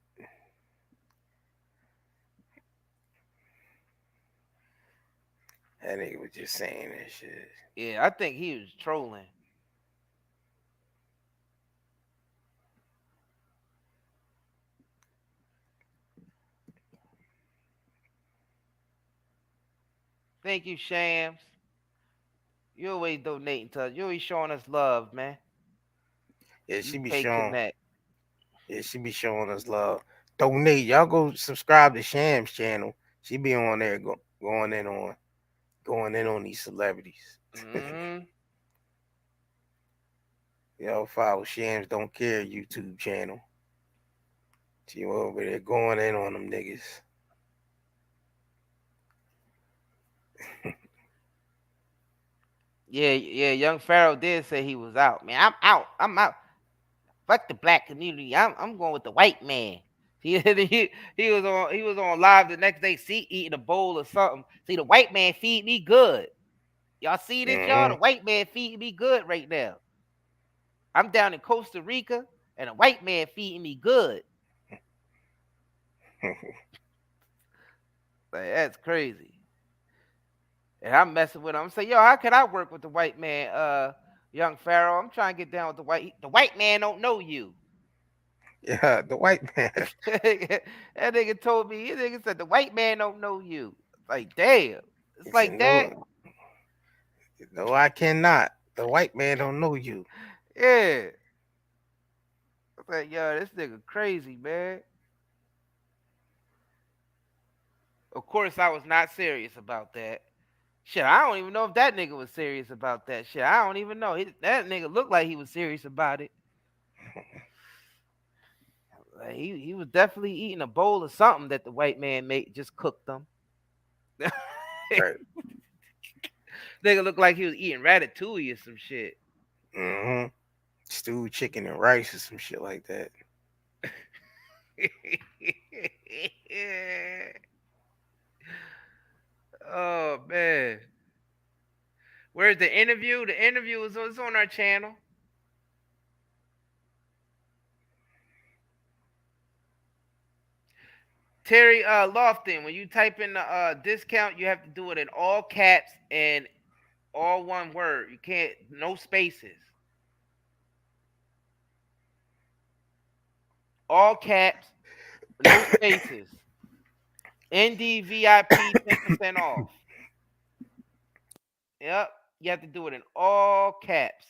That nigga was just saying that shit. Yeah, I think he was trolling. Thank you, Shams. You always donating to us. You always showing us love, man. Yeah, she be UK showing. Connect. Yeah, she be showing us love. Donate. Y'all go subscribe to Shams channel. She be on there going in on these celebrities. Mm-hmm. Y'all follow Shams Don't Care YouTube channel. She over there going in on them niggas. Yeah, Young Pharaoh did say he was out. Man, I'm out. Fuck the black community. I'm going with the white man. He was on live the next day, eating a bowl or something. See, the white man feed me good. Y'all see this, y'all? The white man feeding me good right now. I'm down in Costa Rica, and a white man feeding me good. Like, that's crazy. And I'm messing with him. I'm saying, yo, how can I work with the white man, Young Pharaoh? I'm trying to get down with the white. The white man don't know you. Yeah, the white man. That nigga told me. That nigga said the white man don't know you. Like, damn. It's like said, that. No, I cannot. The white man don't know you. Yeah. I said, yo, this nigga crazy, man. Of course, I was not serious about that. Shit, I don't even know if that nigga was serious about that shit. I don't even know. That nigga looked like he was serious about it. Like, he was definitely eating a bowl of something that the white man just cooked them. Right. Nigga looked like he was eating ratatouille or some shit. Mm-hmm. Stewed chicken and rice or some shit like that. Oh man. Where's the interview? The interview is on our channel. Terry Lofton, when you type in the discount, you have to do it in all caps and all one word. You can't, no spaces. All caps, no spaces. NDVIP 10% off. Yep, you have to do it in all caps.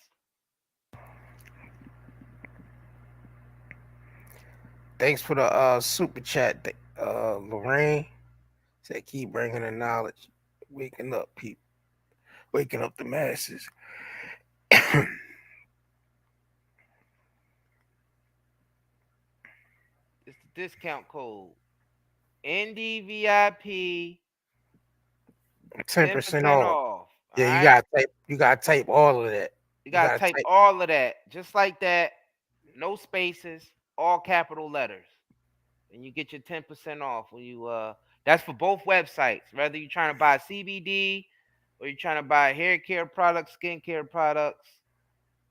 Thanks for the super chat, Lorraine. Said keep bringing the knowledge, waking up people, waking up the masses. It's the discount code. NDVIP 10% off. Yeah, right? you gotta type all of that. You gotta type all of that, just like that. No spaces, all capital letters. And you get your 10% off when you that's for both websites. Whether you're trying to buy CBD or you're trying to buy hair care products, skincare products,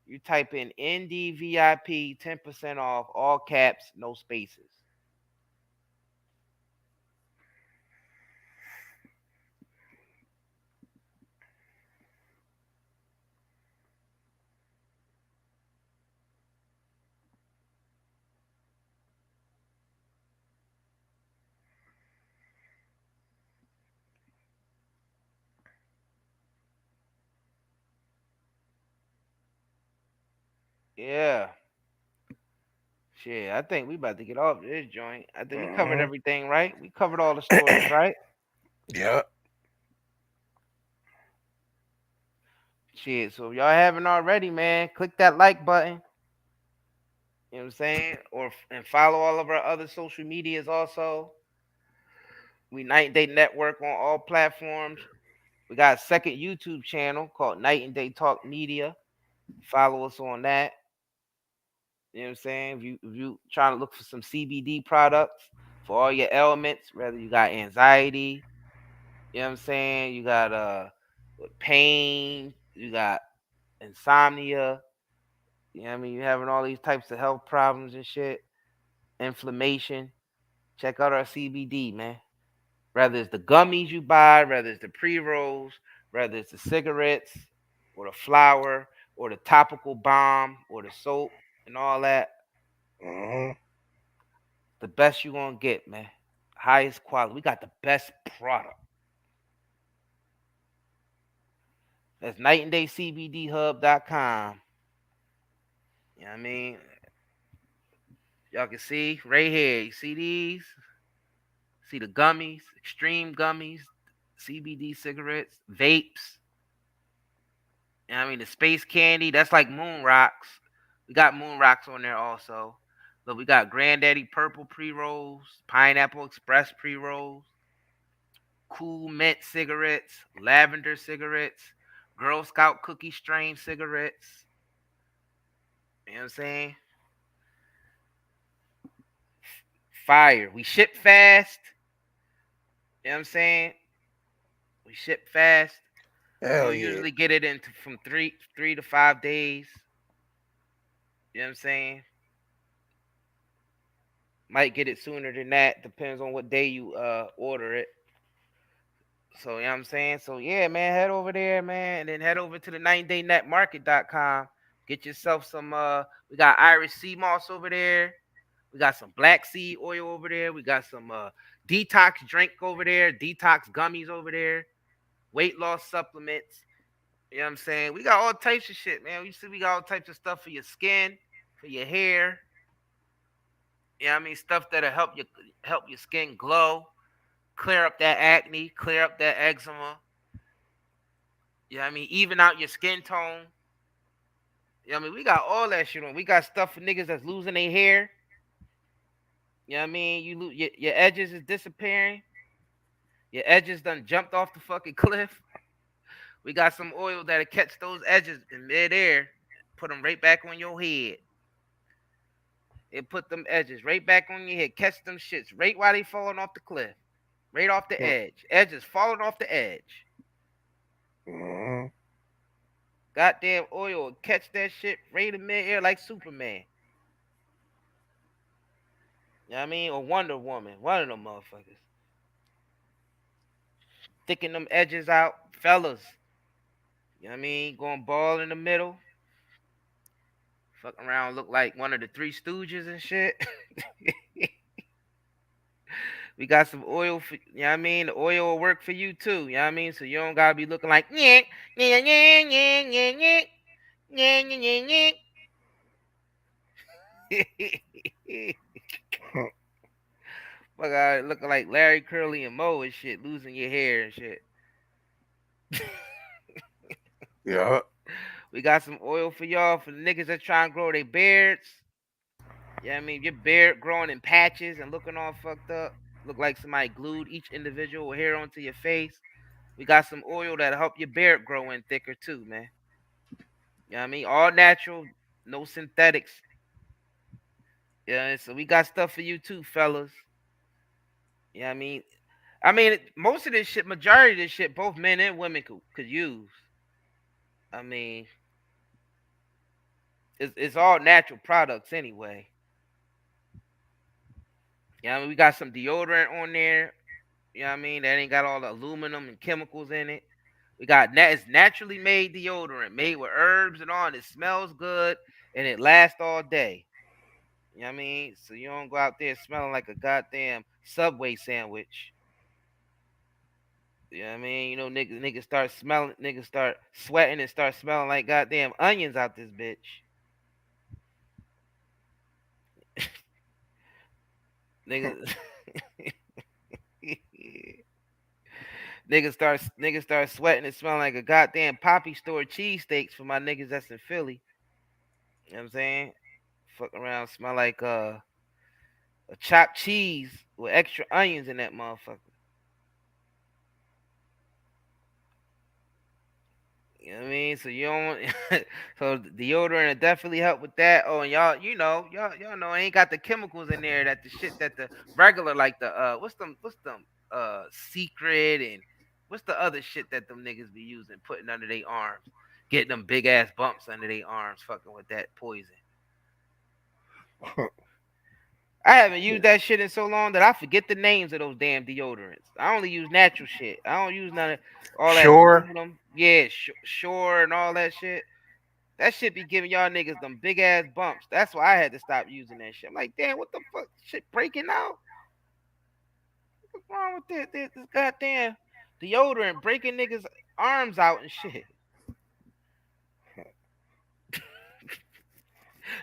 you type in NDVIP 10% off, all caps, no spaces. Yeah. Shit, I think we about to get off this joint. I think we covered everything, right? We covered all the stories, right? Yeah. Shit. So if y'all haven't already, man, click that like button. You know what I'm saying? And follow all of our other social medias also. We Night and Day Network on all platforms. We got a second YouTube channel called Night and Day Talk Media. Follow us on that. You know what I'm saying? If you trying to look for some CBD products for all your ailments, whether you got anxiety, you know what I'm saying? You got pain, you got insomnia, you know what I mean? You're having all these types of health problems and shit, inflammation. Check out our CBD, man. Whether it's the gummies you buy, whether it's the pre-rolls, whether it's the cigarettes or the flour or the topical balm or the soap and all that. The best you gonna get, man. Highest quality. We got the best product. That's nightanddaycbdhub.com. You know what I mean? Y'all can see right here. You see these? See the gummies, extreme gummies, CBD cigarettes, vapes. You know what I mean? The space candy, that's like moon rocks. We got moon rocks on there also. But we got Granddaddy Purple pre-rolls, Pineapple Express pre-rolls, Cool Mint cigarettes, Lavender cigarettes, Girl Scout Cookie Strain cigarettes. You know what I'm saying? Fire. We ship fast. You know what I'm saying? We ship fast. Hell You'll yeah. usually get it from three to 5 days. You know what I'm saying? Might get it sooner than that. Depends on what day you order it. So, you know what I'm saying? So, yeah, man, head over there, man. And then head over to the 9daynetmarket.com. Get yourself some, we got Irish sea moss over there. We got some black seed oil over there. We got some detox drink over there. Detox gummies over there. Weight loss supplements. You know what I'm saying? We got all types of shit, man. We got all types of stuff for your skin, for your hair. You know what I mean? Stuff that'll help your skin glow, clear up that acne, clear up that eczema. You know what I mean? Even out your skin tone. You know what I mean? We got all that shit on. We got stuff for niggas that's losing their hair. You know what I mean? Your edges is disappearing. Your edges done jumped off the fucking cliff. We got some oil that'll catch those edges in midair, put them right back on your head. It put them edges right back on your head. Catch them shits right while they falling off the cliff. Right off the edge. Edges falling off the edge. Goddamn oil will catch that shit right in midair like Superman. You know what I mean? Or Wonder Woman. One of them motherfuckers. Thicken them edges out. Fellas. You know what I mean? Going bald in the middle. Fucking around look like one of the Three Stooges and shit. We got some oil for, you know what I mean? The oil will work for you too, you know what I mean? So you don't gotta be looking like yeah. Fuck out looking like Larry, Curly, and Moe and shit, losing your hair and shit. Yeah. We got some oil for y'all, for the niggas that try and grow their beards. You know what I mean? Your beard growing in patches and looking all fucked up. Look like somebody glued each individual hair onto your face. We got some oil that'll help your beard grow in thicker too, man. You know what I mean? All natural, no synthetics. Yeah, so we got stuff for you too, fellas. You know what I mean? Most of this shit, majority of this shit, both men and women could use. I mean, it's all natural products anyway. You know what I mean? We got some deodorant on there. You know what I mean? That ain't got all the aluminum and chemicals in it. We got it's naturally made deodorant, made with herbs and all, and it smells good and it lasts all day. You know what I mean? So you don't go out there smelling like a goddamn Subway sandwich. You know what I mean? You know, niggas start smelling, niggas start sweating and start smelling like goddamn onions out this bitch. Niggas Niggas start sweating and smelling like a goddamn Poppy store cheesesteaks for my niggas that's in Philly. You know what I'm saying? Fuck around, smell like a chopped cheese with extra onions in that motherfucker. You know what I mean? So you don't so deodorant will definitely help with that. Oh, and y'all, y'all know ain't got the chemicals in there that the shit that the regular like the what's them secret and what's the other shit that them niggas be using putting under their arms, getting them big ass bumps under their arms, fucking with that poison. I haven't used that shit in so long that I forget the names of those damn deodorants. I only use natural shit. I don't use none of all that aluminum. Yeah, Sure and all that shit. That shit be giving y'all niggas them big ass bumps. That's why I had to stop using that shit. I'm like, damn, what the fuck? Shit breaking out? What's wrong with this goddamn deodorant breaking niggas' arms out and shit?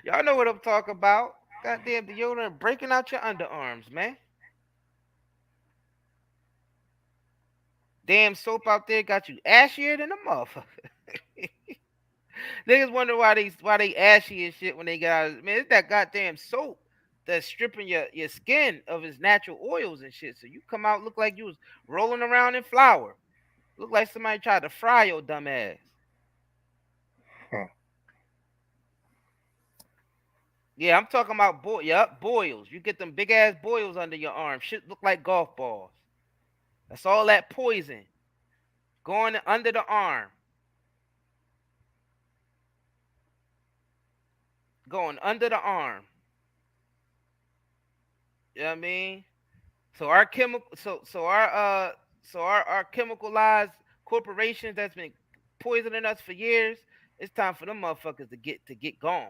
Y'all know what I'm talking about. Goddamn deodorant breaking out your underarms, man. Damn soap out there got you ashier than a motherfucker. Niggas wonder why they ashy and shit when they got, man, it's that goddamn soap that's stripping your skin of its natural oils and shit. So you come out look like you was rolling around in flour. Look like somebody tried to fry your dumb ass. Yeah, I'm talking about boils. You get them big ass boils under your arm. Shit look like golf balls. That's all that poison going under the arm. Going under the arm. You know what I mean? So our chemicalized corporations that's been poisoning us for years, it's time for them motherfuckers to get gone.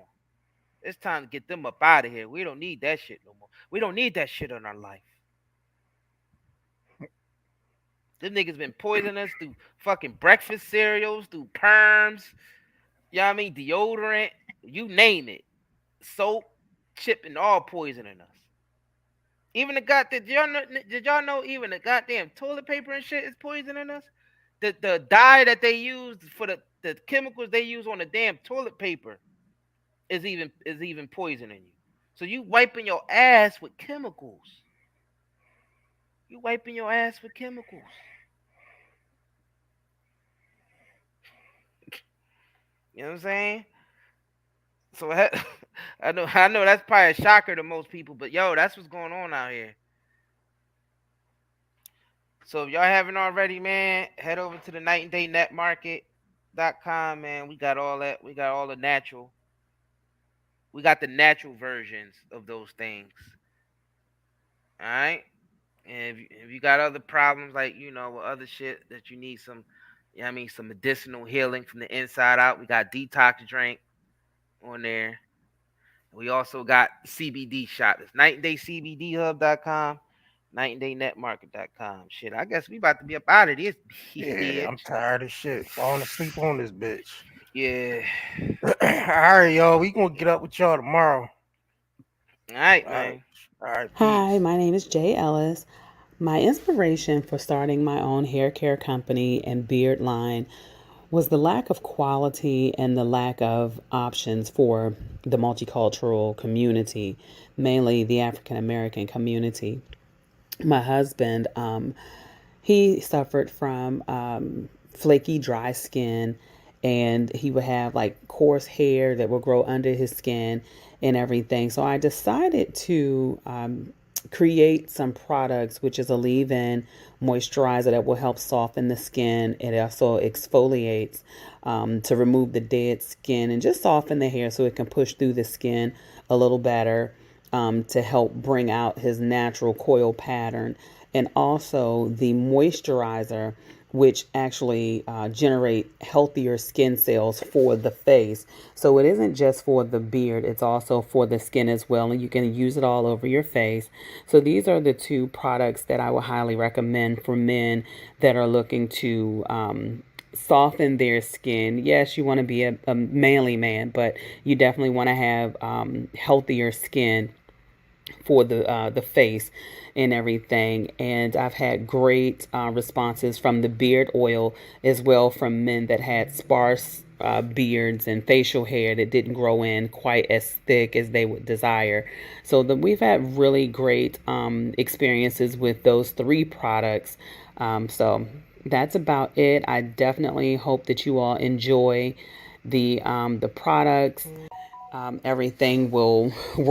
It's time to get them up out of here. We don't need that shit no more. We don't need that shit in our life. Them niggas been poisoning us through fucking breakfast cereals, through perms, you know what I mean? Deodorant, you name it. Soap, chip, and all poisoning us. Even the goddamn, did y'all know even the goddamn toilet paper and shit is poisoning us? The dye that they use for the chemicals they use on the damn toilet paper is even poisoning you. So you wiping your ass with chemicals. You wiping your ass with chemicals. You know what I'm saying? So I know that's probably a shocker to most people, but yo, that's what's going on out here. So if y'all haven't already, man, head over to the nightanddaynetmarket.com, man. We got all that. We got all the natural. We got the natural versions of those things. All right? And if you got other problems, like, with other shit that you need some, some medicinal healing from the inside out, we got detox drink on there. We also got CBD shop. It's nightanddaydaycbdhub.com, nightanddaynetmarket.com. Shit, I guess we about to be up out of this bitch. I'm tired of shit. Falling asleep on this bitch. Yeah. All right, y'all. We gonna get up with y'all tomorrow. All right, man. All right. Hi, my name is Jay Ellis. My inspiration for starting my own hair care company and beard line was the lack of quality and the lack of options for the multicultural community, mainly the African American community. My husband, he suffered from flaky, dry skin, and he would have like coarse hair that would grow under his skin and everything. So I decided to create some products, which is a leave-in moisturizer that will help soften the skin. It also exfoliates to remove the dead skin and just soften the hair so it can push through the skin a little better, to help bring out his natural coil pattern. And also the moisturizer, which actually generate healthier skin cells for the face. So it isn't just for the beard, it's also for the skin as well, and you can use it all over your face. So these are the two products that I would highly recommend for men that are looking to soften their skin. Yes, you want to be a manly man, but you definitely want to have healthier skin for the face and everything. And I've had great responses from the beard oil as well, from men that had sparse beards and facial hair that didn't grow in quite as thick as they would desire. So we've had really great experiences with those 3 products. So that's about it. I definitely hope that you all enjoy the products. Everything will work